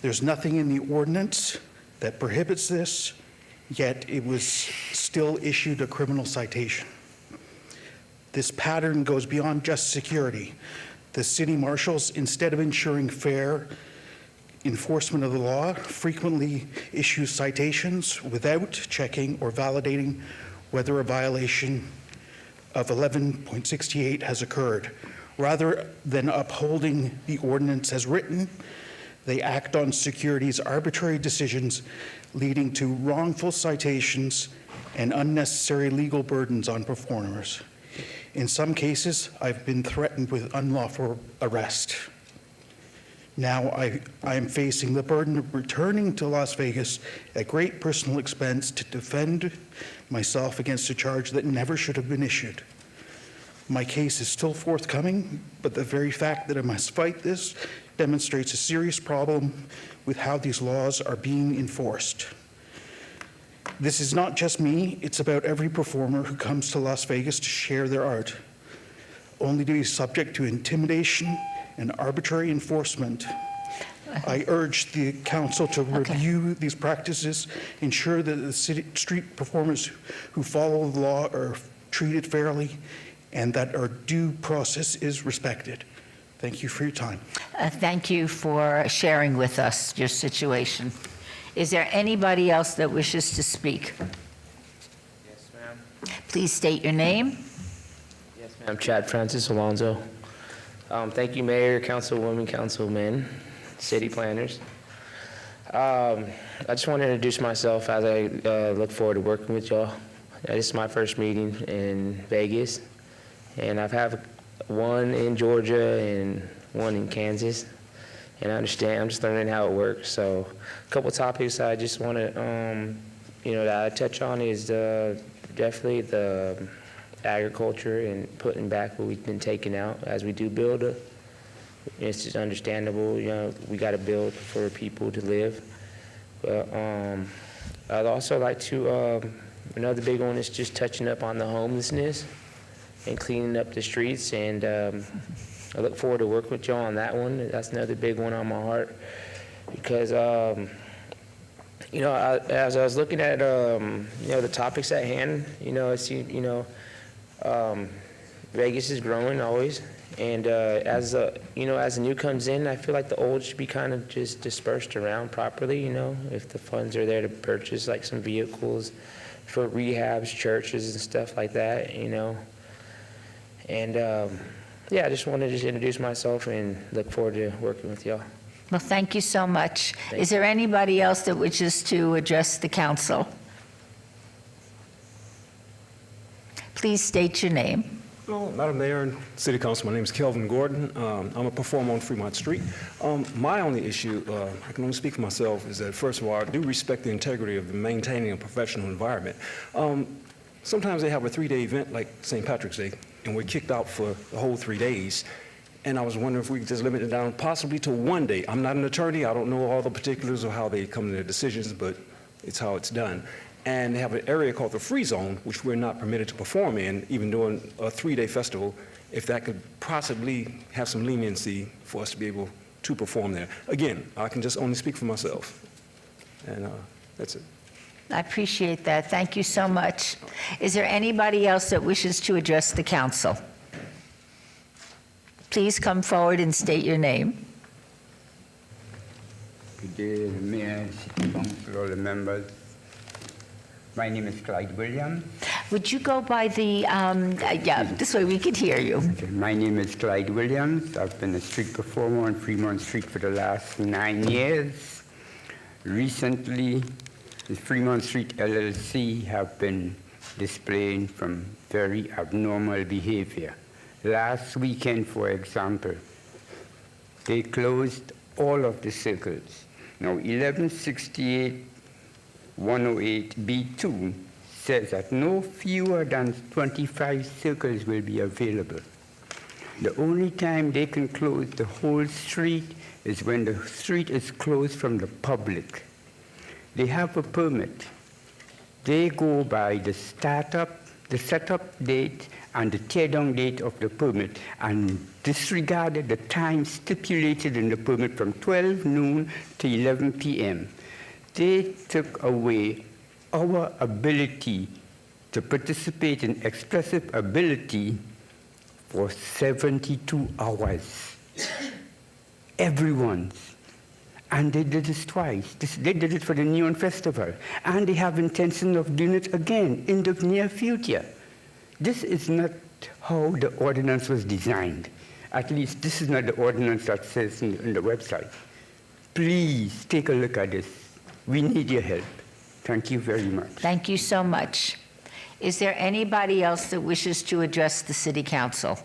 There's nothing in the ordinance that prohibits this, yet it was still issued a criminal citation. This pattern goes beyond just security. The city marshals, instead of ensuring fair enforcement of the law, frequently issue citations without checking or validating whether a violation of 11.68 has occurred. Rather than upholding the ordinance as written, they act on security's arbitrary decisions, leading to wrongful citations and unnecessary legal burdens on performers. In some cases, I've been threatened with unlawful arrest. Now I am facing the burden of returning to Las Vegas at great personal expense to defend myself against a charge that never should have been issued. My case is still forthcoming, but the very fact that I must fight this demonstrates a serious problem with how these laws are being enforced. This is not just me, it's about every performer who comes to Las Vegas to share their art, only to be subject to intimidation and arbitrary enforcement. I urge the council to review these practices, ensure that the street performers who follow the law are treated fairly, and that our due process is respected. Thank you for your time. Thank you for sharing with us your situation. Is there anybody else that wishes to speak? Yes, ma'am. Please state your name. Yes, ma'am. Chad Francis Alonzo. Thank you, Mayor, Councilwoman, Councilmen, city planners. I just want to introduce myself as I look forward to working with y'all. This is my first meeting in Vegas, and I've had one in Georgia and one in Kansas, and I understand. I'm just learning how it works. So a couple topics I just want to, that I touch on is definitely the agriculture and putting back what we've been taking out as we do build. It's just understandable, we got to build for people to live. But I'd also like to, another big one is just touching up on the homelessness and cleaning up the streets. And I look forward to working with y'all on that one. That's another big one on my heart because, as I was looking at, the topics at hand, I see, Vegas is growing always, and as the new comes in, I feel like the old should be kind of just dispersed around properly. If the funds are there to purchase like some vehicles for rehabs, churches, and stuff like that. And I just wanted to just introduce myself and look forward to working with y'all. Well, thank you so much. Is there anybody else that wishes to address the council? Please state your name. Well, Madam Mayor and City Council, my name is Kelvin Gordon. I'm a performer on Fremont Street. My only issue, I can only speak for myself, is that first of all, I do respect the integrity of maintaining a professional environment. Sometimes they have a 3-day event like St. Patrick's Day, and we're kicked out for the whole 3 days. And I was wondering if we could just limit it down possibly to 1 day. I'm not an attorney. I don't know all the particulars of how they come to their decisions, but it's how it's done. And they have an area called the free zone, which we're not permitted to perform in, even during a 3-day festival, if that could possibly have some leniency for us to be able to perform there. Again, I can just only speak for myself. And that's it. I appreciate that. Thank you so much. Is there anybody else that wishes to address the council? Please come forward and state your name. Good day, Mayor, City Council, all the members. My name is Clyde Williams. Would you go by the, this way we could hear you. Okay. My name is Clyde Williams. I've been a street performer on Fremont Street for the last 9 years. Recently, the Fremont Street LLC have been displaying some very abnormal behavior. Last weekend, for example, they closed all of the circles. Now, 1168 108B2 says that no fewer than 25 circles will be available. The only time they can close the whole street is when the street is closed from the public. They have a permit. They go by the setup date and the teardown date of the permit and disregarded the time stipulated in the permit from 12 noon to 11 p.m. They took away our ability to participate in expressive ability for 72 hours. Everyone's. And they did this twice. They did it for the Neon Festival. And they have intention of doing it again in the near future. This is not how the ordinance was designed. At least this is not the ordinance that says in the website. Please take a look at this. We need your help. Thank you very much. Thank you so much. Is there anybody else that wishes to address the City Council?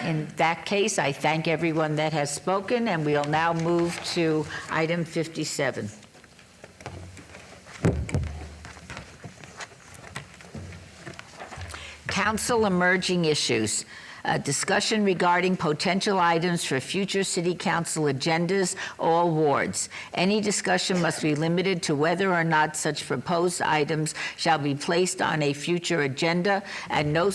In that case, I thank everyone that has spoken, and we'll now move to item 57. Council emerging issues. A discussion regarding potential items for future City Council agendas or wards. Any discussion must be limited to whether or not such proposed items shall be placed on a future agenda, and no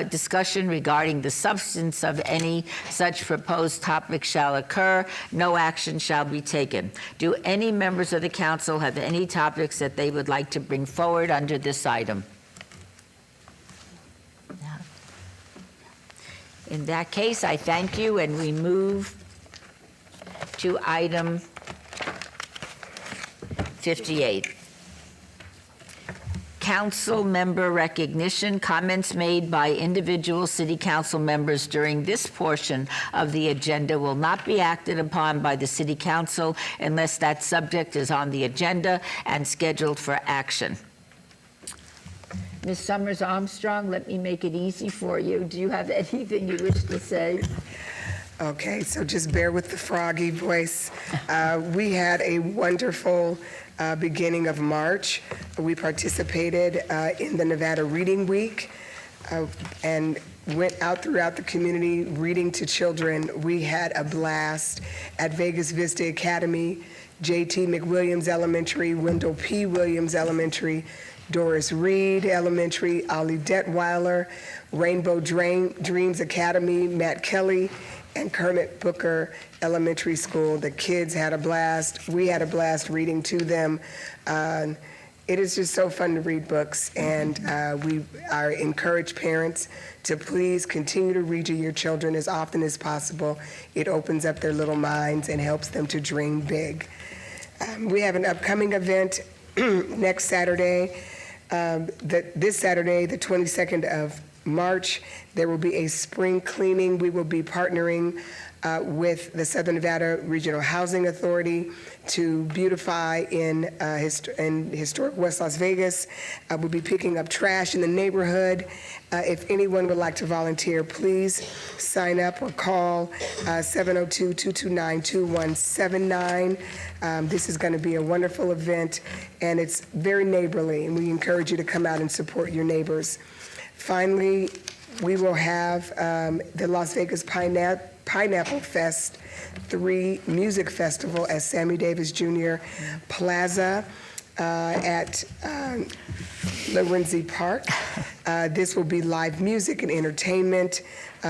discussion regarding the substance of any such proposed topic shall occur. No action shall be taken. Do any members of the council have any topics that they would like to bring forward under this item? In that case, I thank you, and we move to item 58. Council member recognition. Comments made by individual City Council members during this portion of the agenda will not be acted upon by the City Council unless that subject is on the agenda and scheduled for action. Ms. Summers Armstrong, let me make it easy for you. Do you have anything you wish to say? Okay, so just bear with the froggy voice. We had a wonderful beginning of March. We participated in the Nevada Reading Week and went out throughout the community reading to children. We had a blast at Vegas Vista Academy, J.T. McWilliams Elementary, Wendell P. Williams Elementary, Doris Reed Elementary, Ollie Detweiler, Rainbow Dreams Academy, Matt Kelly, and Kermit Booker Elementary School. The kids had a blast. We had a blast reading to them. It is just so fun to read books, and we encourage parents to please continue to read to your children as often as possible. It opens up their little minds and helps them to dream big. We have an upcoming event next Saturday. This Saturday, the 22nd of March, there will be a spring cleaning. We will be partnering with the Southern Nevada Regional Housing Authority to beautify in historic West Las Vegas. We'll be picking up trash in the neighborhood. If anyone would like to volunteer, please sign up or call 702-229-2179. This is going to be a wonderful event, and it's very neighborly, and we encourage you to come out and support your neighbors. Finally, we will have the Las Vegas Pineapple Fest 3 Music Festival at Sammy Davis Jr. Plaza at Lorenzi Park. This will be live music and entertainment,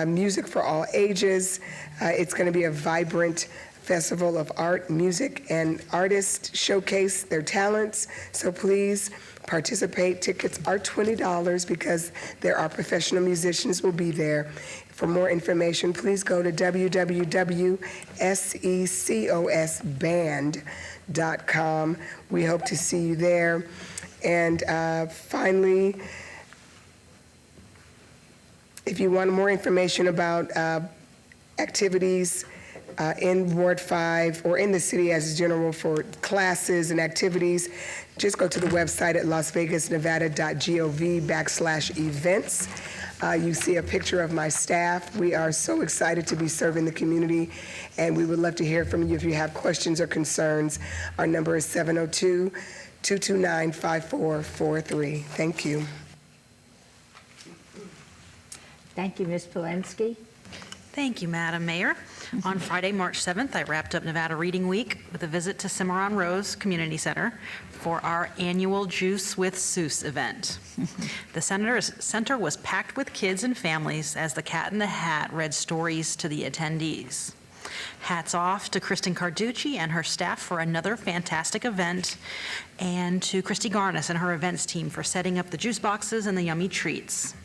music for all ages. It's going to be a vibrant festival of art, music, and artists showcase their talents. So please participate. Tickets are $20 because there are professional musicians will be there. For more information, please go to www.secosband.com. We hope to see you there. And finally, if you want more information about activities in Ward 5 or in the city as general for classes and activities, just go to the website at lasvegasnevada.gov/events. You see a picture of my staff. We are so excited to be serving the community, and we would love to hear from you if you have questions or concerns. Our number is 702-229-5443. Thank you. Thank you, Ms. Polensky. Thank you, Madam Mayor. On Friday, March 7th, I wrapped up Nevada Reading Week with a visit to Cimarron Rose Community Center for our annual Juice with Seuss event. The center was packed with kids and families as the Cat in the Hat read stories to the attendees. Hats off to Kristen Carducci and her staff for another fantastic event, and to Christy Garnis and her events team for setting up the juice boxes and the yummy treats.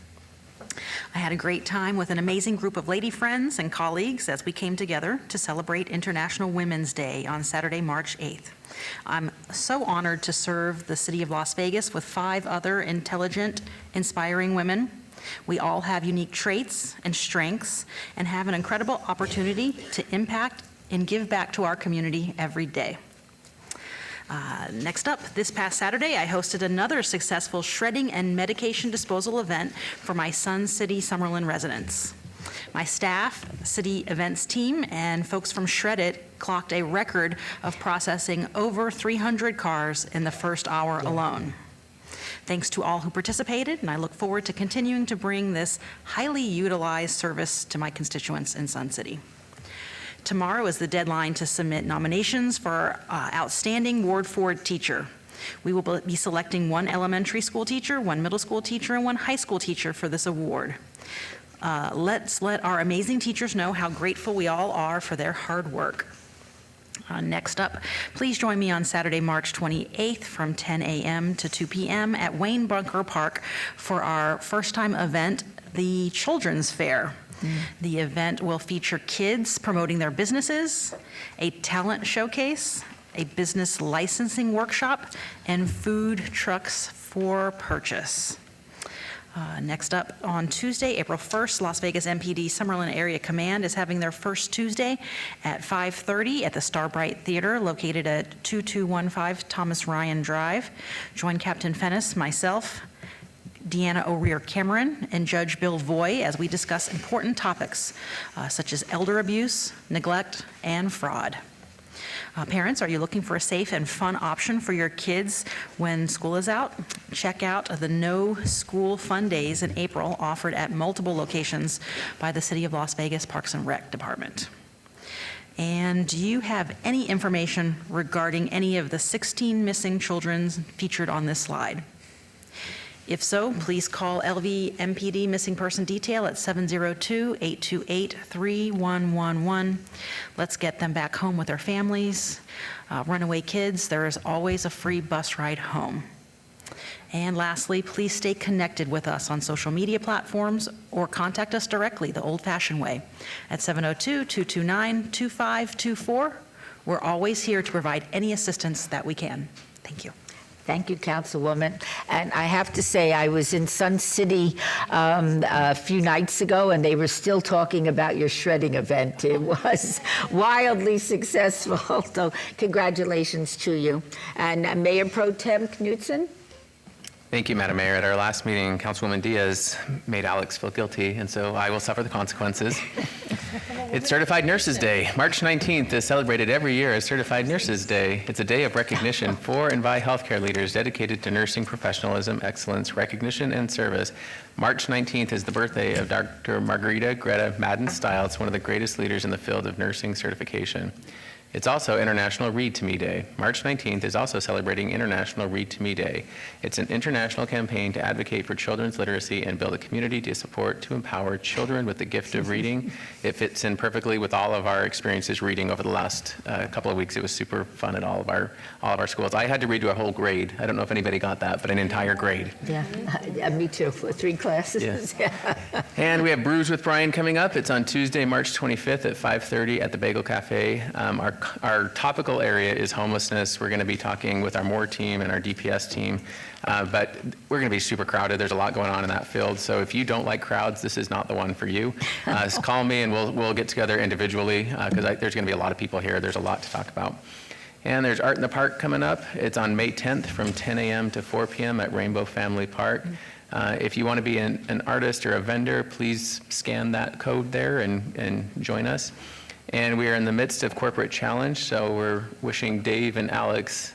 I had a great time with an amazing group of lady friends and colleagues as we came together to celebrate International Women's Day on Saturday, March 8th. I'm so honored to serve the city of Las Vegas with 5 other intelligent, inspiring women. We all have unique traits and strengths and have an incredible opportunity to impact and give back to our community every day. Next up, this past Saturday, I hosted another successful shredding and medication disposal event for my Sun City Summerlin residents. My staff, city events team, and folks from Shred It clocked a record of processing over 300 cars in the first hour alone. Thanks to all who participated, and I look forward to continuing to bring this highly utilized service to my constituents in Sun City. Tomorrow is the deadline to submit nominations for Outstanding Ward 4 Teacher. We will be selecting one elementary school teacher, one middle school teacher, and one high school teacher for this award. Let's let our amazing teachers know how grateful we all are for their hard work. Next up, please join me on Saturday, March 28th from 10 a.m. to 2 p.m. at Wayne Bunker Park for our first-time event, the Children's Fair. The event will feature kids promoting their businesses, a talent showcase, a business licensing workshop, and food trucks for purchase. Next up, on Tuesday, April 1st, Las Vegas MPD Summerlin Area Command is having their first Tuesday at 5:30 at the Starbright Theater located at 2215 Thomas Ryan Drive. Join Captain Fennis, myself, Deanna O'Rear Cameron, and Judge Bill Voy as we discuss important topics such as elder abuse, neglect, and fraud. Parents, are you looking for a safe and fun option for your kids when school is out? Check out the No School Fun Days in April offered at multiple locations by the City of Las Vegas Parks and Rec Department. And do you have any information regarding any of the 16 missing children featured on this slide? If so, please call LV MPD Missing Person Detail at 702-828-3111. Let's get them back home with their families. Runaway kids, there is always a free bus ride home. And lastly, please stay connected with us on social media platforms or contact us directly the old-fashioned way at 702-229-2524. We're always here to provide any assistance that we can. Thank you. Thank you, Councilwoman. And I have to say, I was in Sun City a few nights ago, and they were still talking about your shredding event. It was wildly successful, so congratulations to you. And Mayor Pro Tem Knudsen? Thank you, Madam Mayor. At our last meeting, Councilwoman Diaz made Alex feel guilty, and so I will suffer the consequences. It's Certified Nurses Day. March 19th is celebrated every year as Certified Nurses Day. It's a day of recognition for and by healthcare leaders dedicated to nursing professionalism, excellence, recognition, and service. March 19th is the birthday of Dr. Margarita Greta Madden-Stiles, one of the greatest leaders in the field of nursing certification. It's also International Read to Me Day. March 19th is also celebrating International Read to Me Day. It's an international campaign to advocate for children's literacy and build a community to empower children with the gift of reading. It fits in perfectly with all of our experiences reading over the last couple of weeks. It was super fun at all of our schools. I had to read to a whole grade. I don't know if anybody got that, but an entire grade. Yeah, me too, for 3 classes. Yeah. And we have Brews with Brian coming up. It's on Tuesday, March 25th at 5:30 at the Bagel Cafe. Our topical area is homelessness. We're going to be talking with our MORE team and our DPS team, but we're going to be super crowded. There's a lot going on in that field, so if you don't like crowds, this is not the one for you. Just call me and we'll get together individually because there's going to be a lot of people here. There's a lot to talk about. And there's Art in the Park coming up. It's on May 10th from 10 a.m. to 4 p.m. at Rainbow Family Park. If you want to be an artist or a vendor, please scan that code there and join us. And we are in the midst of Corporate Challenge, so we're wishing Dave and Alex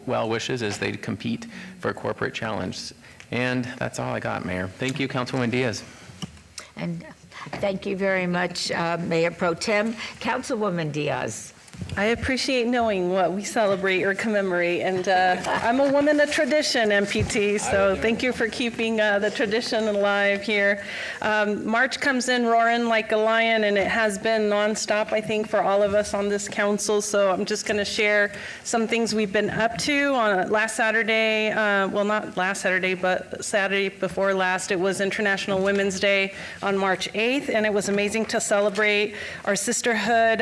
well wishes as they compete for Corporate Challenge. And that's all I got, Mayor. Thank you, Councilwoman Diaz. And thank you very much, Mayor Pro Tem. Councilwoman Diaz. I appreciate knowing what we celebrate or commemorate, and I'm a woman of tradition, MPT, so thank you for keeping the tradition alive here. March comes in roaring like a lion, and it has been nonstop, I think, for all of us on this council, so I'm just going to share some things we've been up to. On last Saturday, well, not last Saturday, but Saturday before last, it was International Women's Day on March 8th, and it was amazing to celebrate our sisterhood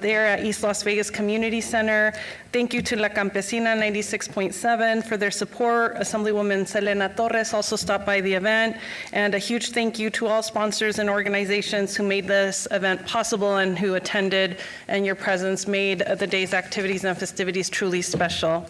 there at East Las Las Vegas Community Center. Thank you to La Campesina 96.7 for their support. Assemblywoman Selena Torres also stopped by the event. And a huge thank you to all sponsors and organizations who made this event possible and who attended, and your presence made the day's activities and festivities truly special.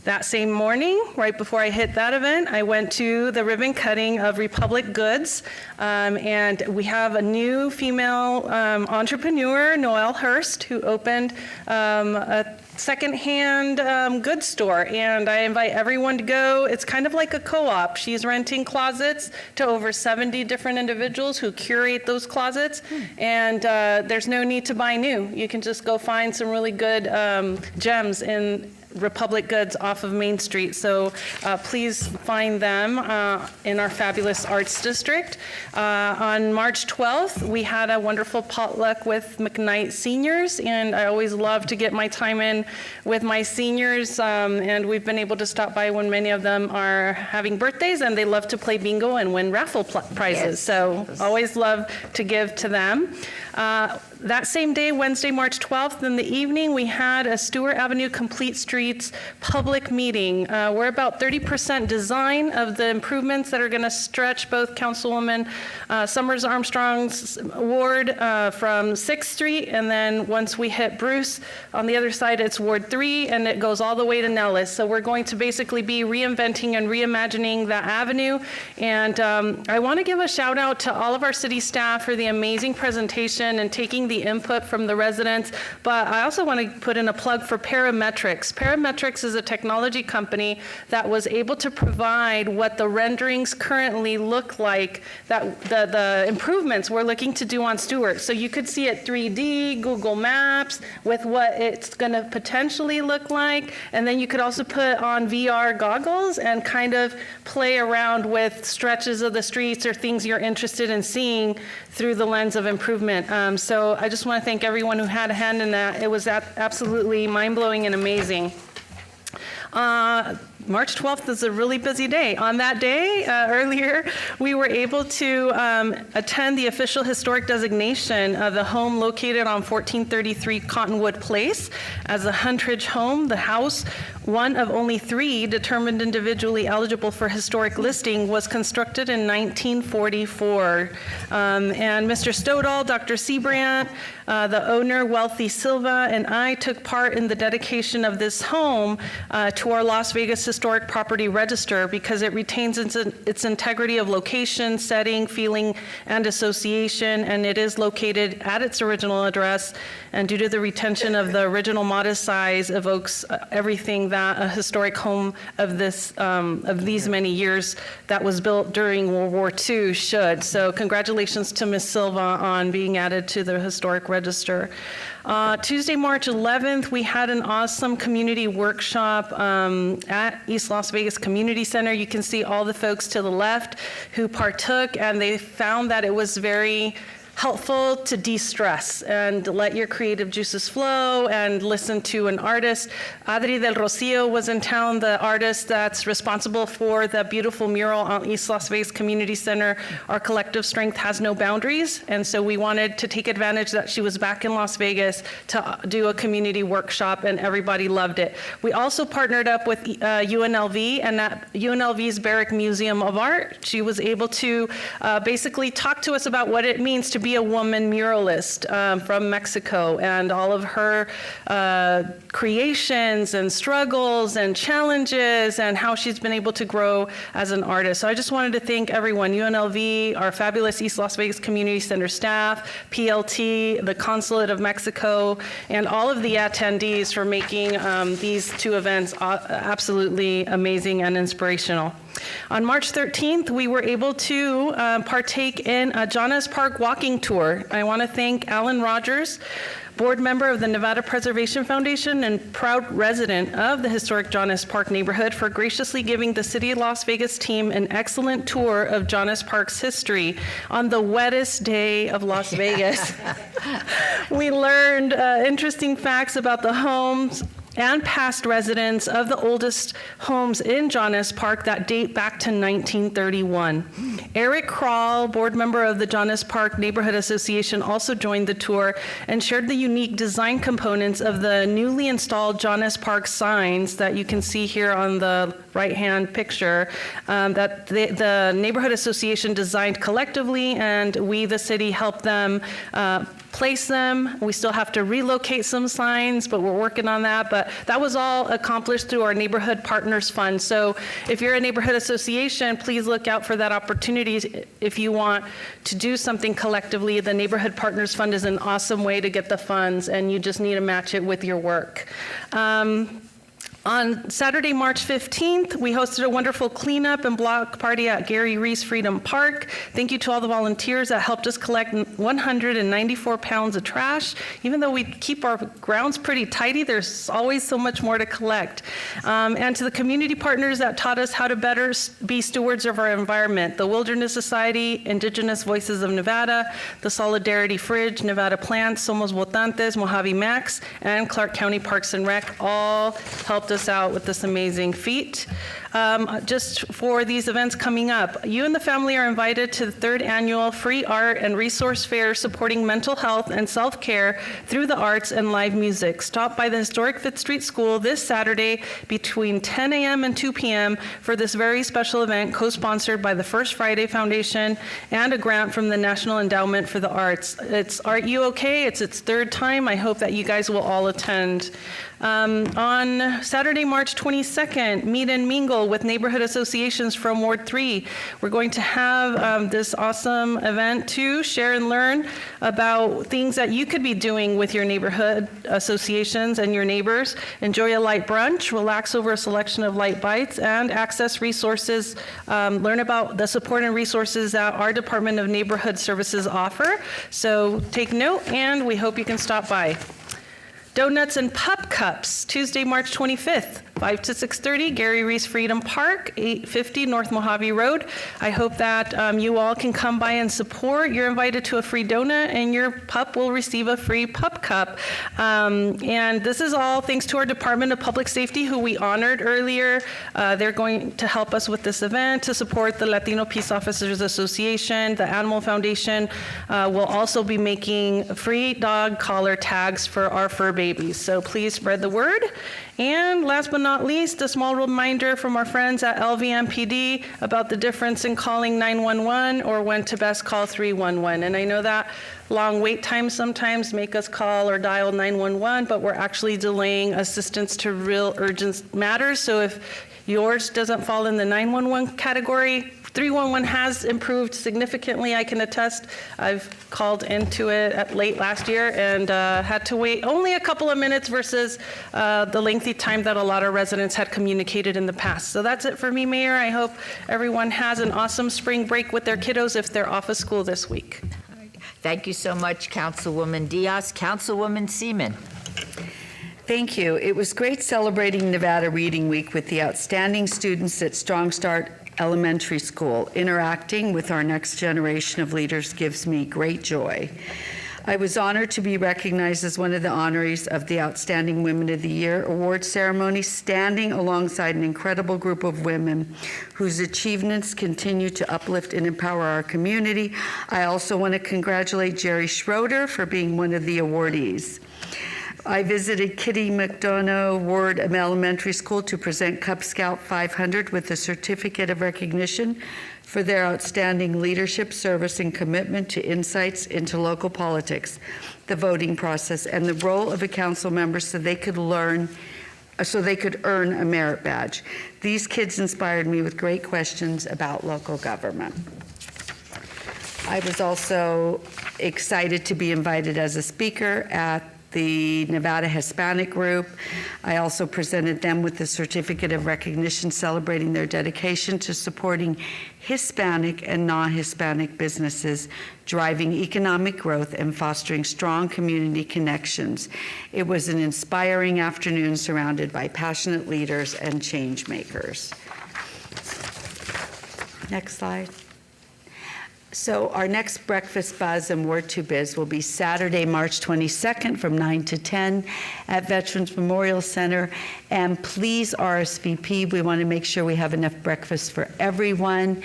That same morning, right before I hit that event, I went to the ribbon cutting of Republic Goods, and we have a new female entrepreneur, Noelle Hurst, who opened a secondhand goods store, and I invite everyone to go. It's kind of like a co-op. She's renting closets to over 70 different individuals who curate those closets, and there's no need to buy new. You can just go find some really good gems in Republic Goods off of Main Street. So please find them in our fabulous arts district. On March 12th, we had a wonderful potluck with McKnight seniors, and I always love to get my time in with my seniors, and we've been able to stop by when many of them are having birthdays, and they love to play bingo and win raffle prizes. Yes. So always love to give to them. That same day, Wednesday, March 12th, in the evening, we had a Stewart Avenue Complete Streets public meeting. We're about 30% design of the improvements that are going to stretch both Councilwoman Summers Armstrong's ward from 6th Street, and then once we hit Bruce, on the other side, it's Ward 3, and it goes all the way to Nellis. So we're going to basically be reinventing and reimagining that avenue. And I want to give a shout out to all of our city staff for the amazing presentation and taking the input from the residents, but I also want to put in a plug for Parametrics. Parametrics is a technology company that was able to provide what the renderings currently look like, that the improvements we're looking to do on Stewart. So you could see it 3D, Google Maps, with what it's going to potentially look like, and then you could also put on VR goggles and kind of play around with stretches of the streets or things you're interested in seeing through the lens of improvement. So I just want to thank everyone who had a hand in that. It was absolutely mind-blowing and amazing. March 12th is a really busy day. On that day, earlier, we were able to attend the official historic designation of the home located on 1433 Cottonwood Place as a Huntridge home. The house, one of only 3 determined individually eligible for historic listing, was constructed in 1944. And Mr. Stodahl, Dr. Seabrandt, the owner, Wealthy Silva, and I took part in the dedication of this home to our Las Vegas Historic Property Register because it retains its integrity of location, setting, feeling, and association, and it is located at its original address, and due to the retention of the original modest size, evokes everything that a historic home of these many years that was built during World War II should. So congratulations to Ms. Silva on being added to the Historic Register. Tuesday, March 11th, we had an awesome community workshop at East Las Vegas Community Center. You can see all the folks to the left who partook, and they found that it was very helpful to de-stress and let your creative juices flow and listen to an artist. Adri del Rocio was in town, the artist that's responsible for the beautiful mural on East Las Vegas Community Center, Our Collective Strength Has No Boundaries. And so we wanted to take advantage that she was back in Las Vegas to do a community workshop, and everybody loved it. We also partnered up with UNLV, and at UNLV's Barrick Museum of Art, she was able to basically talk to us about what it means to be a woman muralist from Mexico, and all of her creations and struggles and challenges and how she's been able to grow as an artist. So I just wanted to thank everyone, UNLV, our fabulous East Las Vegas Community Center staff, PLT, the Consulate of Mexico, and all of the attendees for making these 2 events absolutely amazing and inspirational. On March 13th, we were able to partake in a Jonas Park walking tour. I want to thank Alan Rogers, board member of the Nevada Preservation Foundation and proud resident of the historic Jonas Park neighborhood, for graciously giving the City of Las Vegas team an excellent tour of Jonas Park's history on the wettest day of Las Vegas. We learned interesting facts about the homes and past residents of the oldest homes in Jonas Park that date back to 1931. Eric Kroll, board member of the Jonas Park Neighborhood Association, also joined the tour and shared the unique design components of the newly installed Jonas Park signs that you can see here on the right-hand picture that the Neighborhood Association designed collectively, and we, the city, helped them place them. We still have to relocate some signs, but we're working on that. But that was all accomplished through our Neighborhood Partners Fund. So if you're a neighborhood association, please look out for that opportunity. If you want to do something collectively, the Neighborhood Partners Fund is an awesome way to get the funds, and you just need to match it with your work. On Saturday, March 15th, we hosted a wonderful cleanup and block party at Gary Reese Freedom Park. Thank you to all the volunteers that helped us collect 194 pounds of trash. Even though we keep our grounds pretty tidy, there's always so much more to collect. And to the community partners that taught us how to better be stewards of our environment, the Wilderness Society, Indigenous Voices of Nevada, the Solidarity Fridge, Nevada Plants, Somos Votantes, Mojave Max, and Clark County Parks and Rec all helped us out with this amazing feat. Just for these events coming up, you and the family are invited to the 3rd annual Free Art and Resource Fair supporting mental health and self-care through the arts and live music. Stop by the historic 5th Street School this Saturday between 10 a.m. and 2 p.m. for this very special event co-sponsored by the First Friday Foundation and a grant from the National Endowment for the Arts. It's Art You Okay? It's its 3rd time. I hope that you guys will all attend. On Saturday, March 22nd, meet and mingle with neighborhood associations from Ward 3. We're going to have this awesome event to share and learn about things that you could be doing with your neighborhood associations and your neighbors. Enjoy a light brunch, relax over a selection of light bites, and access resources, learn about the support and resources that our Department of Neighborhood Services offer. So take note, and we hope you can stop by. Donuts and Pup Cups, Tuesday, March 25th, 5 to 6:30, Gary Reese Freedom Park, 850 North Mojave Road. I hope that you all can come by and support. You're invited to a free donut, and your pup will receive a free pup cup. And this is all thanks to our Department of Public Safety, who we honored earlier. They're going to help us with this event to support the Latino Peace Officers Association. The Animal Foundation will also be making free dog collar tags for our fur babies. So please spread the word. And last but not least, a small reminder from our friends at LVMPD about the difference in calling 911 or when to best call 311. And I know that long wait times sometimes make us call or dial 911, but we're actually delaying assistance to real urgent matters. So if yours doesn't fall in the 911 category, 311 has improved significantly, I can attest. I've called into it at late last year and had to wait only a couple of minutes versus the lengthy time that a lot of residents had communicated in the past. So that's it for me, Mayor. I hope everyone has an awesome spring break with their kiddos if they're off of school this week. Thank you so much, Councilwoman Diaz. Councilwoman Seaman. Thank you. It was great celebrating Nevada Reading Week with the outstanding students at Strong Start Elementary School. Interacting with our next generation of leaders gives me great joy. I was honored to be recognized as one of the honorees of the Outstanding Women of the Year award ceremony, standing alongside an incredible group of women whose achievements continue to uplift and empower our community. I also want to congratulate Jerry Schroeder for being one of the awardees. I visited Kitty McDonough Ward Elementary School to present Cub Scout 500 with a certificate of recognition for their outstanding leadership, service, and commitment to insights into local politics, the voting process, and the role of a council member so they could earn a merit badge. These kids inspired me with great questions about local government. I was also excited to be invited as a speaker at the Nevada Hispanic Group. I also presented them with the certificate of recognition celebrating their dedication to supporting Hispanic and non-Hispanic businesses, driving economic growth and fostering strong community connections. It was an inspiring afternoon surrounded by passionate leaders and change makers. Next slide. So our next breakfast buzz and Word to Biz will be Saturday, March 22nd from 9 to 10 at Veterans Memorial Center. And please RSVP. We want to make sure we have enough breakfast for everyone.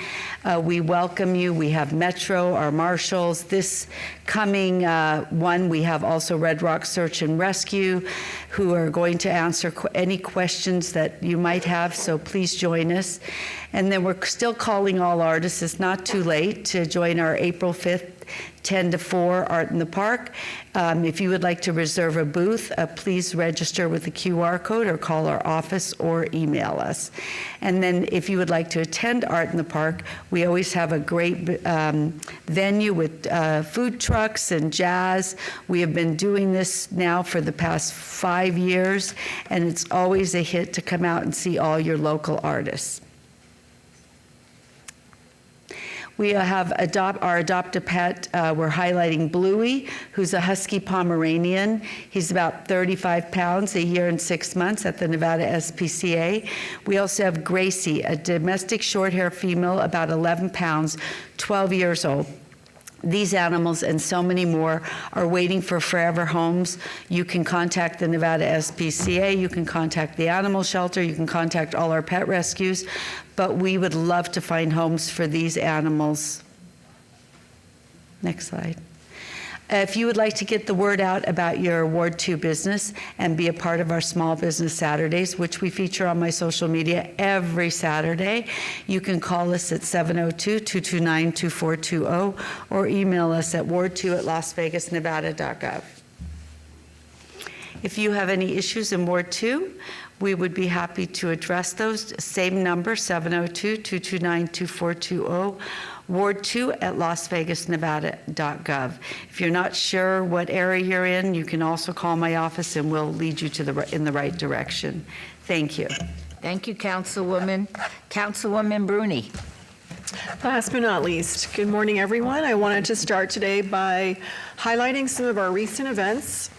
We welcome you. We have Metro, our marshals. This coming one, we have also Red Rock Search and Rescue, who are going to answer any questions that you might have, so please join us. And then we're still calling all artists. It's not too late to join our April 5th 10 to 4 Art in the Park. If you would like to reserve a booth, please register with the QR code or call our office or email us. And then if you would like to attend Art in the Park, we always have a great venue with food trucks and jazz. We have been doing this now for the past 5 years, and it's always a hit to come out and see all your local artists. We have our adopt-a pet. We're highlighting Bluey, who's a Husky Pomeranian. He's about 35 pounds, a year and 6 months at the Nevada SPCA. We also have Gracie, a domestic short-hair female, about 11 pounds, 12 years old. These animals and so many more are waiting for forever homes. You can contact the Nevada SPCA, you can contact the animal shelter, you can contact all our pet rescues, but we would love to find homes for these animals. Next slide. If you would like to get the word out about your Ward 2 business and be a part of our Small Business Saturdays, which we feature on my social media every Saturday, you can call us at 702-229-2420 or email us at ward2@lasvegasnevada.gov. If you have any issues in Ward 2, we would be happy to address those. Same number, 702-229-2420. ward2@lasvegasnevada.gov. If you're not sure what area you're in, you can also call my office and we'll lead you to in the right direction. Thank you. Thank you, Councilwoman. Councilwoman Bruni. Last but not least, good morning, everyone. I wanted to start today by highlighting some of our recent events.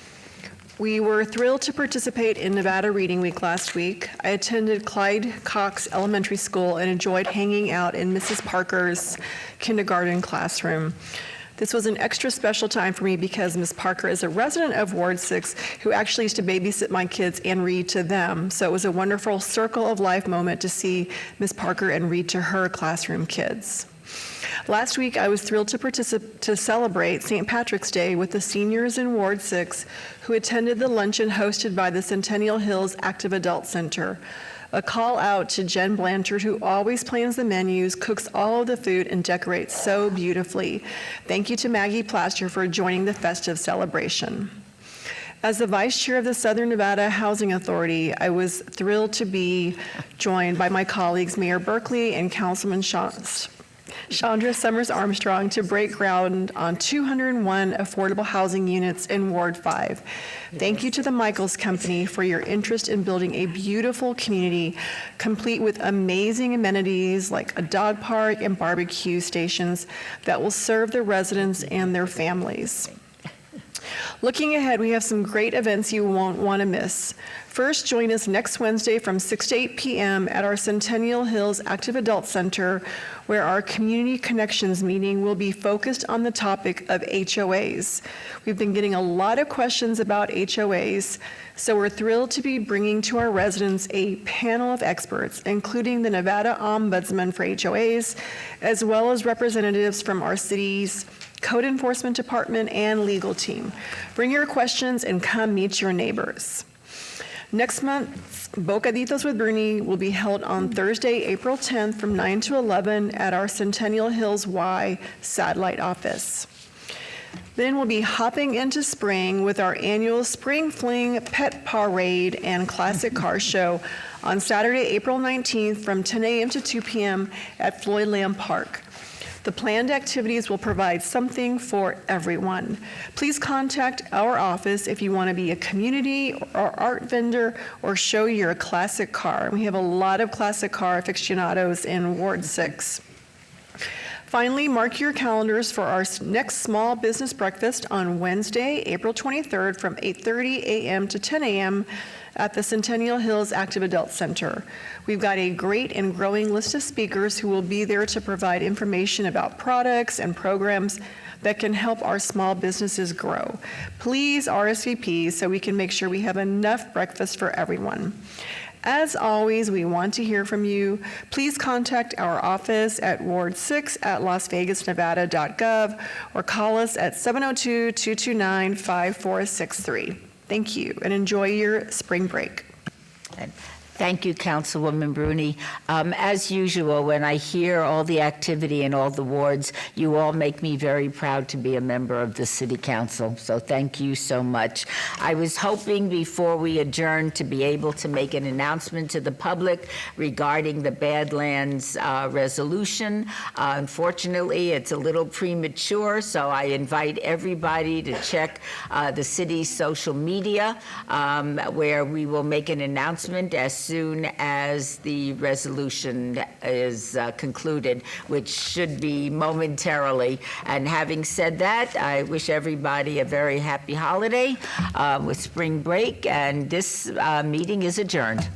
We were thrilled to participate in Nevada Reading Week last week. I attended Clyde Cox Elementary School and enjoyed hanging out in Mrs. Parker's kindergarten classroom. This was an extra special time for me because Ms. Parker is a resident of Ward 6 who actually used to babysit my kids and read to them. So it was a wonderful circle of life moment to see Ms. Parker and read to her classroom kids. Last week, I was thrilled to celebrate St. Patrick's Day with the seniors in Ward 6 who attended the luncheon hosted by the Centennial Hills Active Adult Center. A call out to Jen Blanchard, who always plans the menus, cooks all of the food, and decorates so beautifully. Thank you to Maggie Plaster for joining the festive celebration. As the Vice Chair of the Southern Nevada Housing Authority, I was thrilled to be joined by my colleagues, Mayor Berkley and Councilman Chandra Summers Armstrong, to break ground on 201 affordable housing units in Ward 5. Thank you to the Michaels Company for your interest in building a beautiful community, complete with amazing amenities like a dog park and barbecue stations that will serve the residents and their families. Looking ahead, we have some great events you won't want to miss. First, join us next Wednesday from 6 to 8 p.m. at our Centennial Hills Active Adult Center, where our Community Connections meeting will be focused on the topic of HOAs. We've been getting a lot of questions about HOAs, so we're thrilled to be bringing to our residents a panel of experts, including the Nevada Ombudsman for HOAs, as well as representatives from our city's Code Enforcement Department and legal team. Bring your questions and come meet your neighbors. Next month's Bocaditos with Bruni will be held on Thursday, April 10th from 9 to 11 at our Centennial Hills Y satellite office. Then we'll be hopping into spring with our annual Spring Fling Pet Parade and Classic Car Show on Saturday, April 19th from 10 a.m. to 2 p.m. at Floyd Lamb Park. The planned activities will provide something for everyone. Please contact our office if you want to be a community or art vendor or show your classic car. We have a lot of classic car aficionados in Ward 6. Finally, mark your calendars for our next small business breakfast on Wednesday, April 23rd from 8:30 a.m. to 10 a.m. at the Centennial Hills Active Adult Center. We've got a great and growing list of speakers who will be there to provide information about products and programs that can help our small businesses grow. Please RSVP so we can make sure we have enough breakfast for everyone. As always, we want to hear from you. Please contact our office at ward6@lasvegasnevada.gov or call us at 702-229-5463. Thank you, and enjoy your spring break. Thank you, Councilwoman Bruni. As usual, when I hear all the activity in all the wards, you all make me very proud to be a member of the City Council, so thank you so much. I was hoping before we adjourn to be able to make an announcement to the public regarding the Badlands resolution. Unfortunately, it's a little premature, so I invite everybody to check the city's social media, where we will make an announcement as soon as the resolution is concluded, which should be momentarily. And having said that, I wish everybody a very happy holiday with spring break, and this meeting is adjourned.